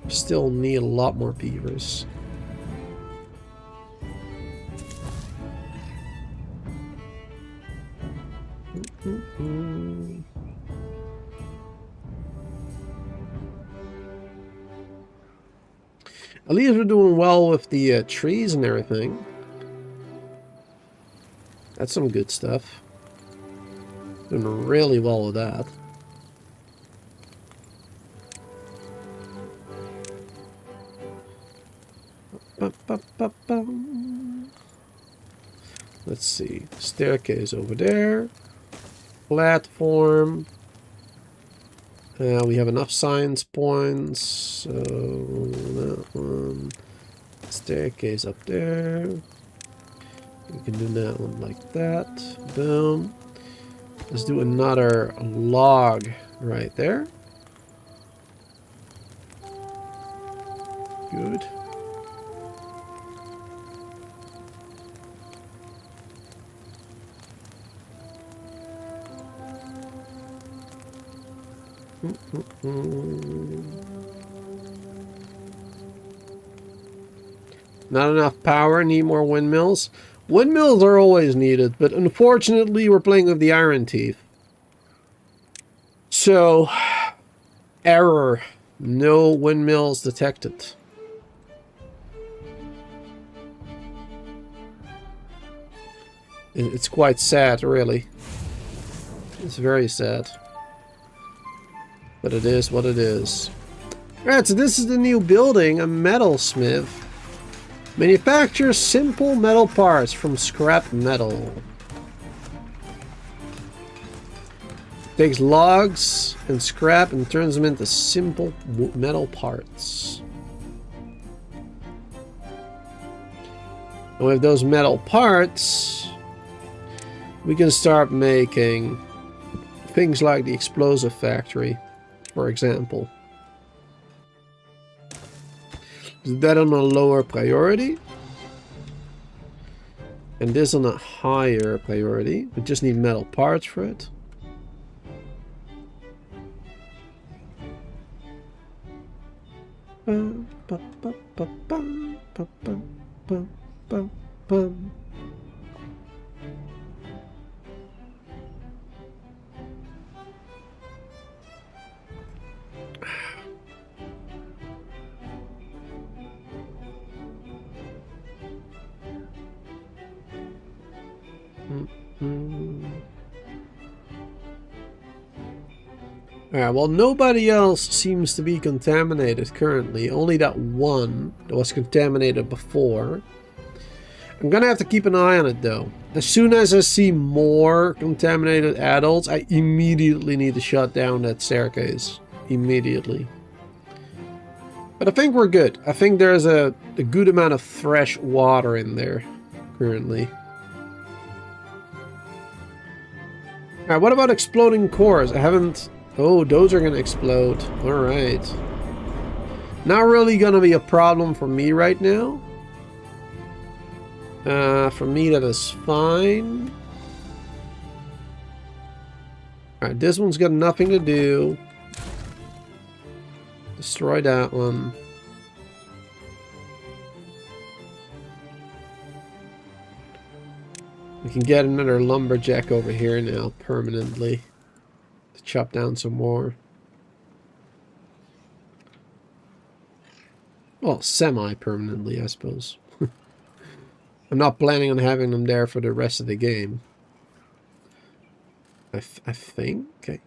Still need a lot more beavers. At least we're doing well with the trees and everything. That's some good stuff. Doing really well with that. Let's see. Staircase over there. Platform. We have enough science points. So that one. Staircase up there. We can do that one like that. Boom. Let's do another log right there. Good. Not enough power, need more windmills. Windmills are always needed, but unfortunately we're playing with the Ironteeth. So, error. No windmills detected. It's quite sad, really. It's very sad. But it is what it is. Alright, so this is the new building, a metalsmith. Manufactures simple metal parts from scrap metal. Takes logs and scrap and turns them into simple metal parts. And with those metal parts, we can start making things like the explosive factory, for example. Is that on a lower priority? And this on a higher priority. We just need metal parts for it. Alright, well, nobody else seems to be contaminated currently. Only that one that was contaminated before. I'm gonna have to keep an eye on it, though. As soon as I see more contaminated adults, I immediately need to shut down that staircase. Immediately. But I think we're good. I think there's a good amount of fresh water in there currently. Alright, what about exploding cores? I haven't... Oh, those are gonna explode. Alright. Not really gonna be a problem for me right now. For me, that is fine. Alright, this one's got nothing to do. Destroy that one. We can get another lumberjack over here now, permanently. To chop down some more. Well, semi-permanently, I suppose. I'm not planning on having them there for the rest of the game. I think. Okay.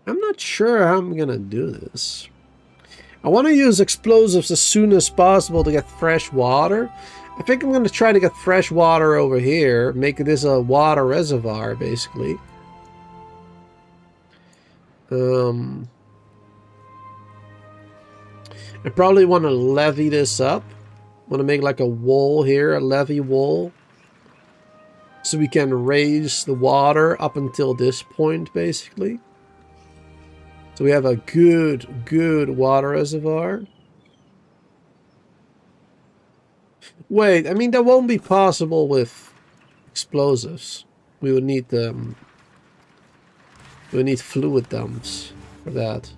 I'm not sure how I'm gonna do this. I want to use explosives as soon as possible to get fresh water. I think I'm gonna try to get fresh water over here. Make this a water reservoir, basically. I probably want to levee this up. Want to make like a wall here, a levee wall. So we can raise the water up until this point, basically. So we have a good water reservoir. Wait, I mean, that won't be possible with explosives. We would need fluid dumps for that.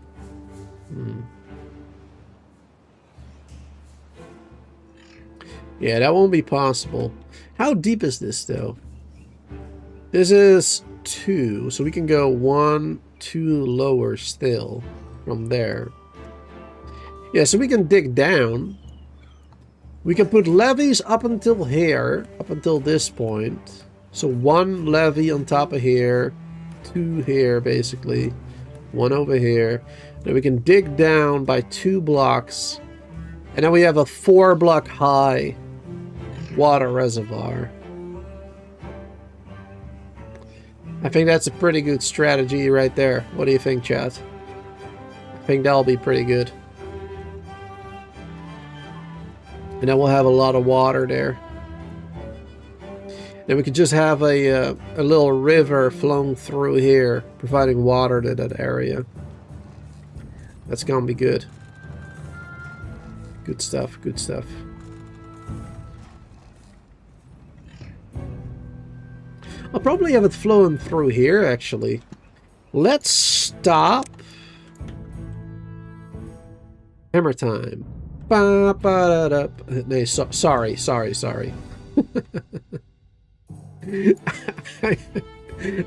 Yeah, that won't be possible. How deep is this though? This is 2, so we can go 1, 2 lower still from there. Yeah, so we can dig down. We can put levees up until here, up until this point. So 1 levee on top of here, 2 here basically, 1 over here. Then we can dig down by 2 blocks, and then we have a 4-block high water reservoir. I think that's a pretty good strategy right there. What do you think, chat? I think that'll be pretty good. And then we'll have a lot of water there. Then we could just have a little river flowing through here, providing water to that area. That's gonna be good. Good stuff, good stuff. I'll probably have it flowing through here, actually. Let's stop. Hammer time. Ba, ba, da, da. No, sorry.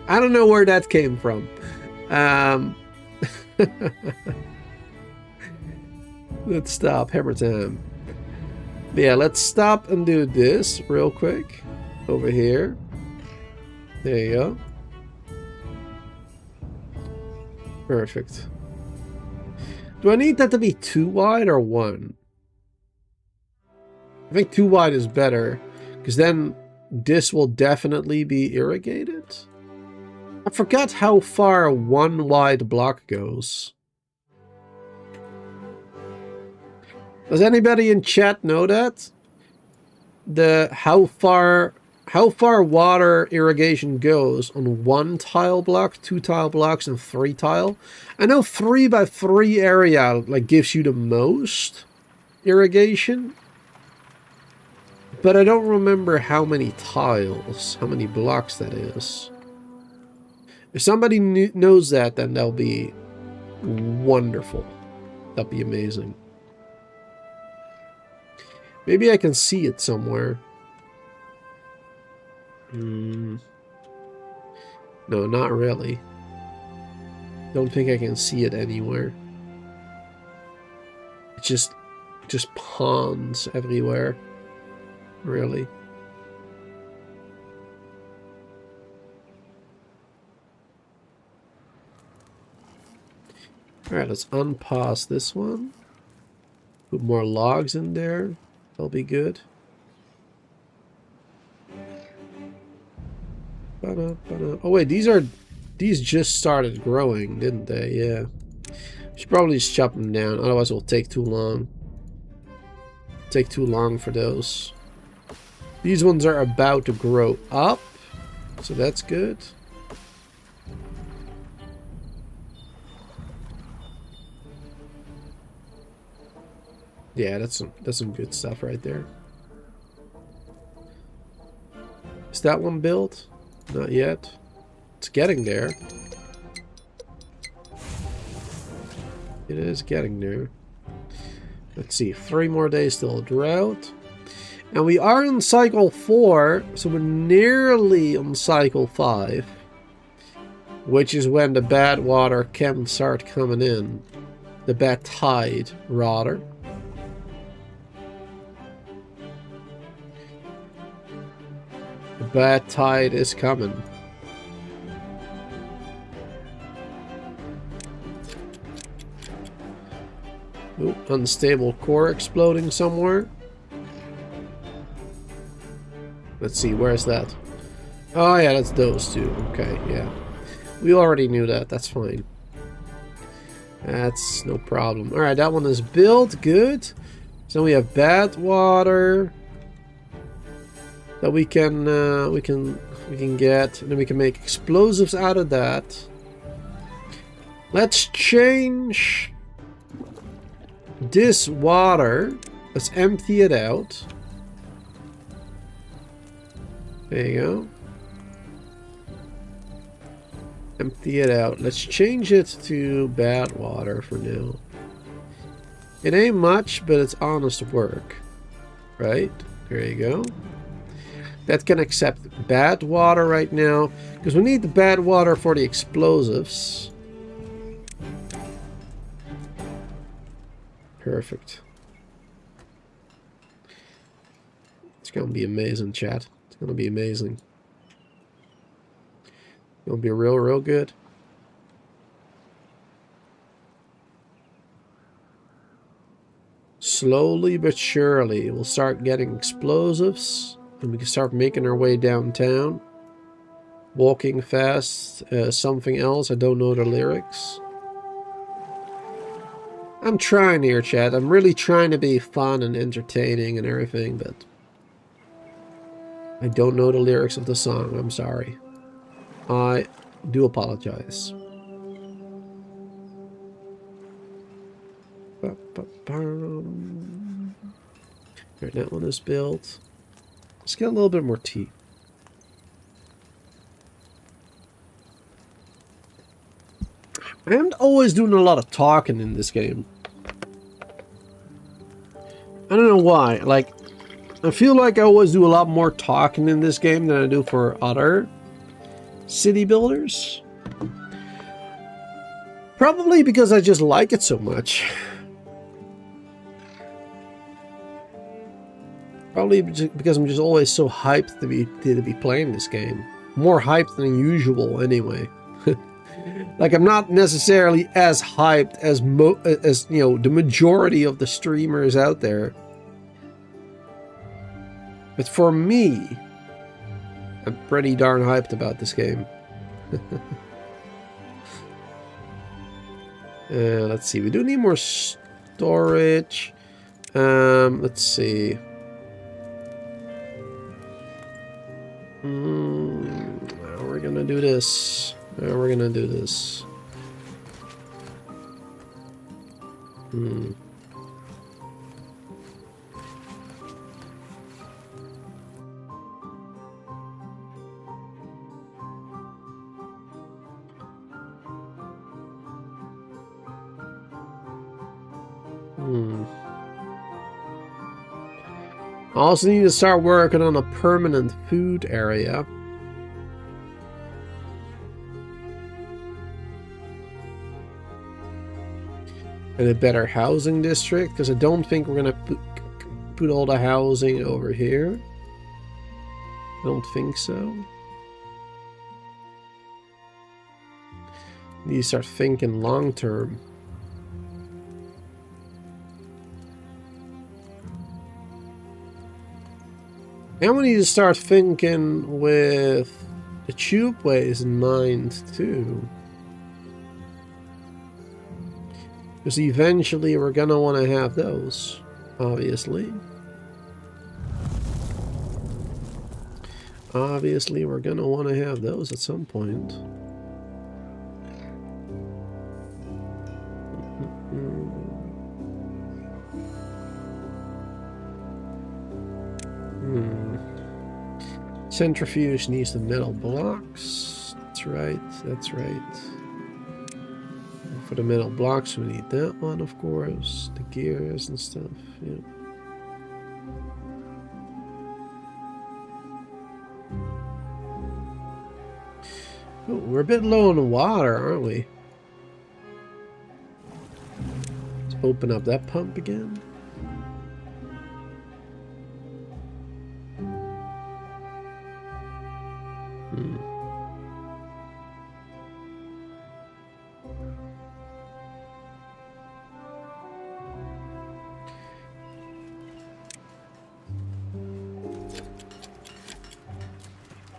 I don't know where that came from. Let's stop. Hammer time. Yeah, let's stop and do this real quick. Over here. There you go. Perfect. Do I need that to be 2 wide or 1? I think 2 wide is better, because then this will definitely be irrigated. I forgot how far a 1 wide block goes. Does anybody in chat know that? How far water irrigation goes on 1 tile block, 2 tile blocks, and 3 tile. I know 3 by 3 area like gives you the most irrigation, but I don't remember how many tiles, how many blocks that is. If somebody knows that, then that'll be wonderful. That'll be amazing. Maybe I can see it somewhere. No, not really. Don't think I can see it anywhere. It's just ponds everywhere. Really. Alright, let's unpause this one. Put more logs in there. That'll be good. Oh wait, these just started growing, didn't they? Yeah. Should probably just chop them down, otherwise it'll take too long. Take too long for those. These ones are about to grow up, so that's good. Yeah, that's some good stuff right there. Is that one built? Not yet. It's getting there. It is getting there. Let's see, 3 more days till drought. And we are in cycle 4, so we're nearly on cycle 5. Which is when the bad water can start coming in. The bad tide, rather. The bad tide is coming. Ooh, unstable core exploding somewhere. Let's see, where's that? Oh yeah, that's those two. Okay, yeah. We already knew that. That's fine. That's no problem. Alright, that one is built. Good. So we have bad water that we can get, and then we can make explosives out of that. Let's change this water. Let's empty it out. There you go. Empty it out. Let's change it to badwater for now. It ain't much, but it's honest work. Right? There you go. That can accept badwater right now, because we need the badwater for the explosives. Perfect. It's gonna be amazing, chat. It's gonna be amazing. It'll be real good. Slowly but surely, we'll start getting explosives, and we can start making our way downtown. Walking fast, something else, I don't know the lyrics. I'm trying here, chat. I'm really trying to be fun and entertaining and everything, but I don't know the lyrics of the song. I'm sorry. I do apologize. Alright, that one is built. Let's get a little bit more tea. I am always doing a lot of talking in this game. I don't know why. Like, I feel like I always do a lot more talking in this game than I do for other city builders. Probably because I just like it so much. Probably because I'm just always so hyped to be playing this game. More hyped than usual anyway. Like, I'm not necessarily as hyped as you know, the majority of the streamers out there. But for me, I'm pretty darn hyped about this game. Let's see. We do need more storage. Let's see. How we're gonna do this. We're gonna do this. I also need to start working on a permanent food area. And a better housing district, because I don't think we're gonna put all the housing over here. I don't think so. Need to start thinking long term. And we need to start thinking with the tubeways in mind too. Because eventually we're gonna want to have those, obviously. Obviously we're gonna want to have those at some point. Centrifuge needs the metal blocks. That's right, that's right. For the metal blocks, we need that one, of course. The gears and stuff, yeah. Oh, we're a bit low on the water, aren't we? Let's open up that pump again.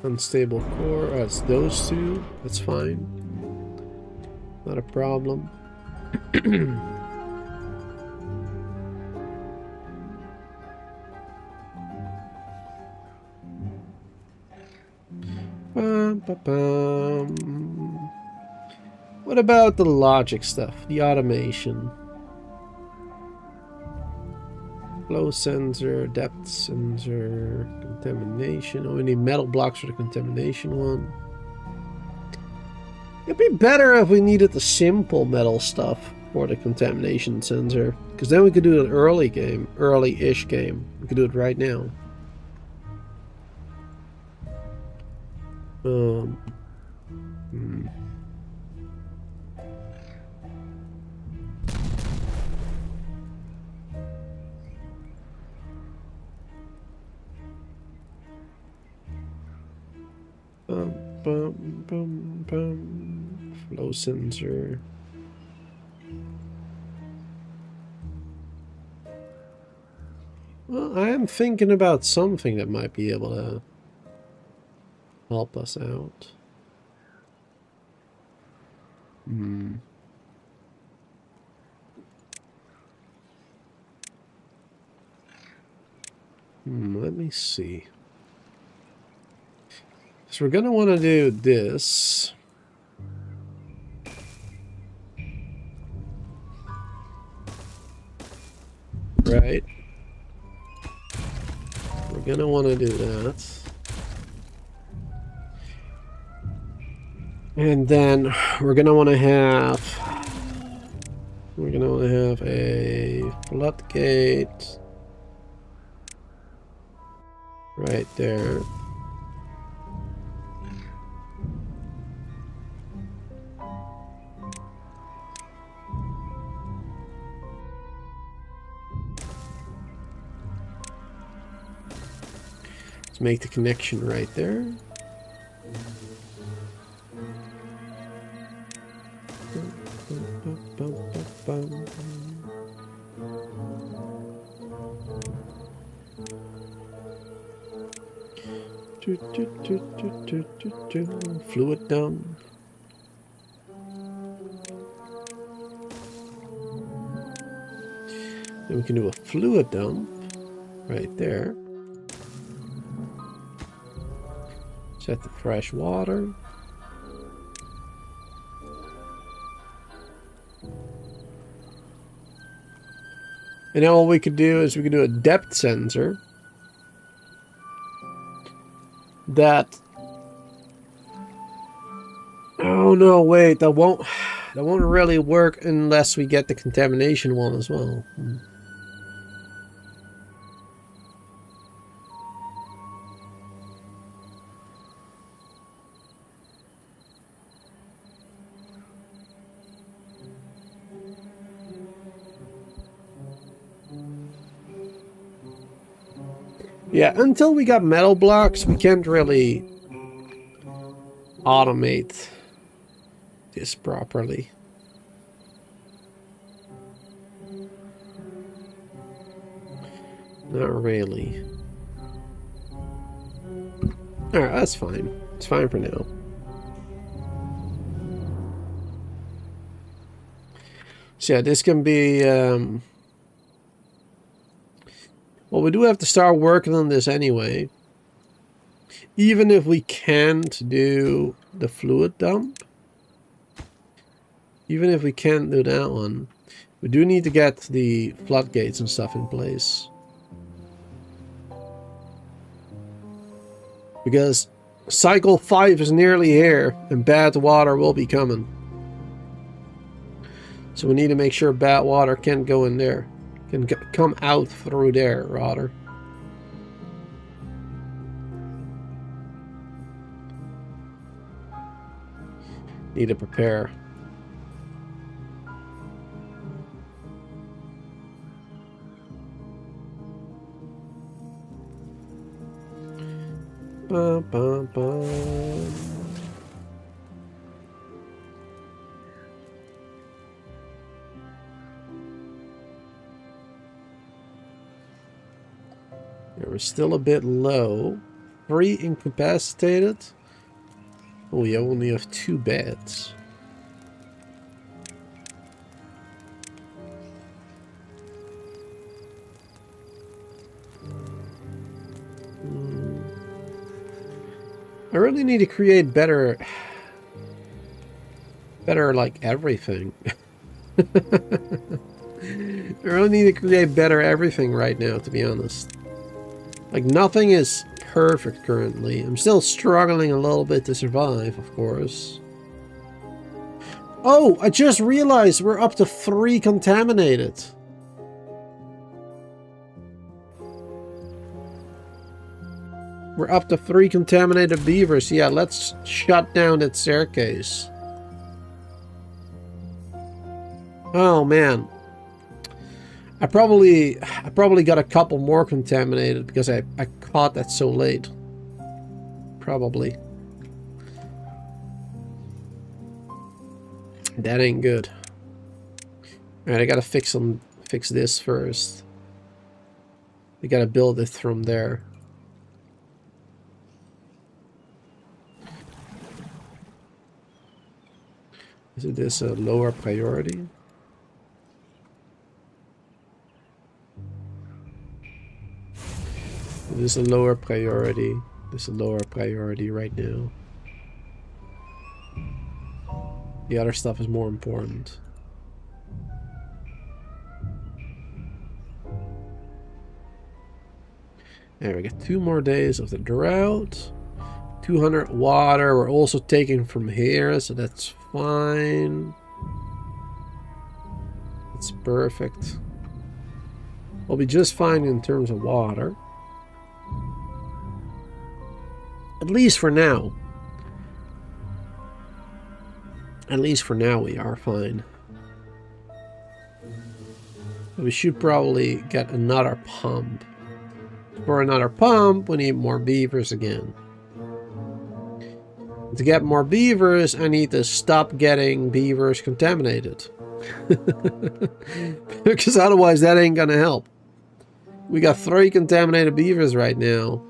Unstable core, that's those two, that's fine. Not a problem. What about the logic stuff, the automation? Flow sensor, depth sensor, contamination. Oh, we need metal blocks for the contamination one. It'd be better if we needed the simple metal stuff for the contamination sensor, because then we could do an early game, early-ish game. We could do it right now. Hmm. Flow sensor. Well, I am thinking about something that might be able to help us out. Let me see. So we're going to want to do this. Right. We're going to want to do that. And then we're going to want to have a floodgate right there. Let's make the connection right there. Fluid dump. Then we can do a fluid dump right there. Set the fresh water. And now all we could do is we could do a depth sensor that... Oh no, wait, that won't really work unless we get the contamination one as well. Yeah, until we got metal blocks, we can't really automate this properly. Not really. Alright, that's fine. It's fine for now. So yeah, this can be... Well, we do have to start working on this anyway. Even if we can't do the fluid dump. Even if we can't do that one. We do need to get the floodgates and stuff in place. Because cycle 5 is nearly here. And bad water will be coming. So we need to make sure bad water can't go in there. Can come out through there, rather. Need to prepare. Bum, bum, bum. We're still a bit low. 3 incapacitated. Oh, we only have 2 beds. I really need to create better like everything. I really need to create better everything right now, to be honest. Like, nothing is perfect currently. I'm still struggling a little bit to survive, of course. Oh, I just realized we're up to 3 contaminated. We're up to 3 contaminated beavers. Yeah, let's shut down that staircase. Oh man. I probably got a couple more contaminated because I caught that so late. Probably. That ain't good. Alright, I gotta fix this first. We gotta build it from there. Is this a lower priority? This is a lower priority. This is a lower priority right now. The other stuff is more important. There we got 2 more days of the drought. 200 water. We're also taking from here, so that's fine. It's perfect. We'll be just fine in terms of water. At least for now. At least for now we are fine. We should probably get another pump. For another pump, we need more beavers again. To get more beavers, I need to stop getting beavers contaminated. Because otherwise that ain't gonna help. We got 3 contaminated beavers right now.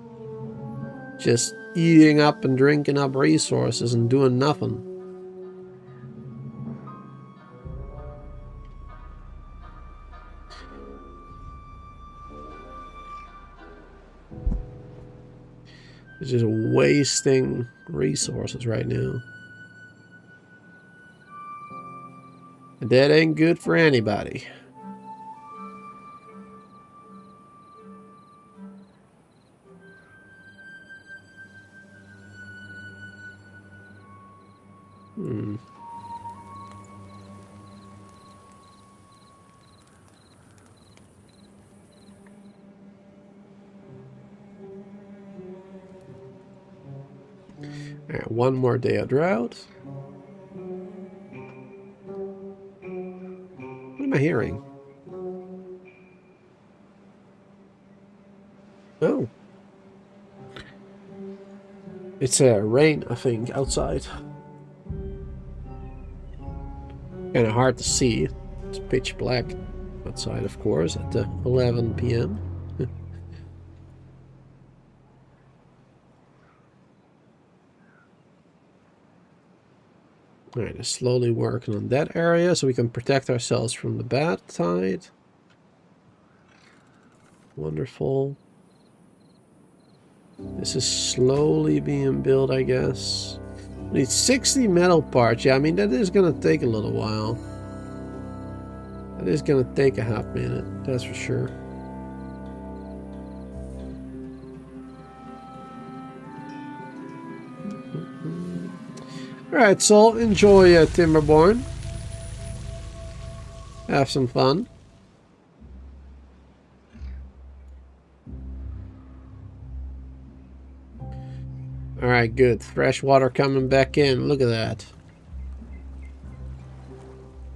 Just eating up and drinking up resources and doing nothing. It's just wasting resources right now. And that ain't good for anybody. Alright, 1 more day of drought. What am I hearing? Oh. It's rain, I think, outside. Kind of hard to see. It's pitch black outside, of course, at 11 p.m. Alright, just slowly working on that area so we can protect ourselves from the bad tide. Wonderful. This is slowly being built, I guess. We need 60 metal parts. Yeah, I mean, that is going to take a little while. That is going to take a half minute, that's for sure. Alright, so enjoy Timberborn. Have some fun. Alright, good. Fresh water coming back in. Look at that.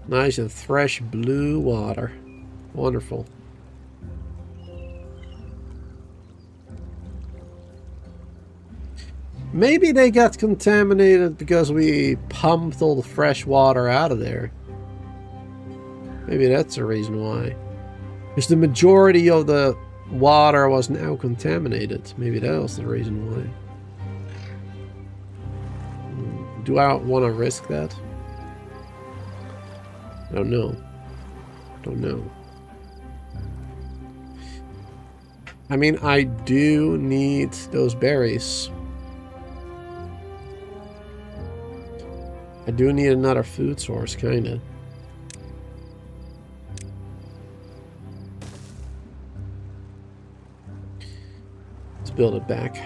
Nice and fresh blue water. Wonderful. Maybe they got contaminated because we pumped all the fresh water out of there. Maybe that's the reason why. Because the majority of the water was now contaminated. Maybe that was the reason why. Do I want to risk that? I don't know. Don't know. I mean, I do need those berries. I do need another food source, kinda. Let's build it back.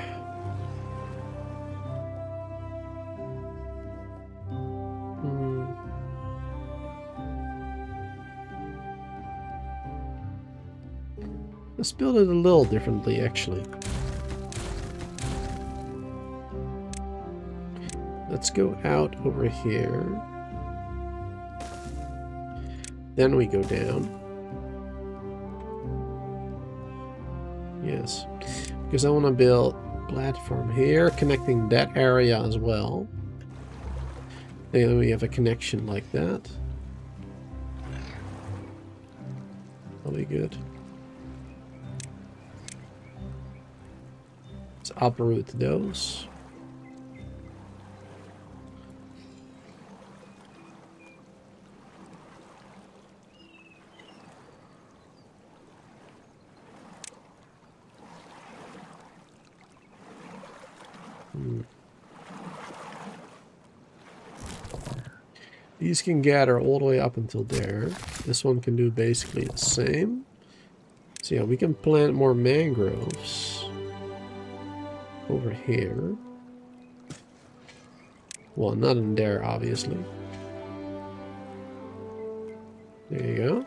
Let's build it a little differently, actually. Let's go out over here. Then we go down. Yes. Because I want to build a platform here, connecting that area as well. Then we have a connection like that. That'll be good. Let's uproot those. These can gather all the way up until there. This one can do basically the same. So yeah, we can plant more mangroves over here. Well, not in there, obviously. There you go.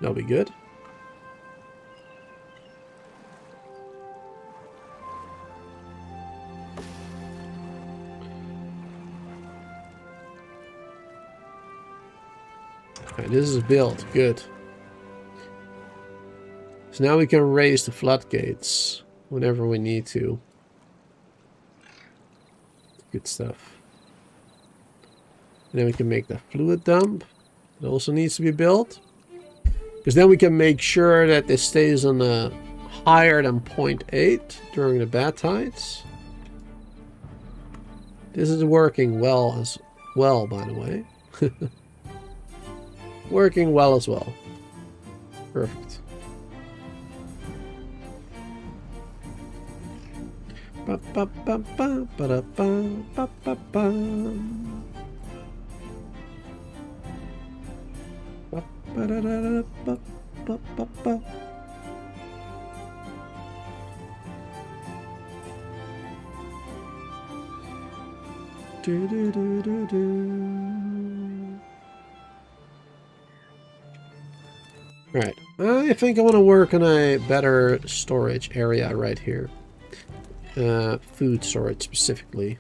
That'll be good. Alright, this is built. Good. So now we can raise the floodgates whenever we need to. Good stuff. And then we can make the fluid dump. It also needs to be built. Because then we can make sure that this stays on the higher than 0.8 during the bad tides. This is working well as well, by the way. Working well as well. Perfect. Ba ba ba ba ba da ba ba ba ba. Ba ba da da da ba ba ba ba. Do do do do do. Right, I think I want to work on a better storage area right here. Food storage specifically.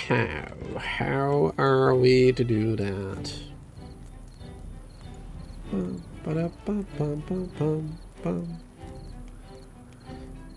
How are we to do that? Do, do, do.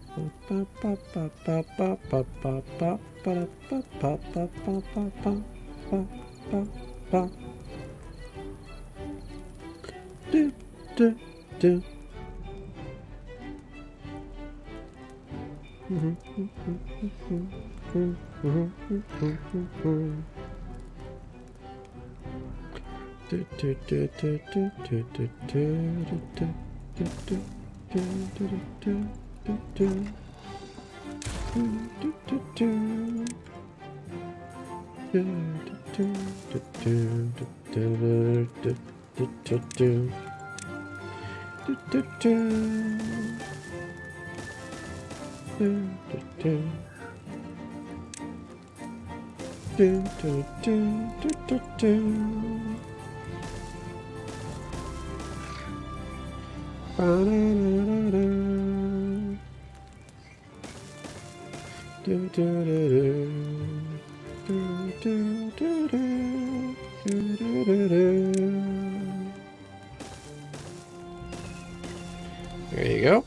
There you go.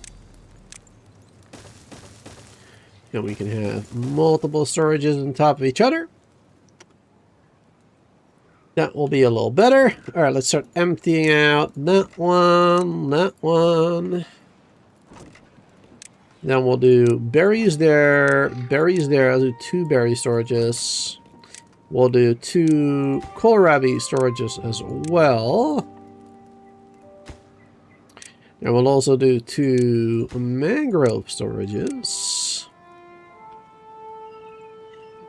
And we can have multiple storages on top of each other. That will be a little better. All right, let's start emptying out that one, that one. Then we'll do berries there, berries there. I'll do 2 berry storages. We'll do 2 kohlrabi storages as well. And we'll also do 2 mangrove storages.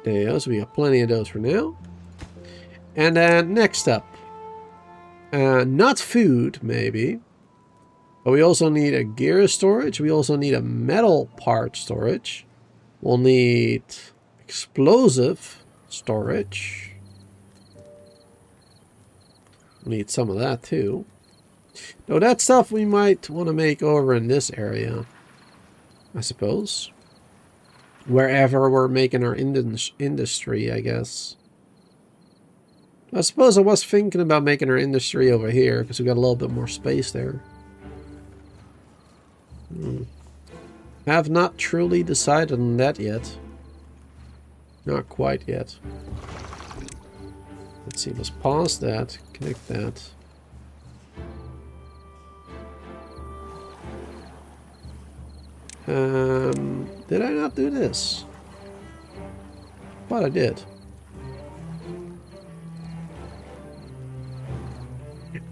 There you go, so we got plenty of those for now. And then next up, not food maybe, but we also need a gear storage. We also need a metal part storage. We'll need explosive storage. Need some of that too. Though that stuff we might want to make over in this area, I suppose. Wherever we're making our industry, I guess. I suppose I was thinking about making our industry over here because we got a little bit more space there. Have not truly decided on that yet. Not quite yet. Let's see, let's pause that, connect that. Did I not do this? Thought I did.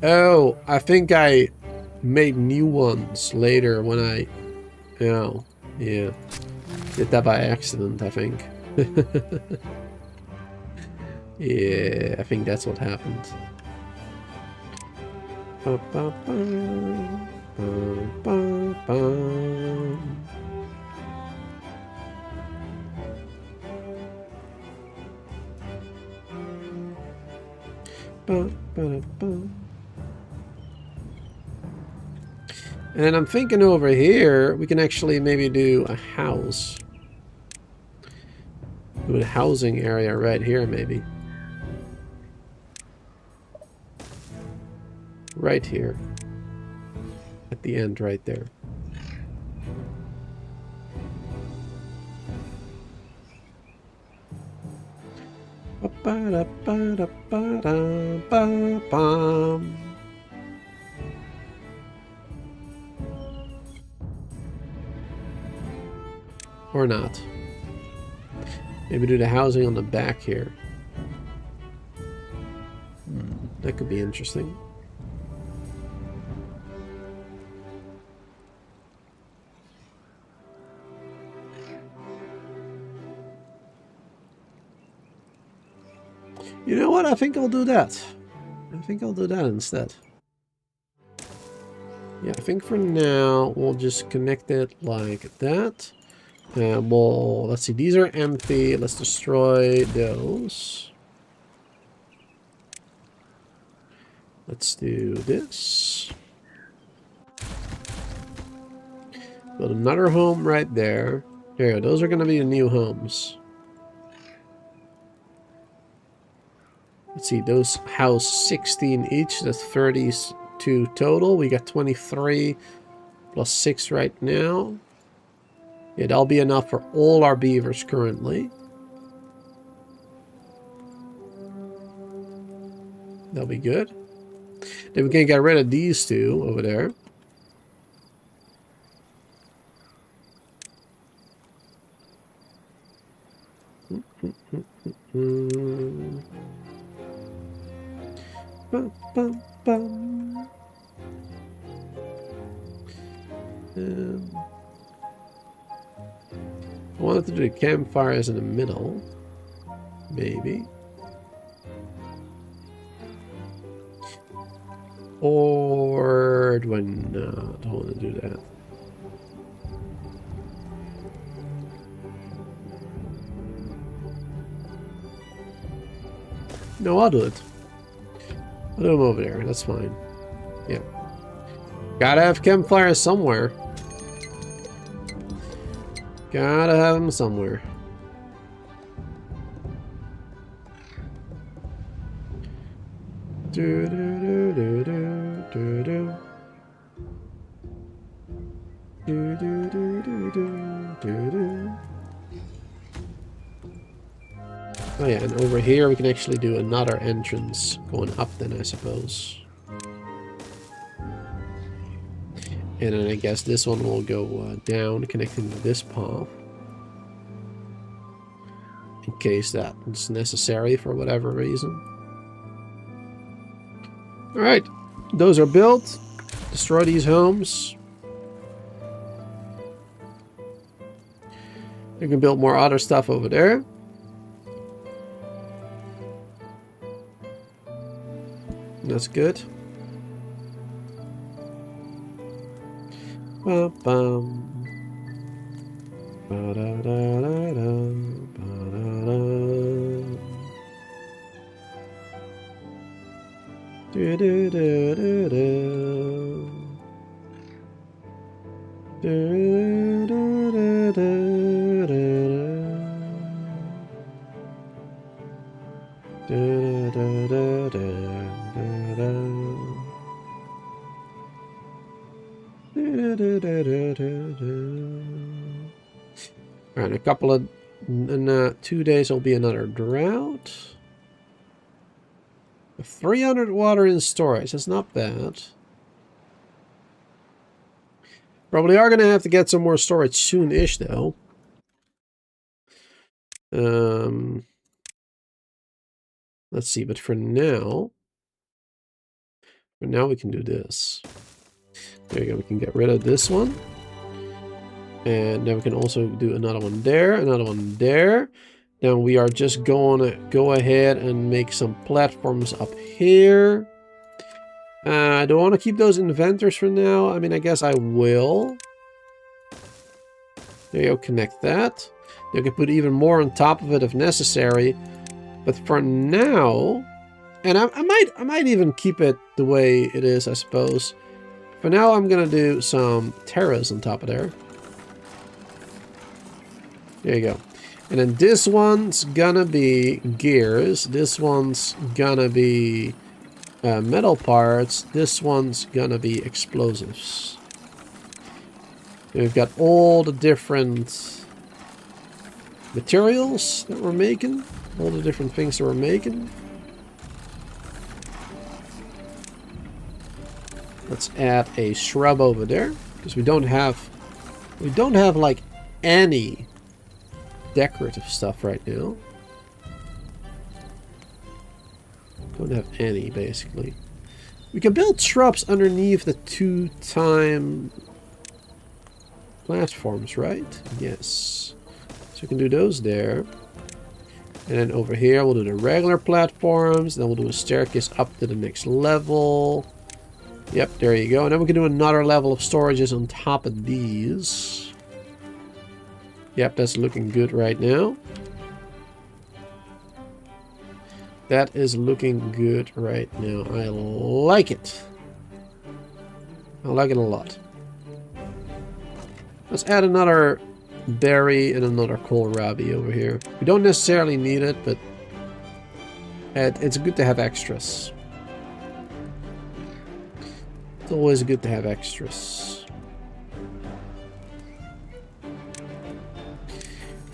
Oh, I think I made new ones later when I... Oh, yeah. Did that by accident, I think. Yeah, I think that's what happened. Ba, ba, ba, ba, ba, ba. Ba, ba, ba. And then I'm thinking over here, we can actually maybe do a house. Do a housing area right here, maybe. Right here. At the end, right there. Or not. Maybe do the housing on the back here. That could be interesting. You know what? I think I'll do that. I think I'll do that instead. Yeah, I think for now we'll just connect it like that. Well, let's see. These are empty. Let's destroy those. Let's do this. Build another home right there. Here, those are going to be the new homes. Let's see, those house 16 each. That's 32 total. We got 23 plus 6 right now. Yeah, that'll be enough for all our beavers currently. That'll be good. Then we can get rid of these two over there. Bum, bum, bum. I wanted to do the campfires in the middle. Maybe. Or do I not want to do that? No, I'll do it. I'll do them over there. That's fine. Yeah. Gotta have campfires somewhere. Gotta have them somewhere. Do do do do do do do. Do do do do do do do. Oh yeah, and over here we can actually do another entrance going up then, I suppose. And then I guess this one will go down, connecting to this path. In case that is necessary for whatever reason. Alright, those are built. Destroy these homes. You can build more other stuff over there. That's good. Ba bum. Ba da da da da. Ba da da. Do, do, do, do, do. Do, do, do, do, do. Do, do, do, do, do. Alright, a couple of... in 2 days will be another drought. 300 water in storage, that's not bad. Probably are going to have to get some more storage soon-ish, though. Let's see, but for now we can do this. There you go, we can get rid of this one. And then we can also do another one there, another one there. Then we are just going to go ahead and make some platforms up here. Do I want to keep those inventors for now? I mean, I guess I will. There you go, connect that. You can put even more on top of it if necessary. But for now, and I might even keep it the way it is, I suppose. For now, I'm gonna do some terrace on top of there. There you go. And then this one's gonna be gears. This one's gonna be metal parts. This one's gonna be explosives. And we've got all the different materials that we're making. All the different things that we're making. Let's add a shrub over there, because we don't have like any decorative stuff right now. Don't have any, basically. We can build shrubs underneath the 2-time platforms, right? Yes. So we can do those there. And then over here we'll do the regular platforms. Then we'll do a staircase up to the next level. Yep, there you go. And then we can do another level of storages on top of these. Yep, that's looking good right now. That is looking good right now. I like it. I like it a lot. Let's add another berry and another kohlrabi over here. We don't necessarily need it, but it's good to have extras. It's always good to have extras.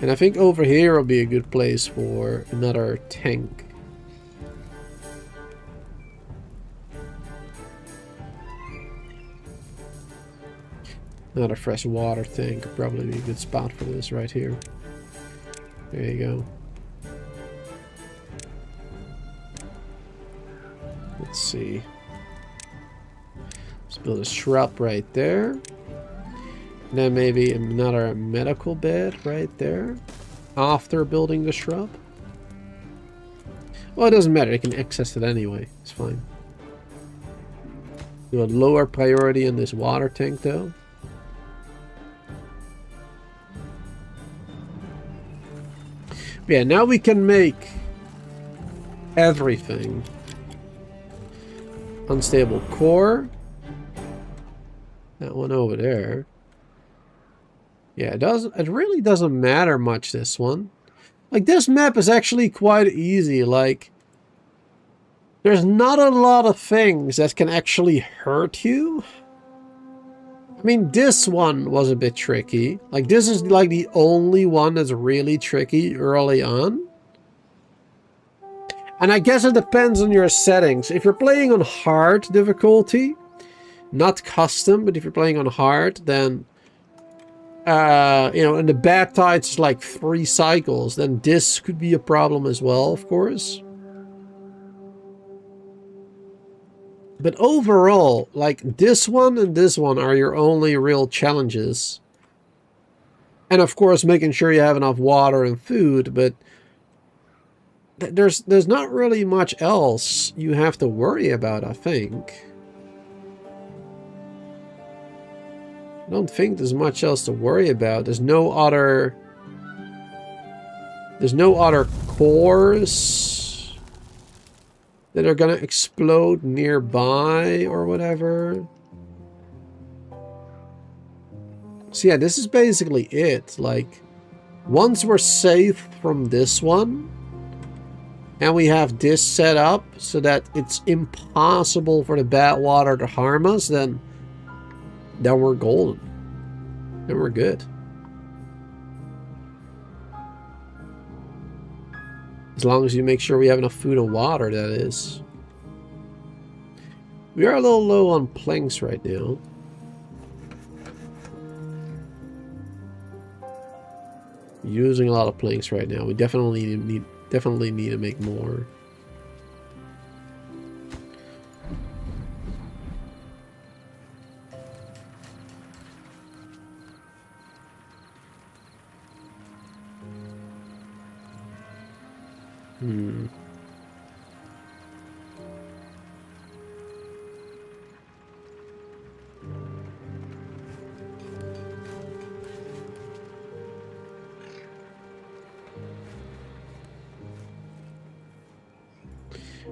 And I think over here will be a good place for another tank. Another fresh water tank could probably be a good spot for this right here. There you go. Let's see. Let's build a shrub right there. And then maybe another medical bed right there. After building the shrub. Well, it doesn't matter. You can access it anyway. It's fine. Do a lower priority in this water tank though. Yeah, now we can make everything. Unstable core. That one over there. Yeah, it really doesn't matter much, this one. Like, this map is actually quite easy. Like, there's not a lot of things that can actually hurt you. I mean, this one was a bit tricky. Like, this is like the only one that's really tricky early on. And I guess it depends on your settings. If you're playing on hard difficulty, not custom, but if you're playing on hard, then, you know, and the bad tides is like 3 cycles, then this could be a problem as well, of course. But overall, like, this one and this one are your only real challenges. And of course, making sure you have enough water and food, but there's not really much else you have to worry about, I think. I don't think there's much else to worry about. There's no other cores. that are gonna explode nearby or whatever. So yeah, this is basically it. Like, once we're safe from this one, and we have this set up so that it's impossible for the badwater to harm us, then we're golden. Then we're good. As long as you make sure we have enough food and water, that is. We are a little low on planks right now. Using a lot of planks right now. We definitely need to make more.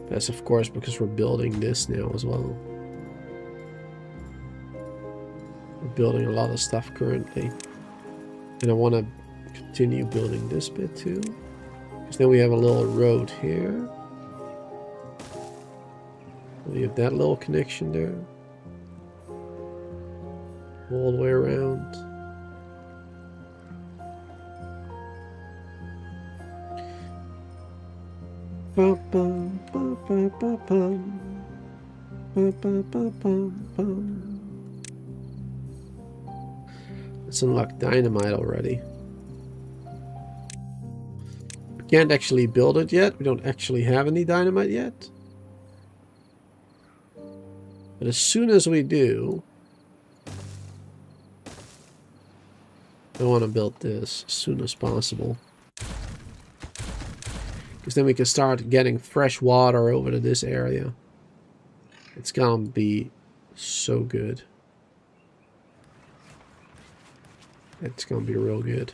That's of course because we're building this now as well. We're building a lot of stuff currently. And I want to continue building this bit too. Because then we have a little road here. We have that little connection there. All the way around. Let's unlock dynamite already. We can't actually build it yet. We don't actually have any dynamite yet. But as soon as we do, I want to build this as soon as possible. Because then we can start getting fresh water over to this area. It's gonna be so good. It's gonna be real good.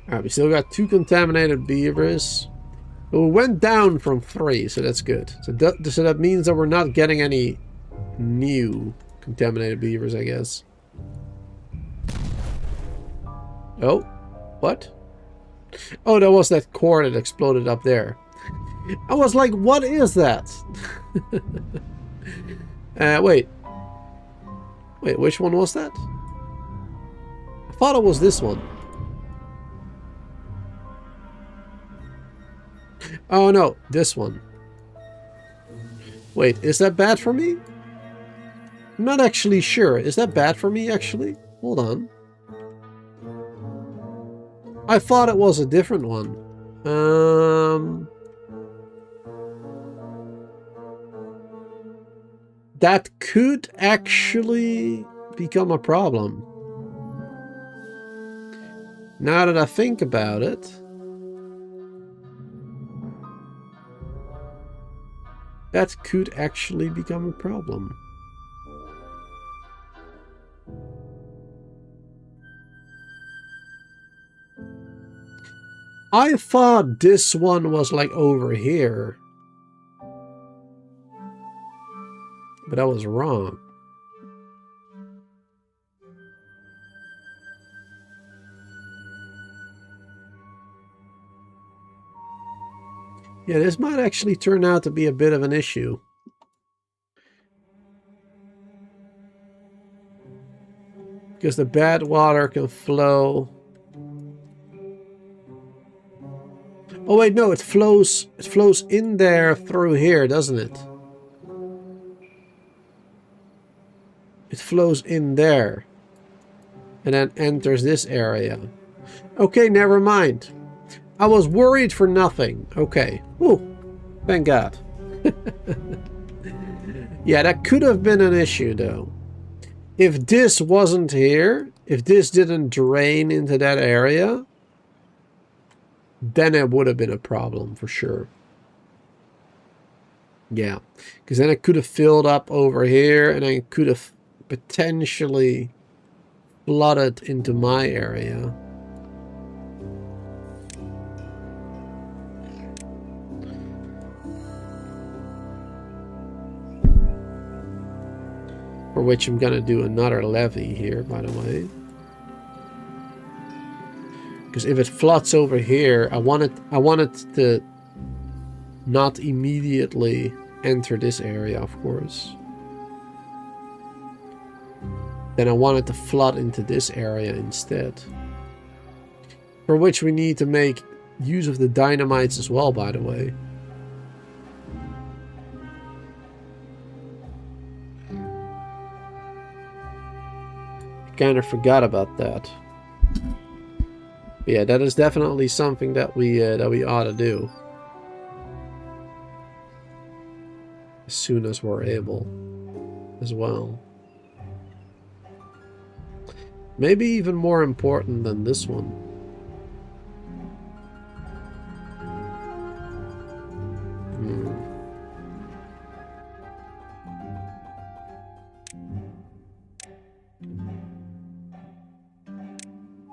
Alright, we still got 2 contaminated beavers. But we went down from 3, so that's good. So that means that we're not getting any new contaminated beavers, I guess. Oh, what? Oh, that was that core that exploded up there. I was like, what is that? Wait. Wait, which one was that? I thought it was this one. Oh no, this one. Wait, is that bad for me? I'm not actually sure. Is that bad for me, actually? Hold on. I thought it was a different one. That could actually become a problem. Now that I think about it. That could actually become a problem. I thought this one was like over here. But I was wrong. Yeah, this might actually turn out to be a bit of an issue. Because the bad water can flow. Oh wait, no, it flows in there through here, doesn't it? It flows in there. And then enters this area. Okay, never mind. I was worried for nothing. Okay. Ooh, thank God. Yeah, that could have been an issue, though. If this wasn't here, if this didn't drain into that area, then it would have been a problem for sure. Yeah, because then it could have filled up over here, and then it could have potentially flooded into my area. For which I'm gonna do another levee here, by the way. Because if it floods over here, I want it to not immediately enter this area, of course. Then I want it to flood into this area instead. For which we need to make use of the dynamites as well, by the way. Kind of forgot about that. But yeah, that is definitely something that we ought to do as soon as we're able, as well. Maybe even more important than this one.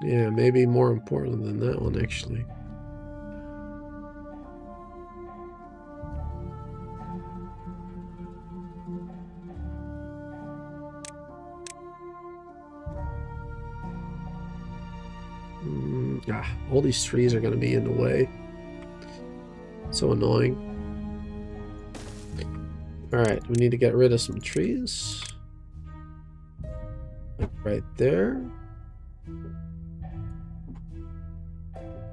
Yeah, maybe more important than that one, actually. All these trees are going to be in the way. So annoying. Alright, we need to get rid of some trees. Right there.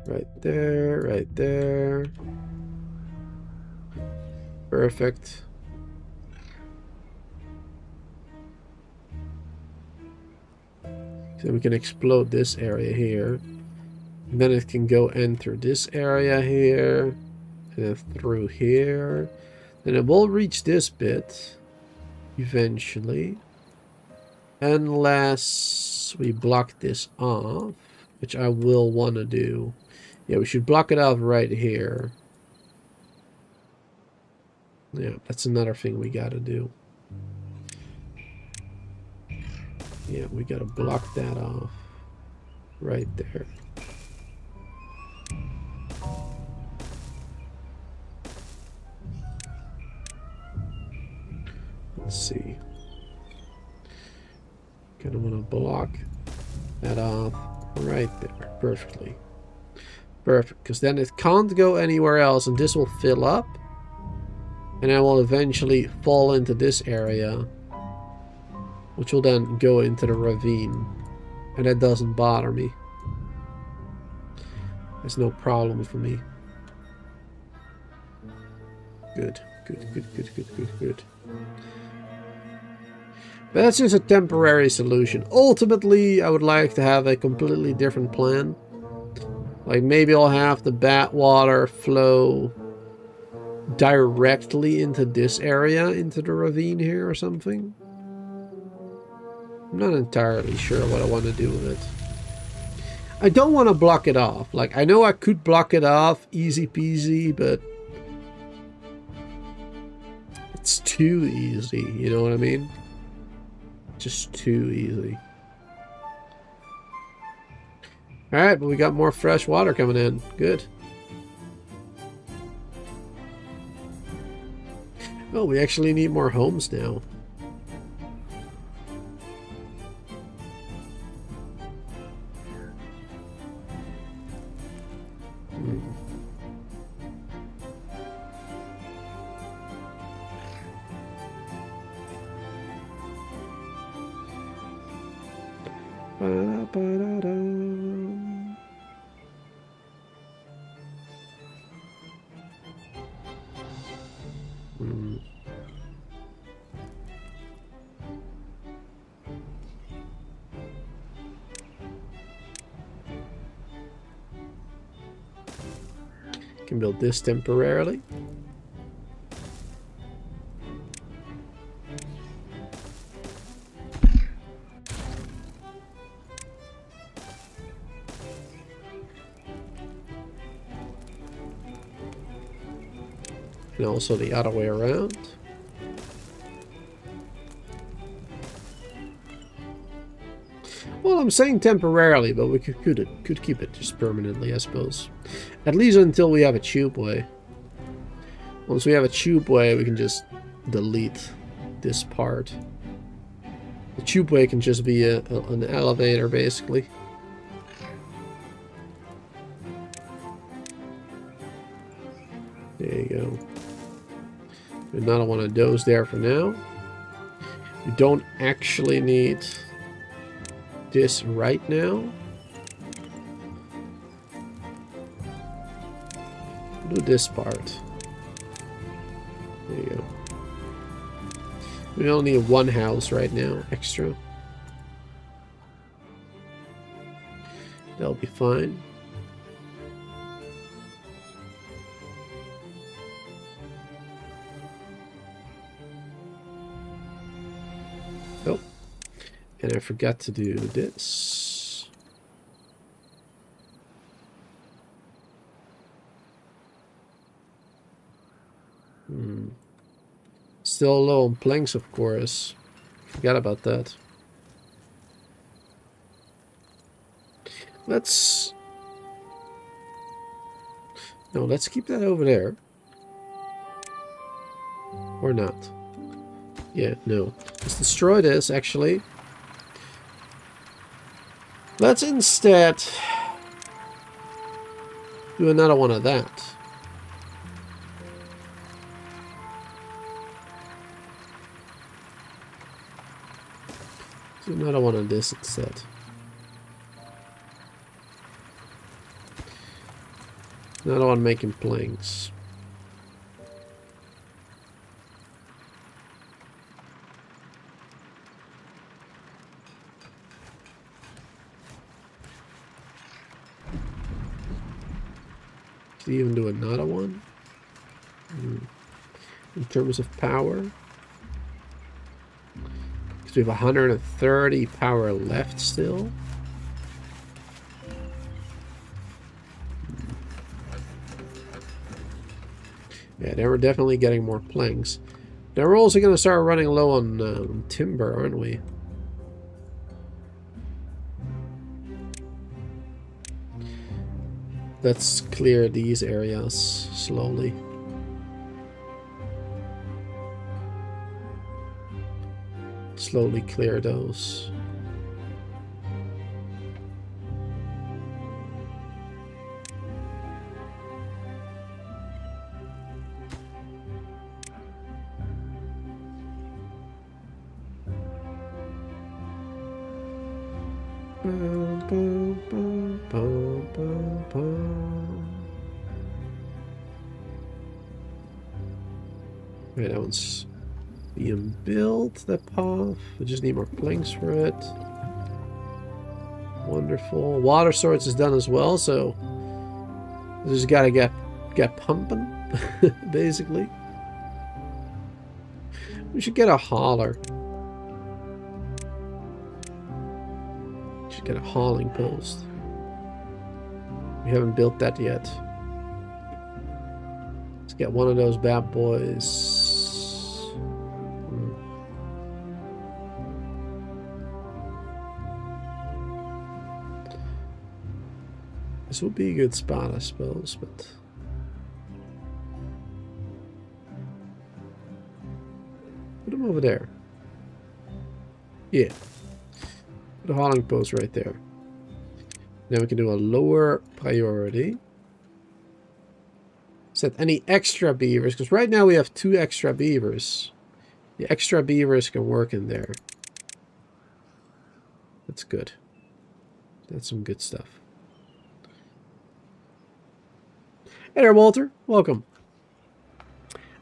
Right there, right there. Perfect. So we can explode this area here. And then it can go enter this area here. And then through here. Then it will reach this bit. Eventually. Unless we block this off. Which I will want to do. Yeah, we should block it off right here. Yeah, that's another thing we gotta do. Yeah, we gotta block that off. Right there. Let's see. Gonna want to block that off right there. Perfectly. Perfect, because then it can't go anywhere else, and this will fill up. And I will eventually fall into this area. Which will then go into the ravine. And that doesn't bother me. There's no problem for me. Good. Good, good, good, good, good, good. But that's just a temporary solution. Ultimately, I would like to have a completely different plan. Like maybe I'll have the badwater flow directly into this area, into the ravine here or something. I'm not entirely sure what I want to do with it. I don't want to block it off. Like, I know I could block it off, easy peasy, but it's too easy, you know what I mean? Just too easy. Alright, but we got more fresh water coming in. Good. Oh, we actually need more homes now. Can build this temporarily. And also the other way around. Well, I'm saying temporarily, but we could keep it just permanently, I suppose. At least until we have a tubeway. Once we have a tubeway, we can just delete this part. The tubeway can just be an elevator, basically. There you go. Another one of those there for now. We don't actually need this right now. Do this part. There you go. We only need one house right now, extra. That'll be fine. Oh, and I forgot to do this. Still low on planks, of course. Forgot about that. Let's keep that over there. Or not. Yeah, no. Let's destroy this, actually. Let's instead do another one of that. Do another one of this instead. Another one making planks. Could even do another one. In terms of power. Because we have 130 power left still. Yeah, they were definitely getting more planks. Now we're also going to start running low on timber, aren't we? Let's clear these areas slowly. Slowly clear those. Right, that one's being built, that path. We just need more planks for it. Wonderful. Water source is done as well, so we just gotta get pumping, basically. We should get a hauler. Should get a hauling post. We haven't built that yet. Let's get one of those bad boys. This would be a good spot, I suppose, but put them over there. Yeah. Put a hauling post right there. Then we can do a lower priority. Set any extra beavers, because right now we have 2 extra beavers. The extra beavers can work in there. That's good. That's some good stuff. Hey there, Walter. Welcome.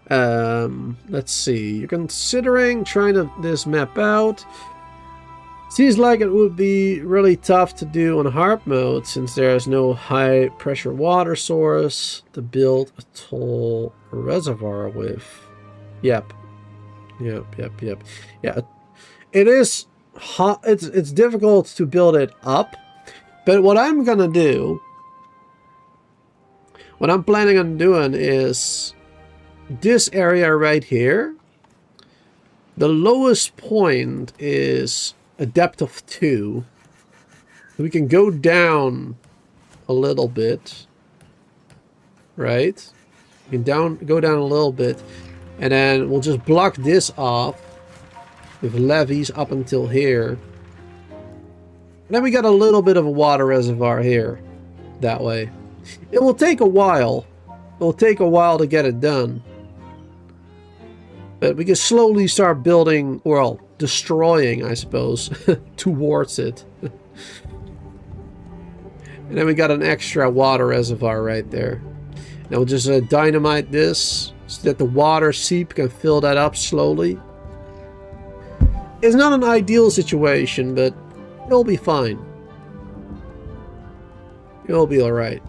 Let's see. You're considering trying this map out. Seems like it would be really tough to do on hard mode since there's no high pressure water source to build a tall reservoir with. Yep. Yeah. It is hot. It's difficult to build it up, but what I'm gonna do, what I'm planning on doing is this area right here. The lowest point is a depth of 2. So we can go down a little bit. Right? We can go down a little bit. And then we'll just block this off with levees up until here. And then we got a little bit of a water reservoir here. That way. It will take a while. It will take a while to get it done. But we can slowly start building, well, destroying, I suppose, towards it. And then we got an extra water reservoir right there. Now we'll just dynamite this so that the water seep can fill that up slowly. It's not an ideal situation, but it'll be fine. It'll be alright.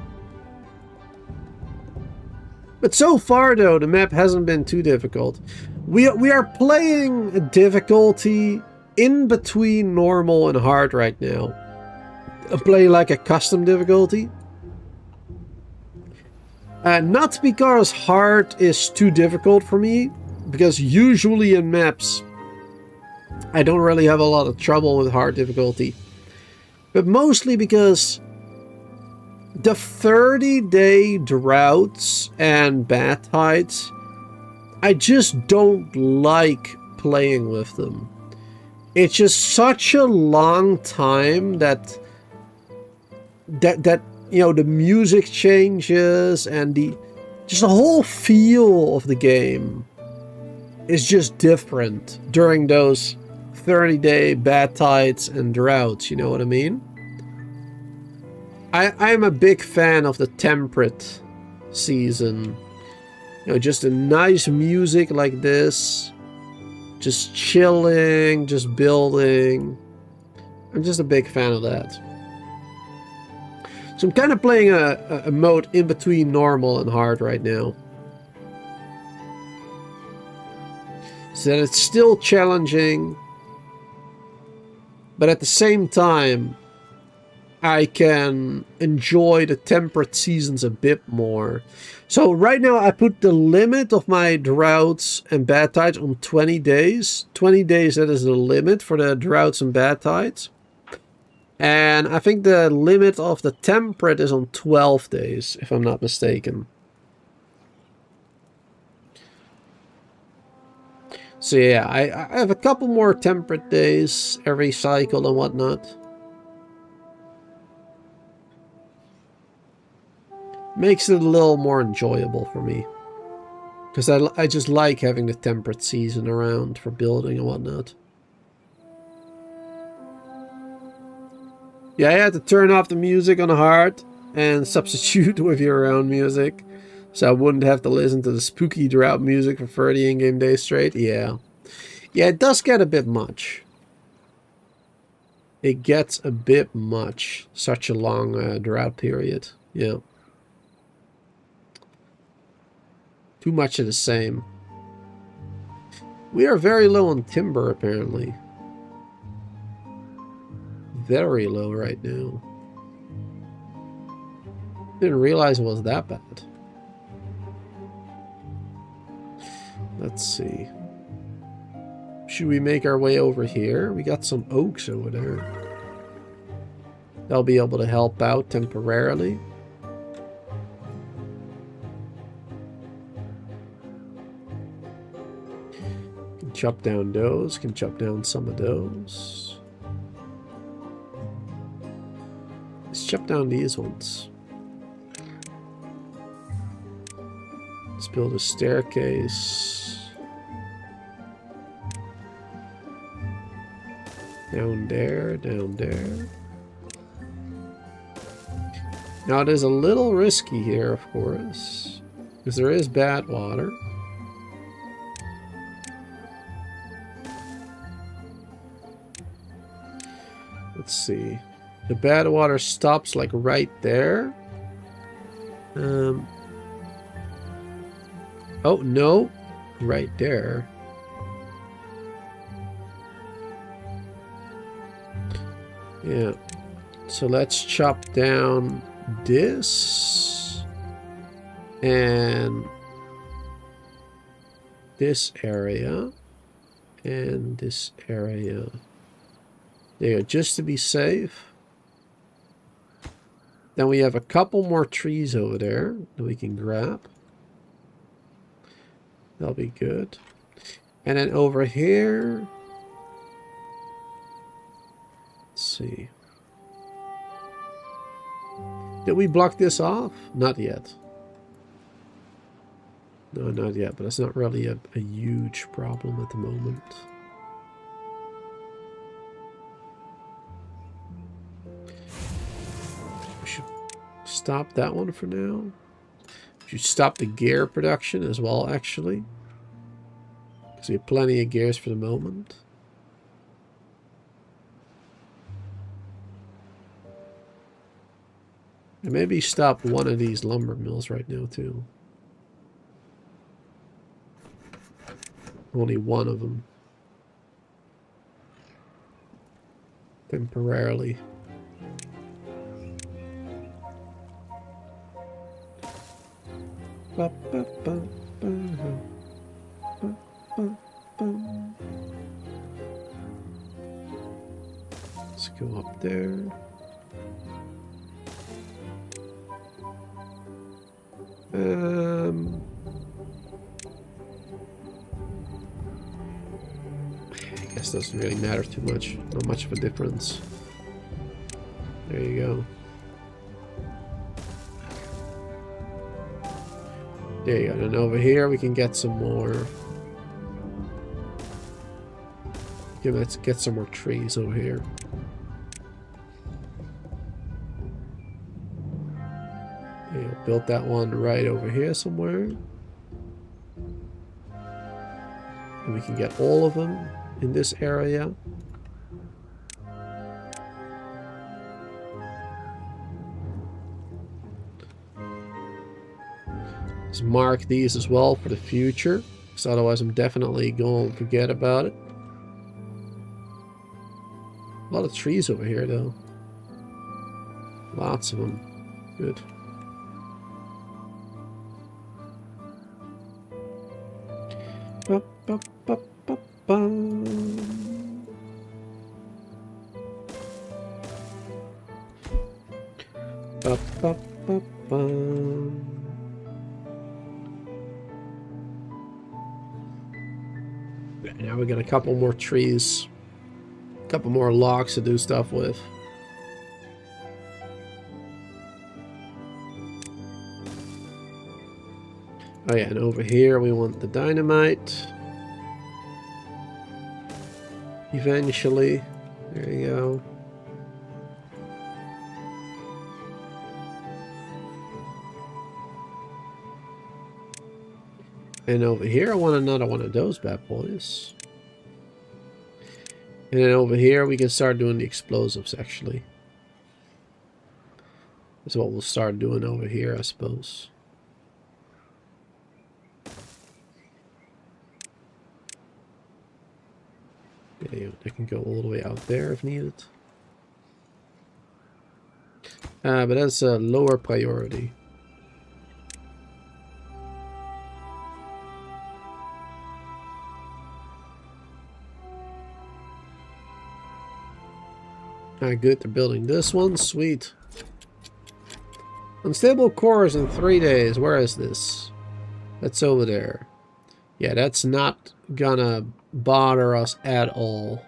But so far, though, the map hasn't been too difficult. We are playing a difficulty in between normal and hard right now. I'm playing like a custom difficulty. Not because hard is too difficult for me, because usually in maps I don't really have a lot of trouble with hard difficulty. But mostly because the 30-day droughts and bad tides, I just don't like playing with them. It's just such a long time that you know, the music changes and just the whole feel of the game is just different during those 30-day bad tides and droughts, you know what I mean? I'm a big fan of the temperate season. You know, just a nice music like this. Just chilling, just building. I'm just a big fan of that. So I'm kind of playing a mode in between normal and hard right now. So that it's still challenging. But at the same time, I can enjoy the temperate seasons a bit more. So right now I put the limit of my droughts and bad tides on 20 days. 20 days, that is the limit for the droughts and bad tides. And I think the limit of the temperate is on 12 days, if I'm not mistaken. So yeah, I have a couple more temperate days every cycle and whatnot. Makes it a little more enjoyable for me. Because I just like having the temperate season around for building and whatnot. Yeah, I had to turn off the music on hard and substitute with your own music. So I wouldn't have to listen to the spooky drought music for 30 in-game days straight. Yeah. Yeah, it does get a bit much. It gets a bit much. Such a long drought period. Yeah. Too much of the same. We are very low on timber, apparently. Very low right now. Didn't realize it was that bad. Let's see. Should we make our way over here? We got some oaks over there. They'll be able to help out temporarily. Can chop down those. Can chop down some of those. Let's chop down these ones. Let's build a staircase. Down there, down there. Now it is a little risky here, of course, because there is bad water. Let's see. The bad water stops like right there. Oh, no. Right there. Yeah. So let's chop down this. And this area. And this area. There, just to be safe. Then we have a couple more trees over there that we can grab. That'll be good. And then over here... Let's see. Did we block this off? Not yet. No, not yet, but it's not really a huge problem at the moment. We should stop that one for now. We should stop the gear production as well, actually. Because we have plenty of gears for the moment. And maybe stop one of these lumber mills right now, too. Only one of them. Temporarily. Let's go up there. I guess doesn't really matter too much. Not much of a difference. There you go. There you go. And over here we can get some more. Yeah, let's get some more trees over here. Yeah, built that one right over here somewhere. And we can get all of them in this area. Let's mark these as well for the future, because otherwise I'm definitely going to forget about it. A lot of trees over here though. Lots of them. Good. Ba, ba, ba, ba, ba. Ba, ba, ba, ba. Now we got a couple more trees, a couple more logs to do stuff with. Oh yeah, and over here we want the dynamite. Eventually. There you go. And over here I want another one of those bad boys. And then over here we can start doing the explosives actually. That's what we'll start doing over here, I suppose. Yeah, they can go all the way out there if needed. But that's a lower priority. Alright, good. They're building this one. Sweet. Unstable cores in 3 days. Where is this? That's over there. Yeah, that's not gonna bother us at all.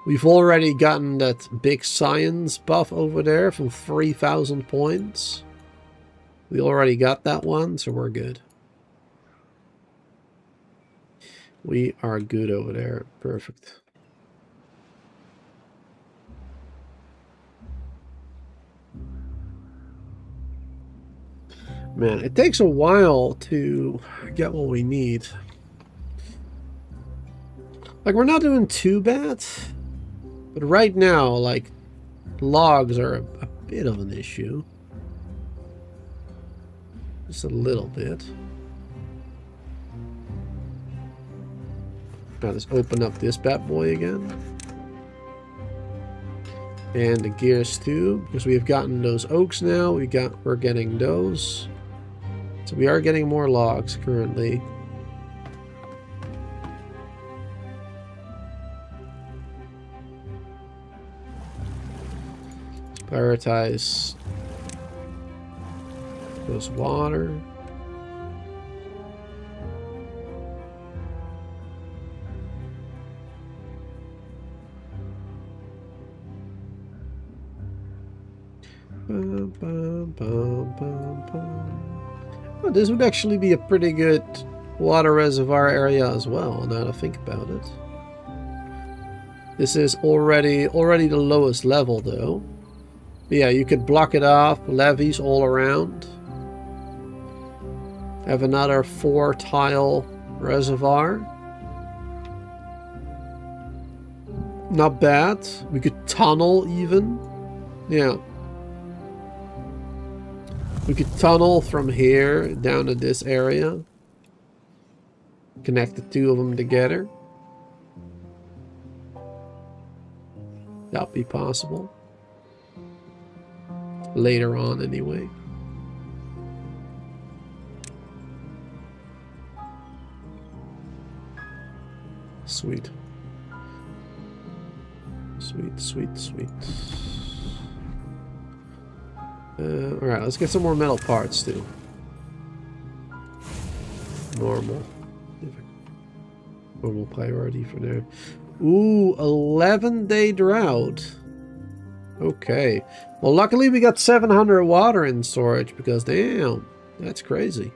We've already gotten that big science buff over there from 3,000 points. We already got that one, so we're good. We are good over there. Perfect. Man, it takes a while to get what we need. Like, we're not doing too bad. But right now, like, logs are a bit of an issue. Just a little bit. Now let's open up this bad boy again. And the gears too, because we've gotten those oaks now. We're getting those. So we are getting more logs currently. Let's prioritize Goes water. Oh, this would actually be a pretty good water reservoir area as well, now to think about it. This is already the lowest level though. But yeah, you could block it off, levees all around. Have another 4-tile reservoir. Not bad. We could tunnel even. Yeah. We could tunnel from here down to this area. Connect the two of them together. That'll be possible. Later on, anyway. Sweet. Sweet, sweet, sweet. Alright, let's get some more metal parts too. Normal. Normal priority for there. Ooh, 11-day drought. Okay. Well, luckily we got 700 water in storage because, damn, that's crazy.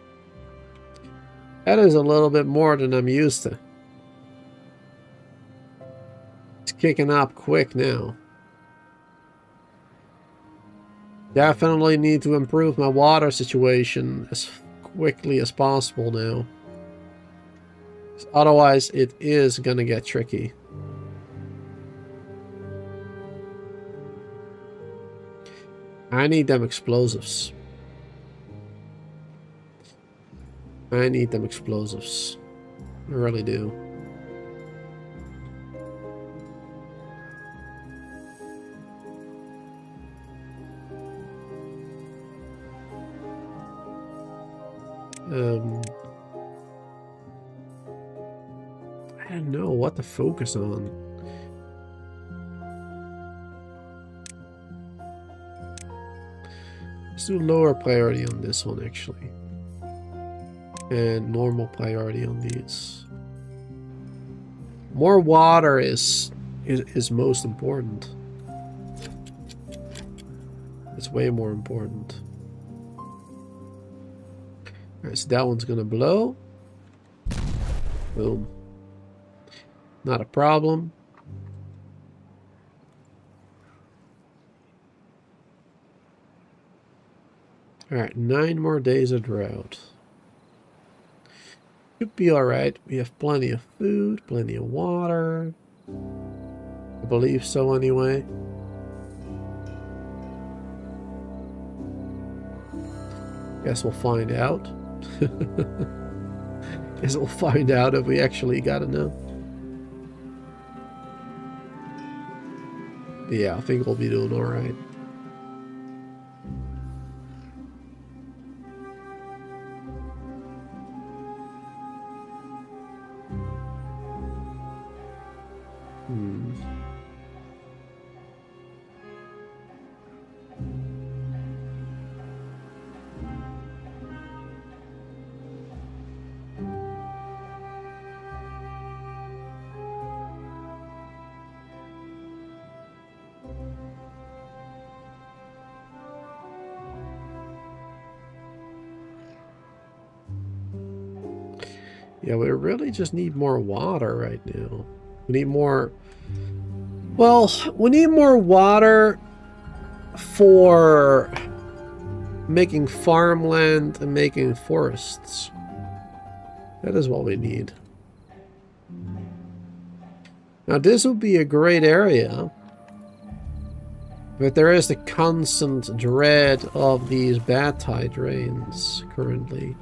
That is a little bit more than I'm used to. It's kicking up quick now. Definitely need to improve my water situation as quickly as possible now. Otherwise, it is gonna get tricky. I need them explosives. I need them explosives. I really do. I don't know what to focus on. Let's do lower priority on this one, actually. And normal priority on these. More water is most important. It's way more important. Alright, so that one's gonna blow. Boom. Not a problem. Alright, 9 more days of drought. Should be alright. We have plenty of food, plenty of water. I believe so anyway. Guess we'll find out. Guess we'll find out if we actually got enough. Yeah, I think we'll be doing alright. Yeah, we really just need more water right now. We need more... Well, we need more water for making farmland and making forests. That is what we need. Now, this would be a great area. But there is the constant dread of these bad tide rains currently.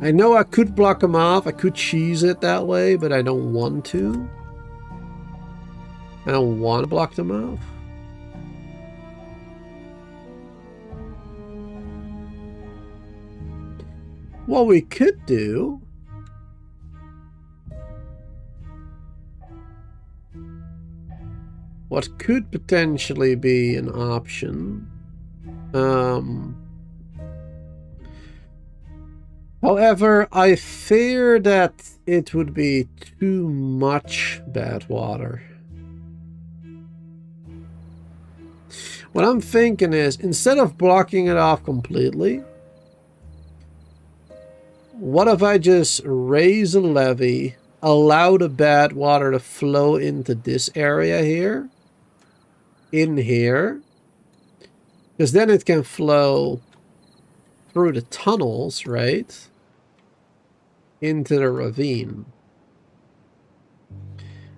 I know I could block them off, I could cheese it that way, but I don't want to. I don't want to block them off. What we could do... What could potentially be an option... However, I fear that it would be too much bad water. What I'm thinking is, instead of blocking it off completely, what if I just raise a levee, allow the bad water to flow into this area here, in here, because then it can flow through the tunnels, right, into the ravine.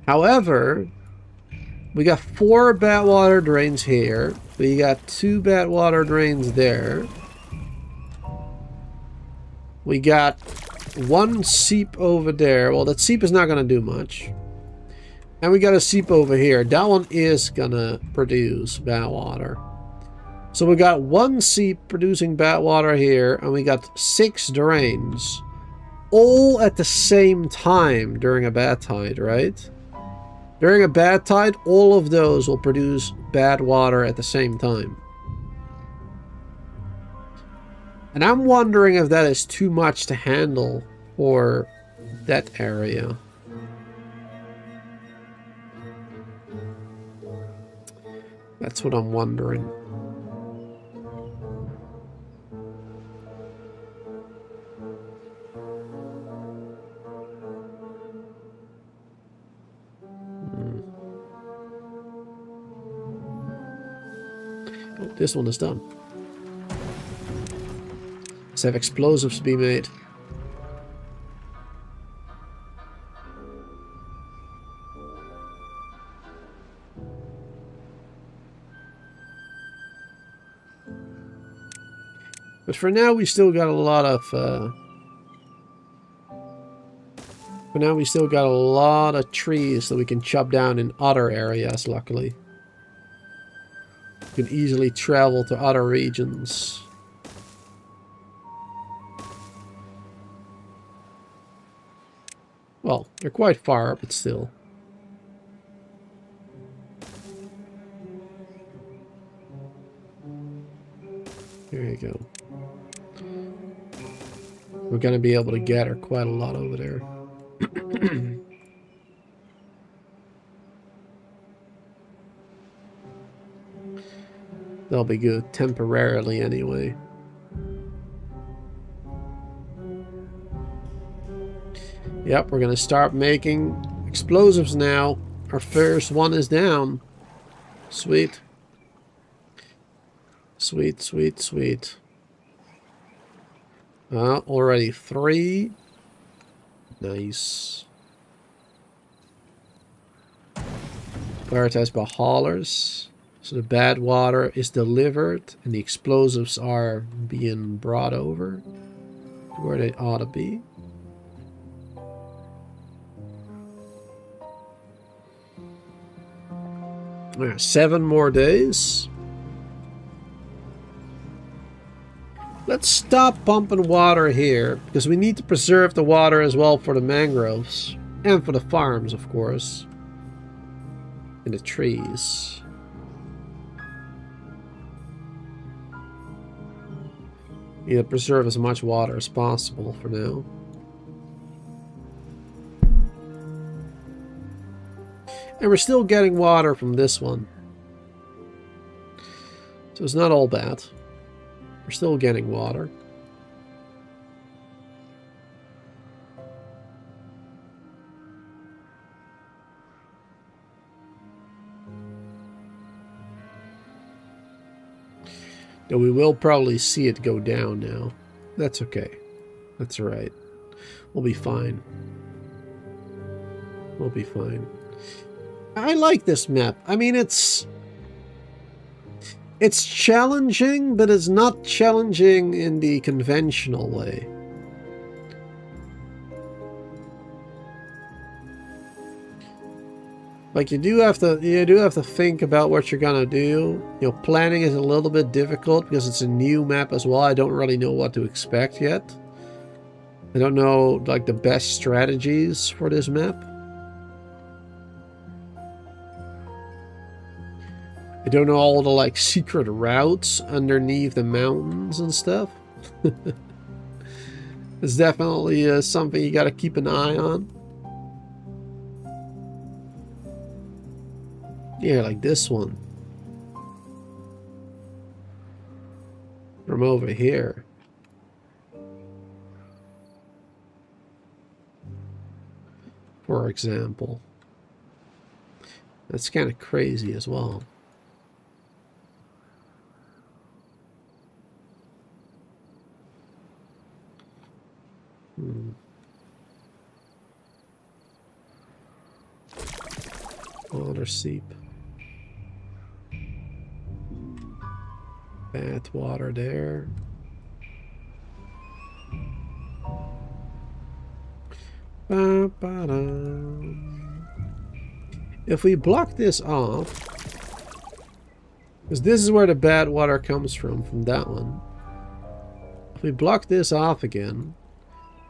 However, we got 4 bad water drains here. We got 2 bad water drains there. We got 1 seep over there. Well, that seep is not going to do much. And we got a seep over here. That one is going to produce bad water. So we got 1 seep producing bad water here. And we got 6 drains. All at the same time during a bad tide, right? During a bad tide, all of those will produce bad water at the same time. And I'm wondering if that is too much to handle for that area. That's what I'm wondering. Oh, this one is done. Let's have explosives be made. But for now, we still got a lot of... for now, we still got a lot of trees that we can chop down in other areas, luckily. We can easily travel to other regions. Well, they're quite far, but still. There you go. We're going to be able to gather quite a lot over there. That'll be good, temporarily anyway. Yep, we're going to start making explosives now. Our first one is down. Sweet. Sweet, sweet, sweet. Already 3. Nice. Prioritized by haulers. So the bad water is delivered and the explosives are being brought over to where they ought to be. There, 7 more days. Let's stop pumping water here, because we need to preserve the water as well for the mangroves. And for the farms, of course. And the trees. Need to preserve as much water as possible for now. And we're still getting water from this one. So it's not all bad. We're still getting water. Though we will probably see it go down now. That's okay. That's alright. We'll be fine. We'll be fine. I like this map. I mean, it's challenging, but it's not challenging in the conventional way. Like, you do have to think about what you're gonna do. You know, planning is a little bit difficult because it's a new map as well. I don't really know what to expect yet. I don't know, like, the best strategies for this map. I don't know all the, like, secret routes underneath the mountains and stuff. It's definitely something you got to keep an eye on. Yeah, like this one. From over here. For example. That's kind of crazy as well. Water seep. Badwater there. If we block this off, because this is where the bad water comes from that one. If we block this off again,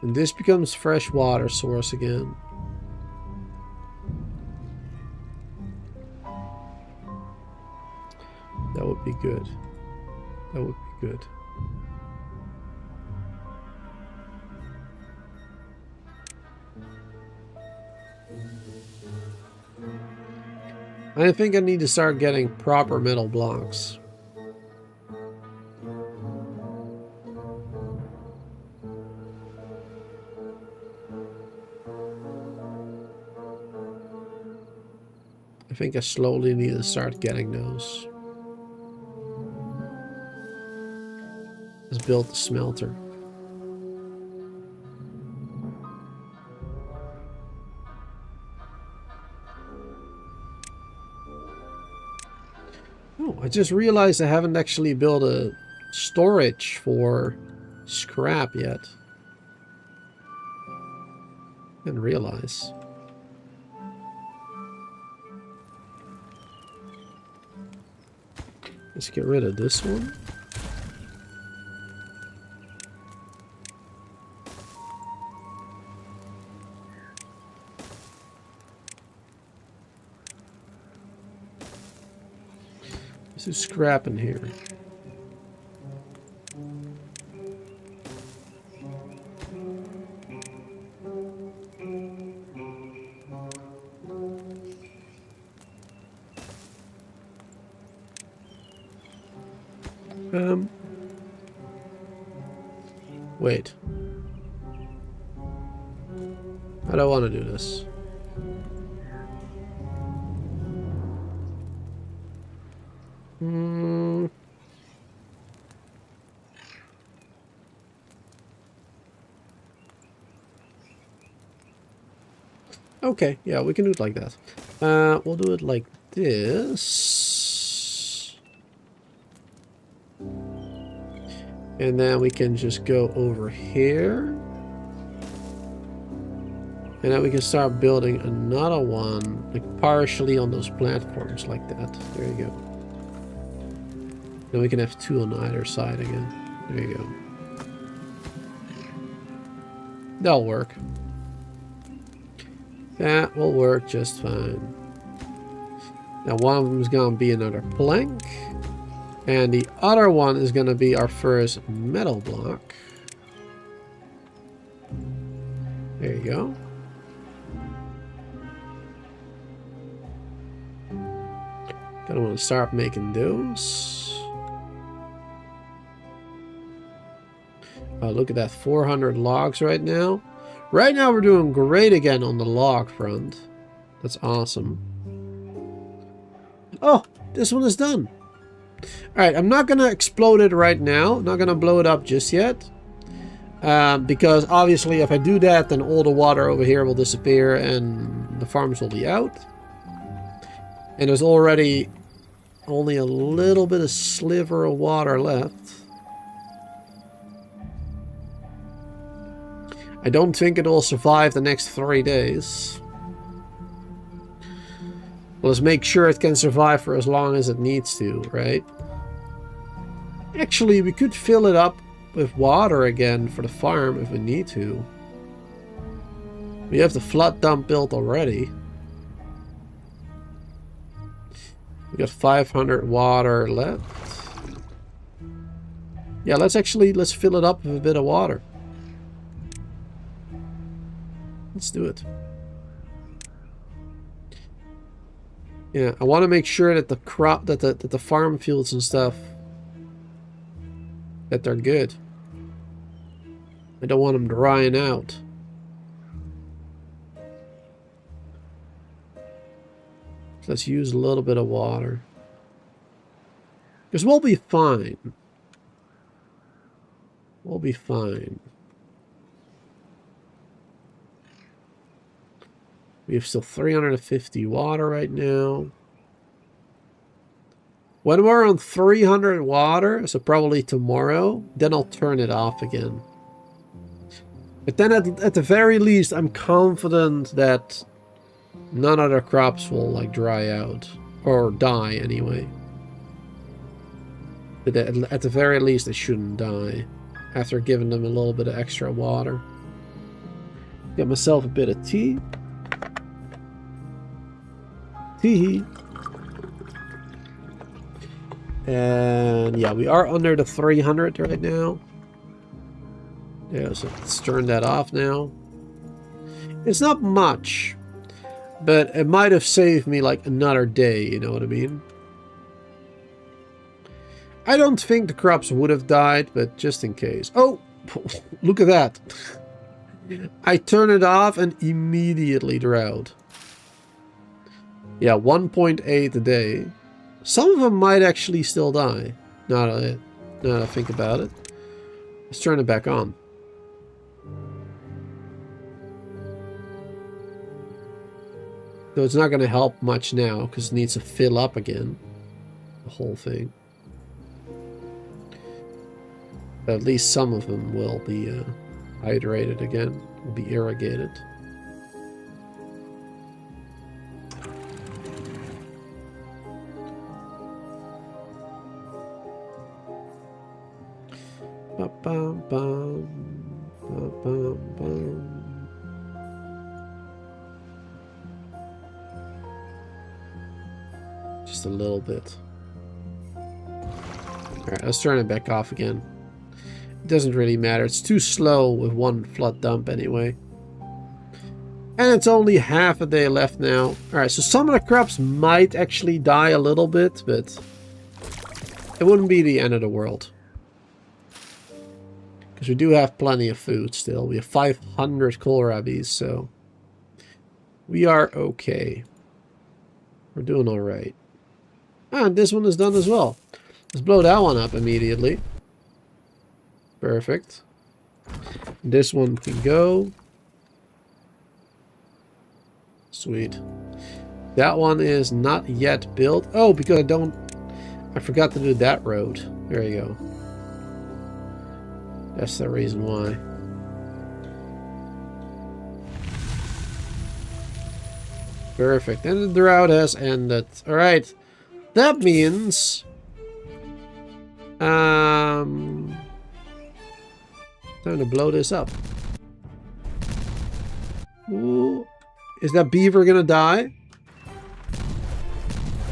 and this becomes fresh water source again. That would be good. That would be good. I think I need to start getting proper metal blocks. I think I slowly need to start getting those. Let's build the smelter. Oh, I just realized I haven't actually built a storage for scrap yet. Didn't realize. Let's get rid of this one. There's scrap in here. Wait. I don't want to do this. Okay, yeah, we can do it like that. We'll do it like this. And then we can just go over here. And then we can start building another one, like partially on those platforms like that. There you go. Then we can have two on either side again. There you go. That'll work. That will work just fine. Now one of them is going to be another plank. And the other one is going to be our first metal block. There you go. Gonna want to start making those. Oh, look at that, 400 logs right now. Right now we're doing great again on the log front. That's awesome. Oh, this one is done. Alright, I'm not going to explode it right now. I'm not going to blow it up just yet. Because obviously if I do that, then all the water over here will disappear and the farms will be out. And there's already only a little bit of sliver of water left. I don't think it will survive the next 3 days. Let's make sure it can survive for as long as it needs to, right? Actually, we could fill it up with water again for the farm if we need to. We have the flood dump built already. We got 500 water left. Yeah, let's fill it up with a bit of water. Let's do it. Yeah, I want to make sure that the crop, that the farm fields and stuff, that they're good. I don't want them drying out. So let's use a little bit of water. Because we'll be fine. We'll be fine. We have still 350 water right now. When we're on 300 water, so probably tomorrow, then I'll turn it off again. But then at the very least, I'm confident that none other crops will like dry out. Or die anyway. But at the very least, they shouldn't die. After giving them a little bit of extra water. Get myself a bit of tea. And yeah, we are under the 300 right now. Yeah, so let's turn that off now. It's not much, but it might have saved me like another day, you know what I mean? I don't think the crops would have died, but just in case. Oh, look at that. I turn it off and immediately drought. Yeah, 1.8 a day. Some of them might actually still die. Now that I think about it. Let's turn it back on. Though it's not going to help much now because it needs to fill up again. The whole thing. But at least some of them will be hydrated again. Will be irrigated. Just a little bit. Alright, let's turn it back off again. It doesn't really matter. It's too slow with one flood dump anyway. And it's only half a day left now. Alright, so some of the crops might actually die a little bit, but it wouldn't be the end of the world. Because we do have plenty of food still. We have 500 kohlrabies, so we are okay. We're doing alright. And this one is done as well. Let's blow that one up immediately. Perfect. This one can go. Sweet. That one is not yet built. Oh, because I forgot to do that road. There you go. That's the reason why. Perfect. And the drought has ended. Alright. That means... time to blow this up. Ooh. Is that beaver gonna die?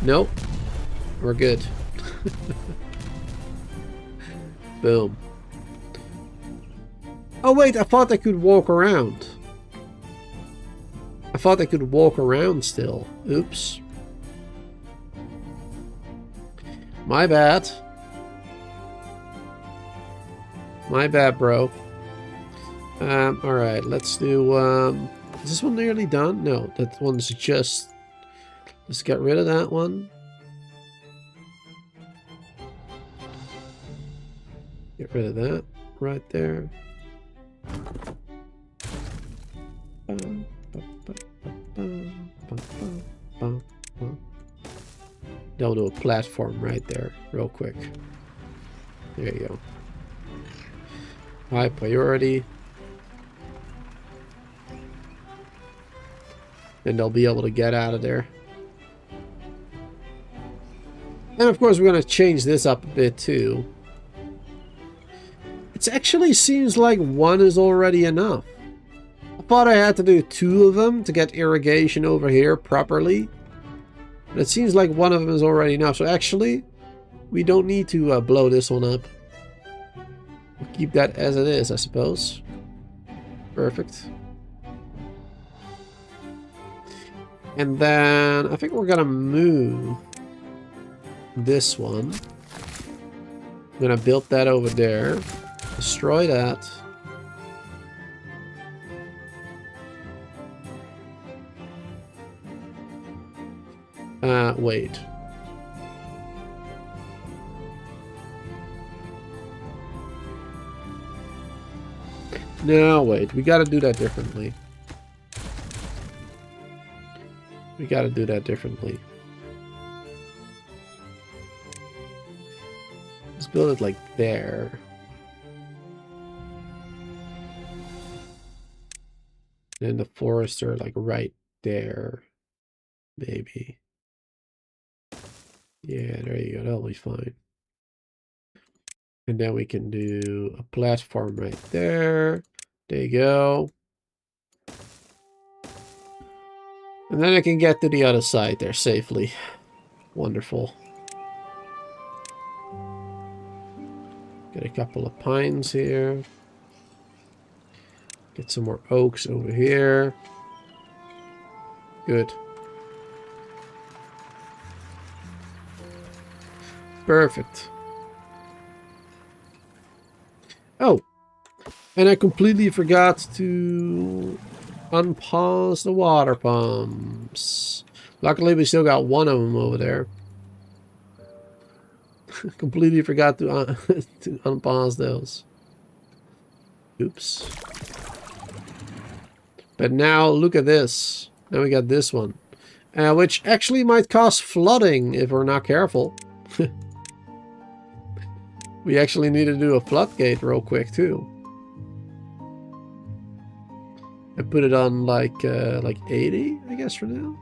Nope. We're good. Boom. Oh wait, I thought I could walk around. I thought I could walk around still. Oops. My bad. My bad, bro. Alright, let's do, is this one nearly done? No, that one's just... Let's get rid of that one. Get rid of that right there. They'll do a platform right there, real quick. There you go. High priority. And they'll be able to get out of there. And of course we're going to change this up a bit too. It actually seems like one is already enough. I thought I had to do 2 of them to get irrigation over here properly. But it seems like one of them is already enough. So actually, we don't need to blow this one up. We'll keep that as it is, I suppose. Perfect. And then I think we're gonna move this one. I'm gonna build that over there. Destroy that. Wait. No, wait. We gotta do that differently. We gotta do that differently. Let's build it like there. And the forests are like right there. Maybe. Yeah, there you go. That'll be fine. And then we can do a platform right there. There you go. And then I can get to the other side there safely. Wonderful. Get a couple of pines here. Get some more oaks over here. Good. Perfect. Oh, and I completely forgot to unpause the water pumps. Luckily, we still got one of them over there. Completely forgot to, to unpause those. Oops. But now, look at this. Now we got this one. Which actually might cause flooding if we're not careful. We actually need to do a floodgate real quick too. I put it on like 80, I guess, for now.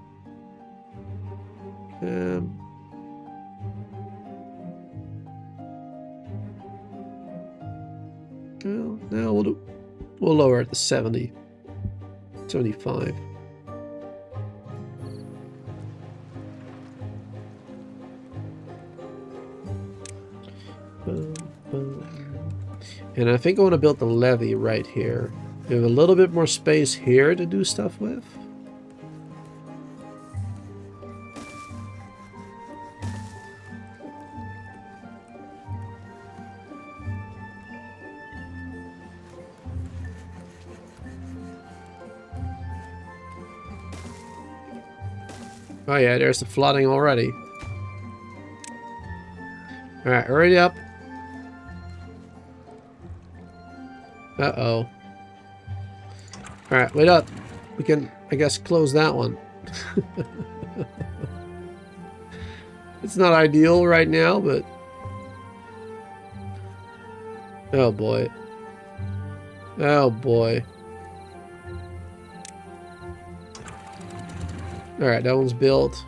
Well, now we'll lower it to 70, 75. And I think I want to build the levee right here. We have a little bit more space here to do stuff with. Oh yeah, there's the flooding already. Alright, hurry up. Uh-oh. Alright, wait up. We can, I guess, close that one. It's not ideal right now, but... Oh boy. Oh boy. Alright, that one's built.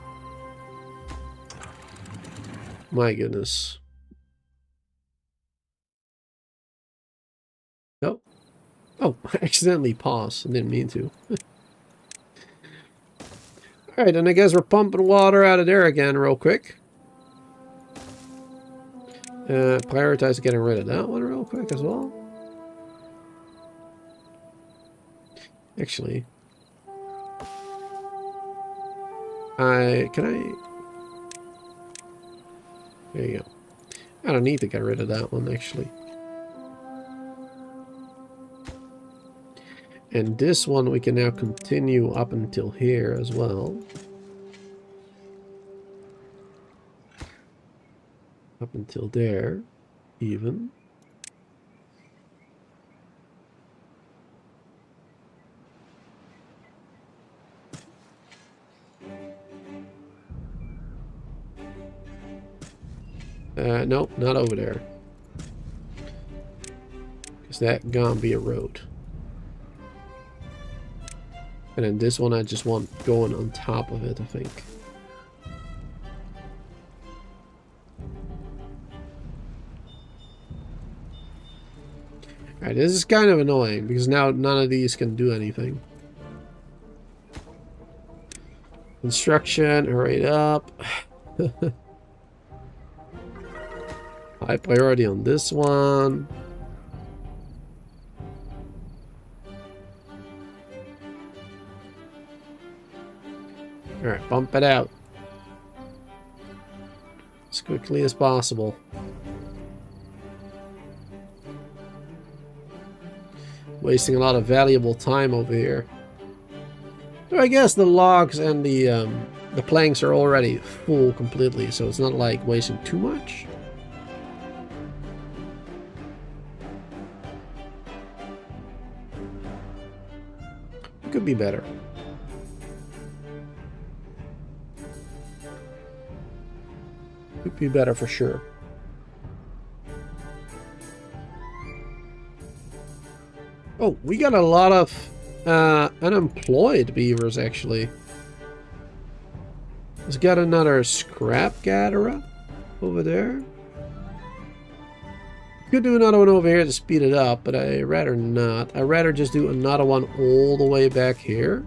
My goodness. Nope. Oh, I accidentally paused. I didn't mean to. Alright, and I guess we're pumping water out of there again real quick. Prioritize getting rid of that one real quick as well. Actually, there you go. I don't need to get rid of that one, actually. And this one we can now continue up until here as well. Up until there, even. Nope, not over there. Because that gonna be a road. And then this one I just want going on top of it, I think. Alright, this is kind of annoying because now none of these can do anything. Construction, hurry up. High priority on this one. Pump it out. As quickly as possible. Wasting a lot of valuable time over here. So I guess the logs and the planks are already full completely, so it's not like wasting too much. It could be better. Could be better for sure. Oh, we got a lot of unemployed beavers, actually. Let's get another scrap gatherer over there. Could do another one over here to speed it up, but I'd rather not. I'd rather just do another one all the way back here.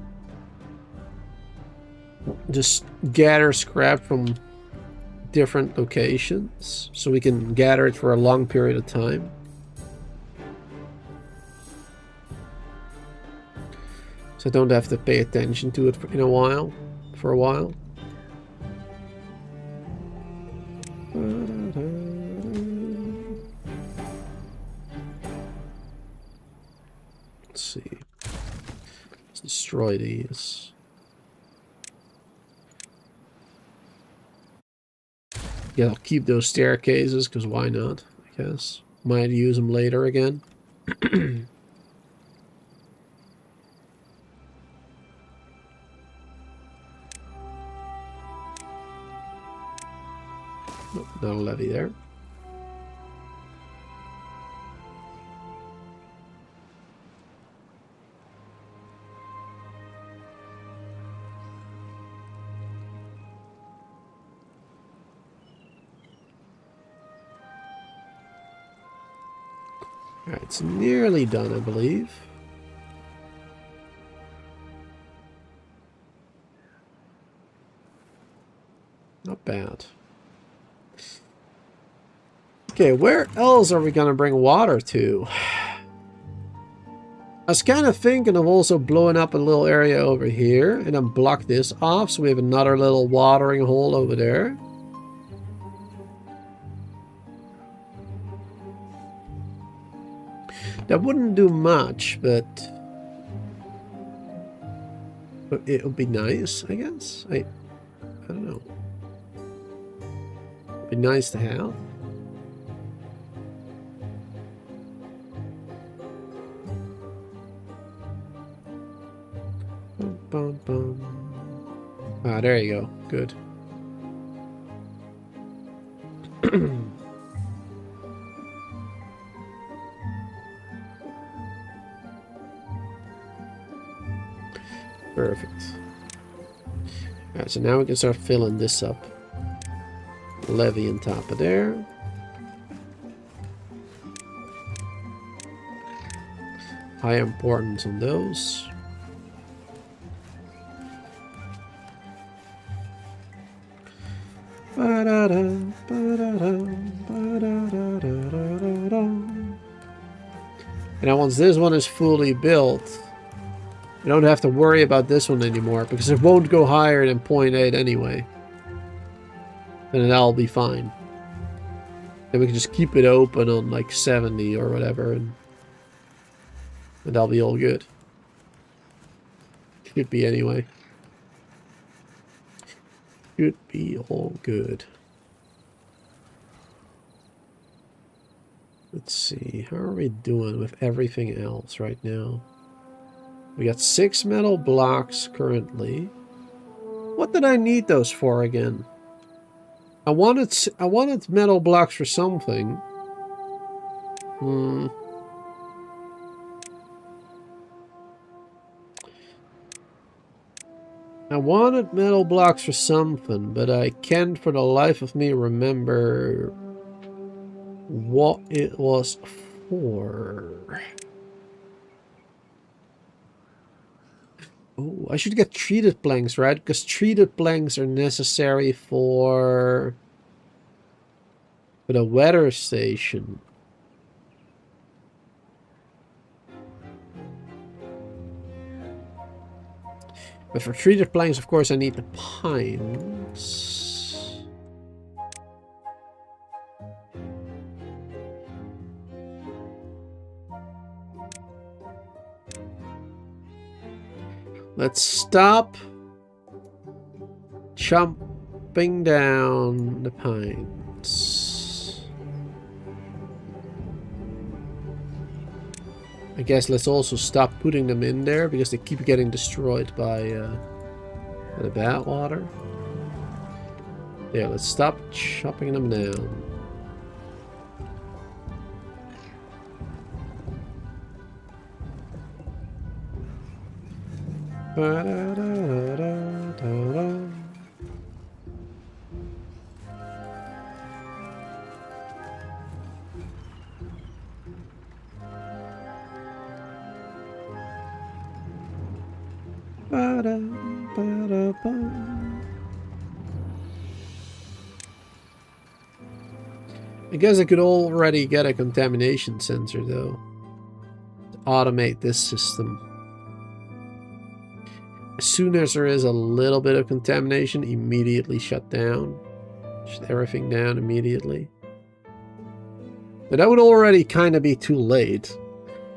Just gather scrap from different locations, so we can gather it for a long period of time. So I don't have to pay attention to it for a while. Let's see. Let's destroy these. Yeah, I'll keep those staircases, because why not, I guess. Might use them later again. Not a levee there. Alright, it's nearly done, I believe. Not bad. Okay, where else are we gonna bring water to? I was kind of thinking of also blowing up a little area over here and then block this off so we have another little watering hole over there. That wouldn't do much, but it would be nice, I guess. I don't know. It'd be nice to have. Bum, bum. Ah, there you go. Good. Perfect. Alright, so now we can start filling this up. Levee on top of there. High importance on those. And now once this one is fully built, I don't have to worry about this one anymore because it won't go higher than 0.8 anyway. Then that'll be fine. Then we can just keep it open on like 70 or whatever, and that'll be all good. Should be anyway. Should be all good. Let's see, how are we doing with everything else right now? We got 6 metal blocks currently. What did I need those for again? I wanted metal blocks for something. I wanted metal blocks for something, but I can't for the life of me remember what it was for. Oh, I should get treated planks, right? Because treated planks are necessary for the weather station. But for treated planks, of course, I need the pines. Let's stop chopping down the pines. I guess let's also stop putting them in there because they keep getting destroyed by the badwater. Yeah, let's stop chopping them down. I guess I could already get a contamination sensor though to automate this system. As soon as there is a little bit of contamination, immediately shut down. Shut everything down immediately. But that would already kind of be too late.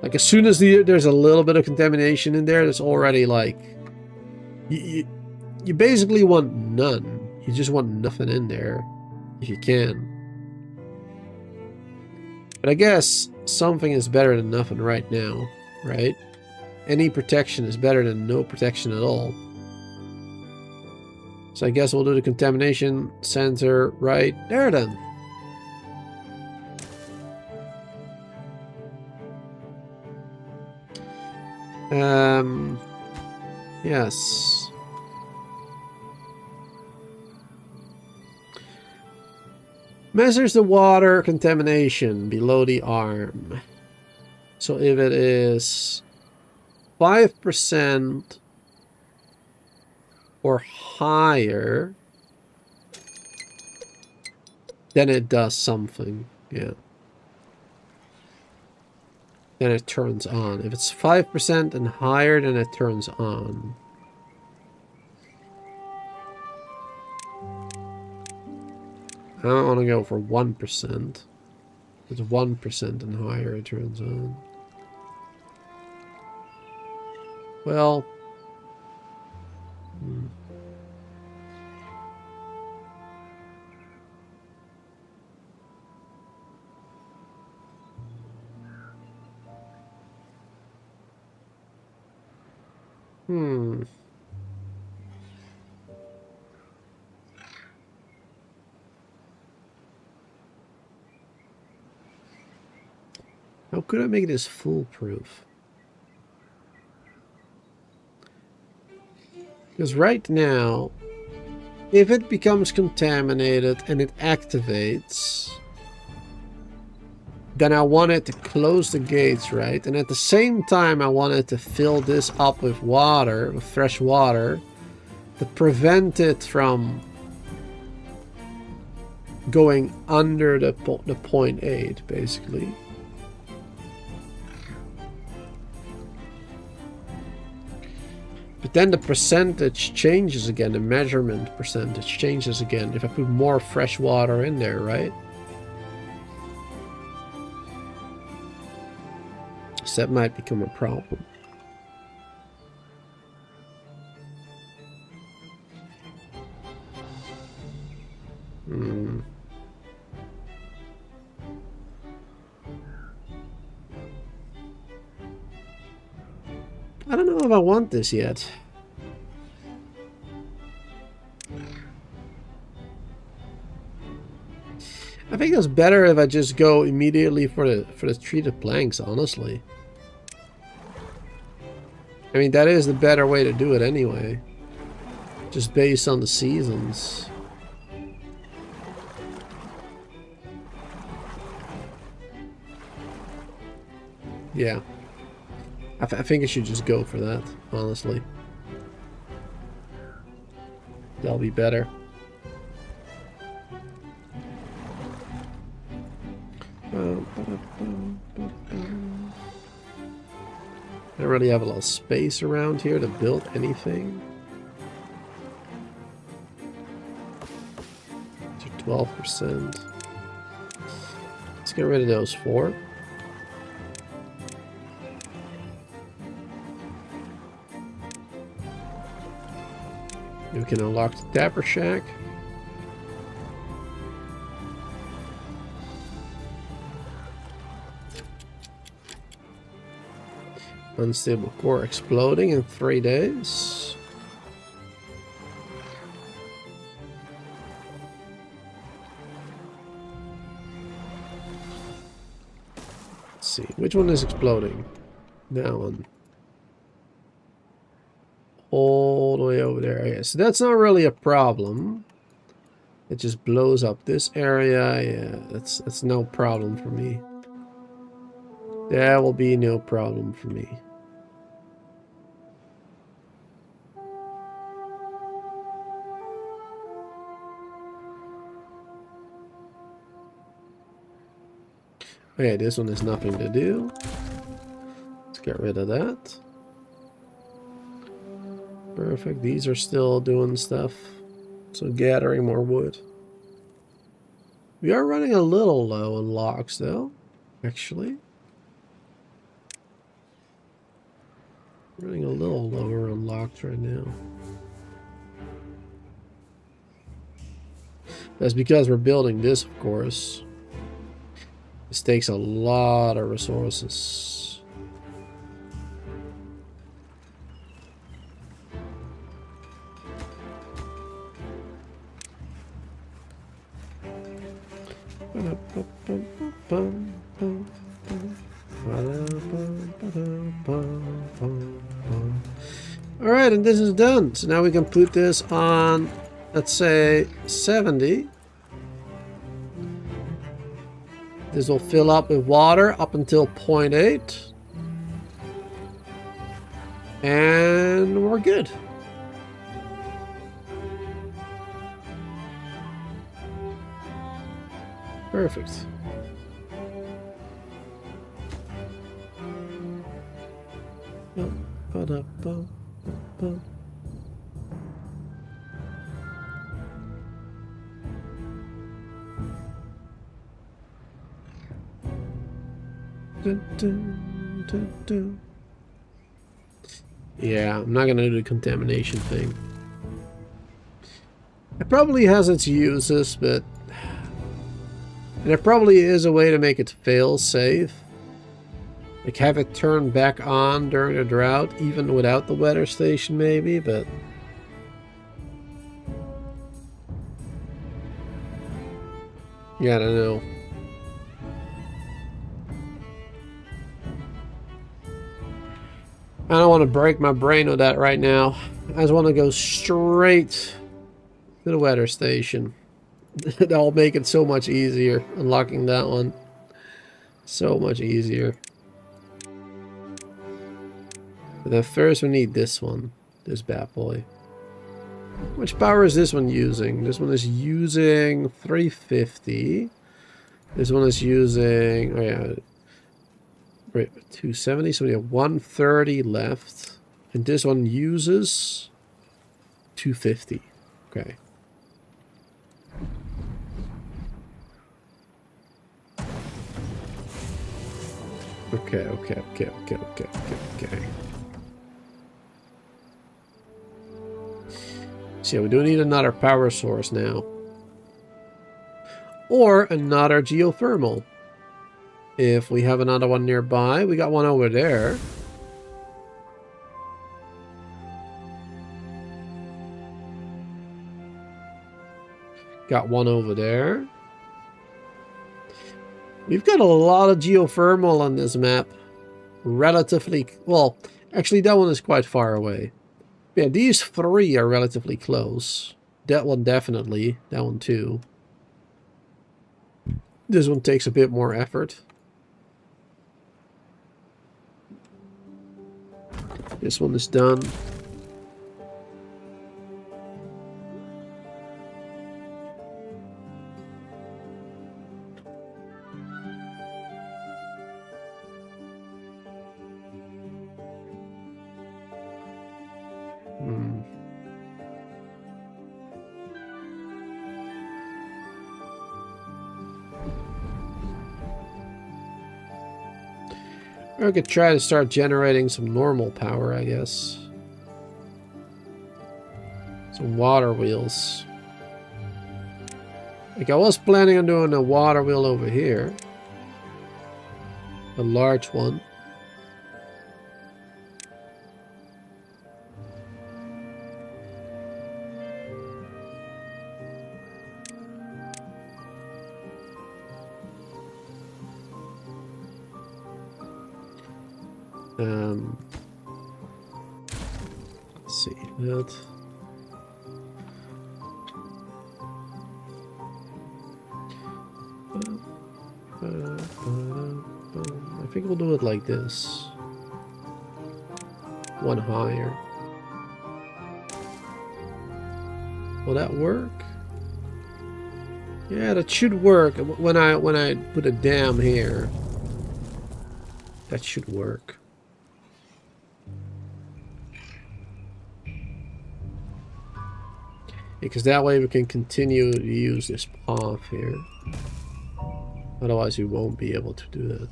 Like as soon as there's a little bit of contamination in there, it's already like... You basically want none. You just want nothing in there, if you can. But I guess something is better than nothing right now, right? Any protection is better than no protection at all. So I guess we'll do the contamination sensor right there then. Yes. Measures the water contamination below the arm. So if it is 5% or higher, then it does something. Yeah. Then it turns on. If it's 5% and higher, then it turns on. I don't want to go for 1%. If it's 1% and higher, it turns on. Well... How could I make this foolproof? Because right now, if it becomes contaminated and it activates, then I want it to close the gates, right? And at the same time, I want it to fill this up with water, with fresh water, to prevent it from going under the 0.8, basically. But then the percentage changes again, the measurement percentage changes again if I put more fresh water in there, right? So that might become a problem. I don't know if I want this yet. I think it's better if I just go immediately for the treated planks, honestly. I mean, that is the better way to do it anyway. Just based on the seasons. Yeah. I think I should just go for that, honestly. That'll be better. I don't really have a lot of space around here to build anything. 12%. Let's get rid of those 4. We can unlock the Tapper Shack. Unstable core exploding in 3 days. Let's see, which one is exploding? That one. All the way over there. Yeah, so that's not really a problem. It just blows up this area. Yeah, that's no problem for me. That will be no problem for me. Okay, this one has nothing to do. Let's get rid of that. Perfect. These are still doing stuff. So gathering more wood. We are running a little low on logs though, actually. Running a little lower on logs right now. That's because we're building this, of course. This takes a lot of resources. Alright, and this is done. So now we can put this on, let's say, 70. This will fill up with water up until 0.8. And we're good. Perfect. Yeah, I'm not gonna do the contamination thing. It probably has its uses, but there probably is a way to make it fail safe. Like have it turn back on during a drought, even without the weather station maybe, but yeah, I don't know. I don't want to break my brain with that right now. I just want to go straight to the weather station. That'll make it so much easier, unlocking that one. So much easier. But then first we need this one. This bad boy. Which power is this one using? This one is using 350. This one is using... oh yeah. Right, 270, so we have 130 left. And this one uses 250. Okay. Okay. So yeah, we do need another power source now. Or another geothermal. If we have another one nearby, we got one over there. Got one over there. We've got a lot of geothermal on this map. Relatively, well, actually that one is quite far away. Yeah, these 3 are relatively close. That one definitely. That one too. This one takes a bit more effort. This one is done. I could try to start generating some normal power, I guess. Some water wheels. Like I was planning on doing a water wheel over here. A large one. Let's see that. I think we'll do it like this. One higher. Will that work? Yeah, that should work. When I put a dam here, that should work. Because that way we can continue to use this path here. Otherwise we won't be able to do that.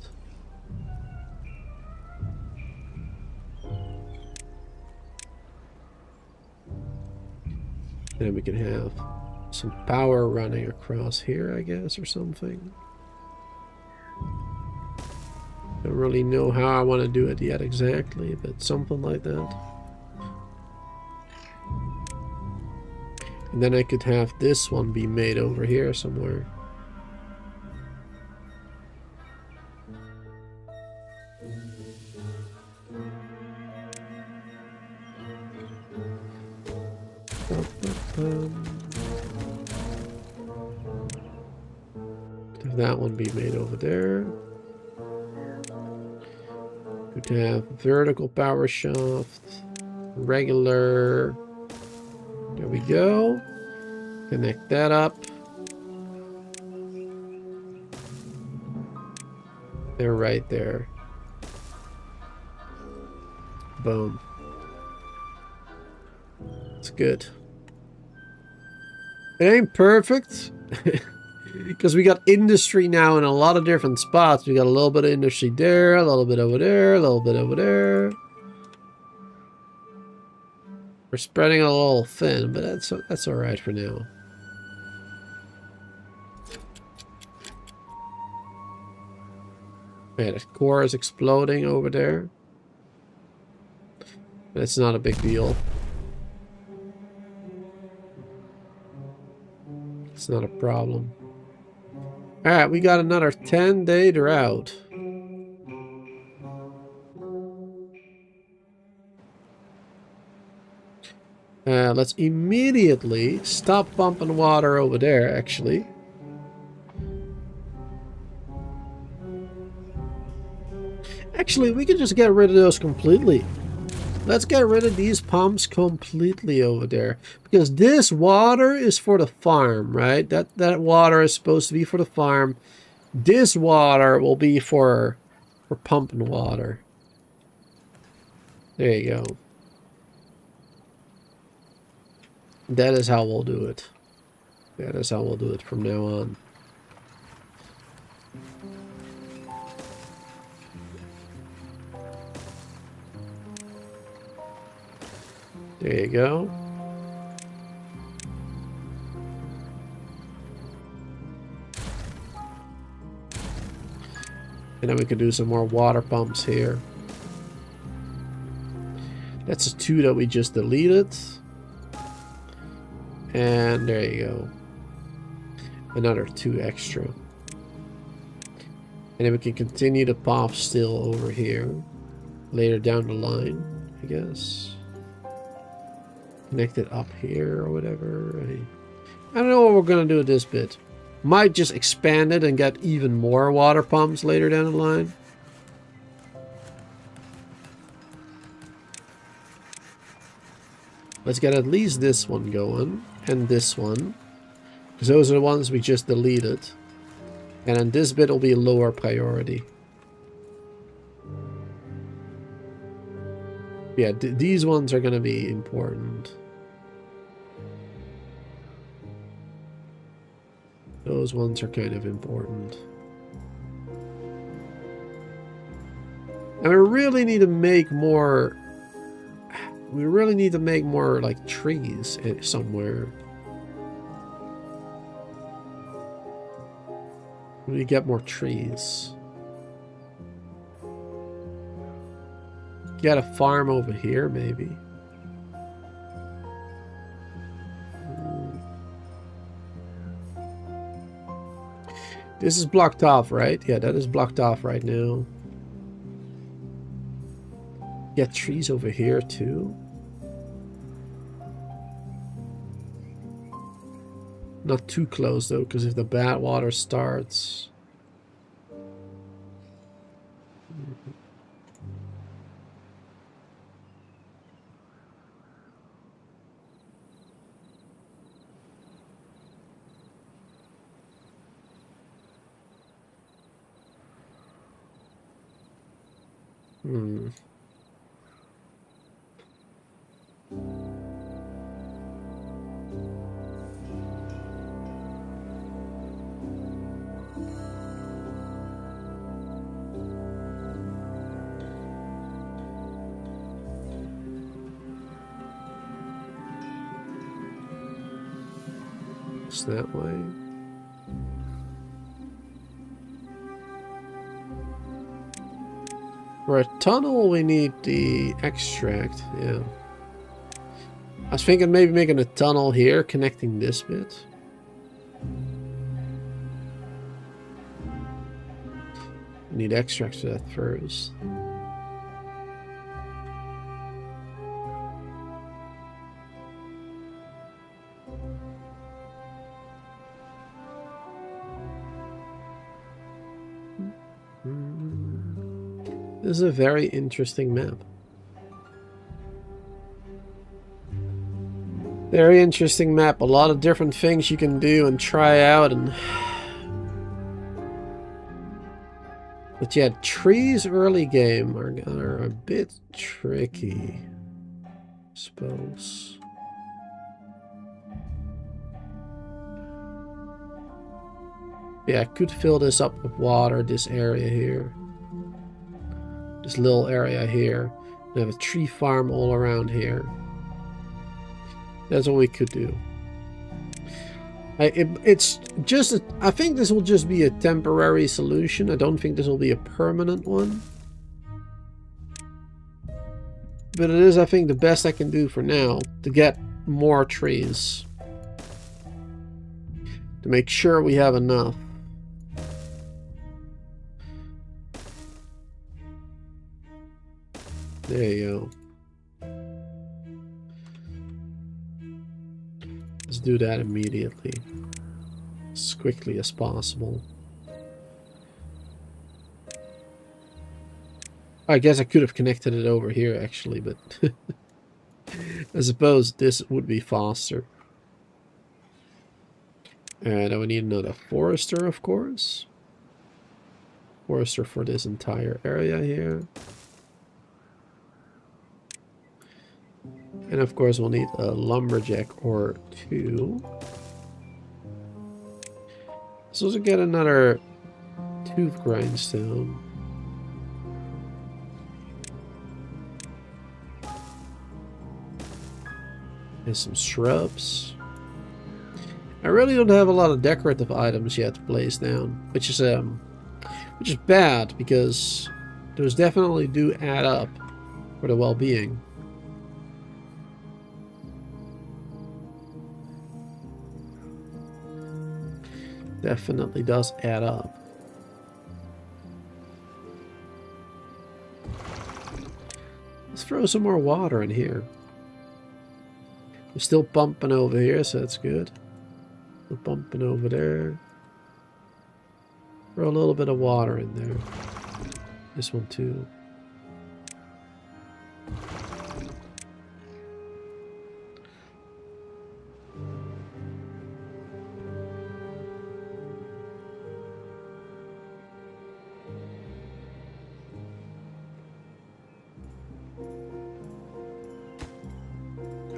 Then we can have some power running across here, I guess, or something. Don't really know how I want to do it yet exactly, but something like that. And then I could have this one be made over here somewhere. Have that one be made over there. Could have vertical power shaft, regular. There we go. Connect that up. They're right there. Boom. It's good. It ain't perfect. Because we got industry now in a lot of different spots. We got a little bit of industry there, a little bit over there, a little bit over there. We're spreading a little thin, but that's all right for now. Okay, the core is exploding over there. But it's not a big deal. It's not a problem. Alright, we got another 10-day drought. Let's immediately stop pumping water over there, actually. Actually, we could just get rid of those completely. Let's get rid of these pumps completely over there. Because this water is for the farm, right? That water is supposed to be for the farm. This water will be for pumping water. There you go. That is how we'll do it. That is how we'll do it from now on. There you go. And then we can do some more water pumps here. That's the 2 that we just deleted. And there you go. Another 2 extra. And then we can continue to pop still over here. Later down the line, I guess. Connect it up here or whatever. I don't know what we're going to do with this bit. Might just expand it and get even more water pumps later down the line. Let's get at least this one going. And this one. Because those are the ones we just deleted. And then this bit will be a lower priority. Yeah, these ones are going to be important. Those ones are kind of important. And we really need to make more... We really need to make more, like, trees somewhere. We need to get more trees. Get a farm over here, maybe. This is blocked off, right? Yeah, that is blocked off right now. Get trees over here, too. Not too close, though, because if the bad water starts... It's that way. For a tunnel, we need the extract. Yeah. I was thinking maybe making a tunnel here, connecting this bit. We need extract for that first. This is a very interesting map. Very interesting map. A lot of different things you can do and try out. But yeah, trees early game are a bit tricky, I suppose. Yeah, I could fill this up with water, this area here. This little area here. We have a tree farm all around here. That's what we could do. It's just I think this will just be a temporary solution. I don't think this will be a permanent one. But it is, I think, the best I can do for now to get more trees. To make sure we have enough. There you go. Let's do that immediately. As quickly as possible. I guess I could have connected it over here actually, but I suppose this would be faster. And I would need another forester, of course. Forester for this entire area here. And of course we'll need a lumberjack or two. So let's get another tooth grindstone. And some shrubs. I really don't have a lot of decorative items yet to place down, which is bad because those definitely do add up for the well-being. Definitely does add up. Let's throw some more water in here. We're still pumping over here, so that's good. We're pumping over there. Throw a little bit of water in there. This one too.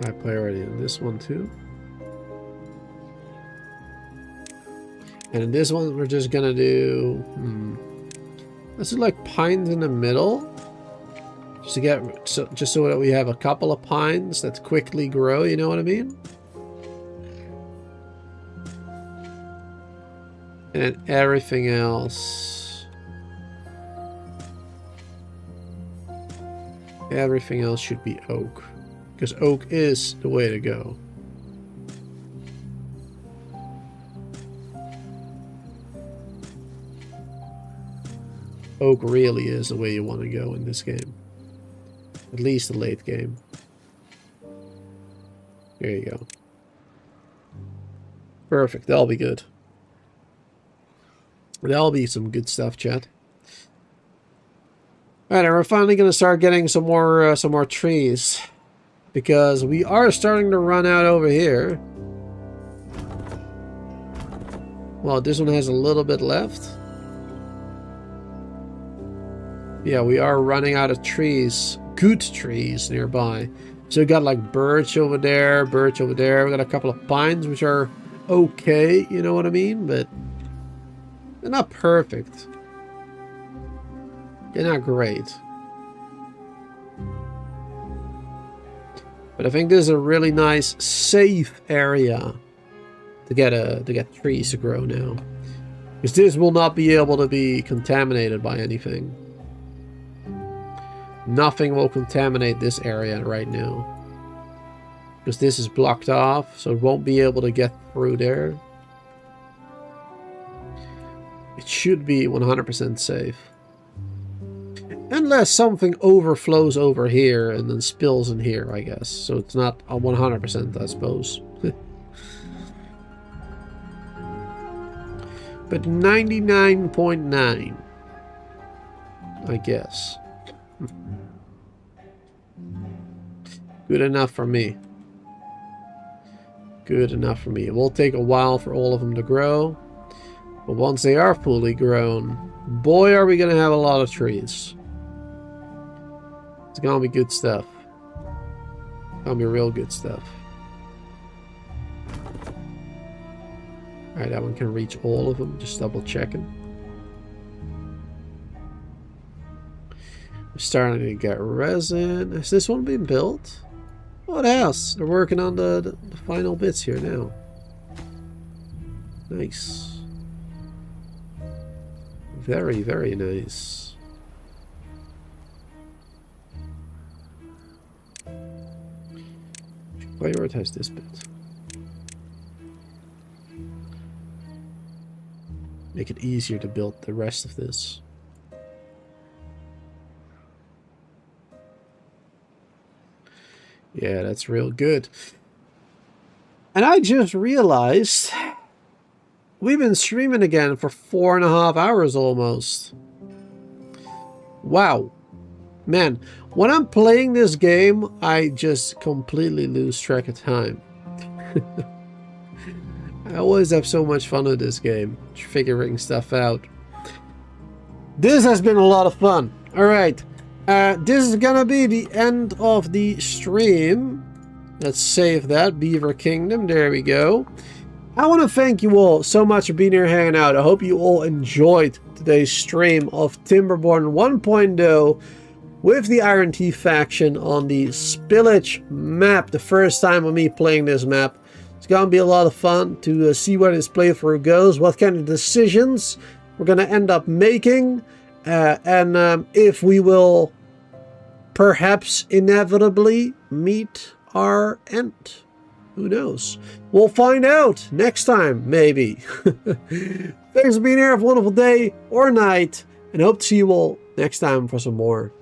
High priority in this one too. And in this one we're just gonna do let's do like pines in the middle. Just to get, just so that we have a couple of pines that quickly grow, you know what I mean? And then everything else. Everything else should be oak. Because oak is the way to go. Oak really is the way you want to go in this game. At least the late game. There you go. Perfect. That'll be good. That'll be some good stuff, chat. Alright, and we're finally going to start getting some more trees. Because we are starting to run out over here. Well, this one has a little bit left. Yeah, we are running out of trees. Good trees nearby. So we got like birch over there, birch over there. We got a couple of pines, which are okay, you know what I mean? But they're not perfect. They're not great. But I think this is a really nice, safe area to get trees to grow now. Because this will not be able to be contaminated by anything. Nothing will contaminate this area right now. Because this is blocked off, so it won't be able to get through there. It should be 100% safe. Unless something overflows over here and then spills in here, I guess. So it's not a 100%, I suppose. But 99.9, I guess. Good enough for me. Good enough for me. It will take a while for all of them to grow. But once they are fully grown, boy, are we going to have a lot of trees. It's going to be good stuff. It's going to be real good stuff. Alright, that one can reach all of them. Just double checking. We're starting to get resin. Has this one been built? What else? They're working on the final bits here now. Nice. Very, very nice. Prioritize this bit. Make it easier to build the rest of this. Yeah, that's real good. And I just realized we've been streaming again for 4.5 hours almost. Wow. Man, when I'm playing this game, I just completely lose track of time. I always have so much fun with this game, figuring stuff out. This has been a lot of fun. Alright, this is gonna be the end of the stream. Let's save that, Beaver Kingdom, there we go. I want to thank you all so much for being here hanging out. I hope you all enjoyed today's stream of Timberborn 1.0 with the Ironteeth faction on the SPILLAGE map. The first time of me playing this map. It's going to be a lot of fun to see where this playthrough goes, what kind of decisions we're going to end up making, and if we will perhaps inevitably meet our end. Who knows? We'll find out next time, maybe. Thanks for being here. Have a wonderful day or night, and hope to see you all next time for some more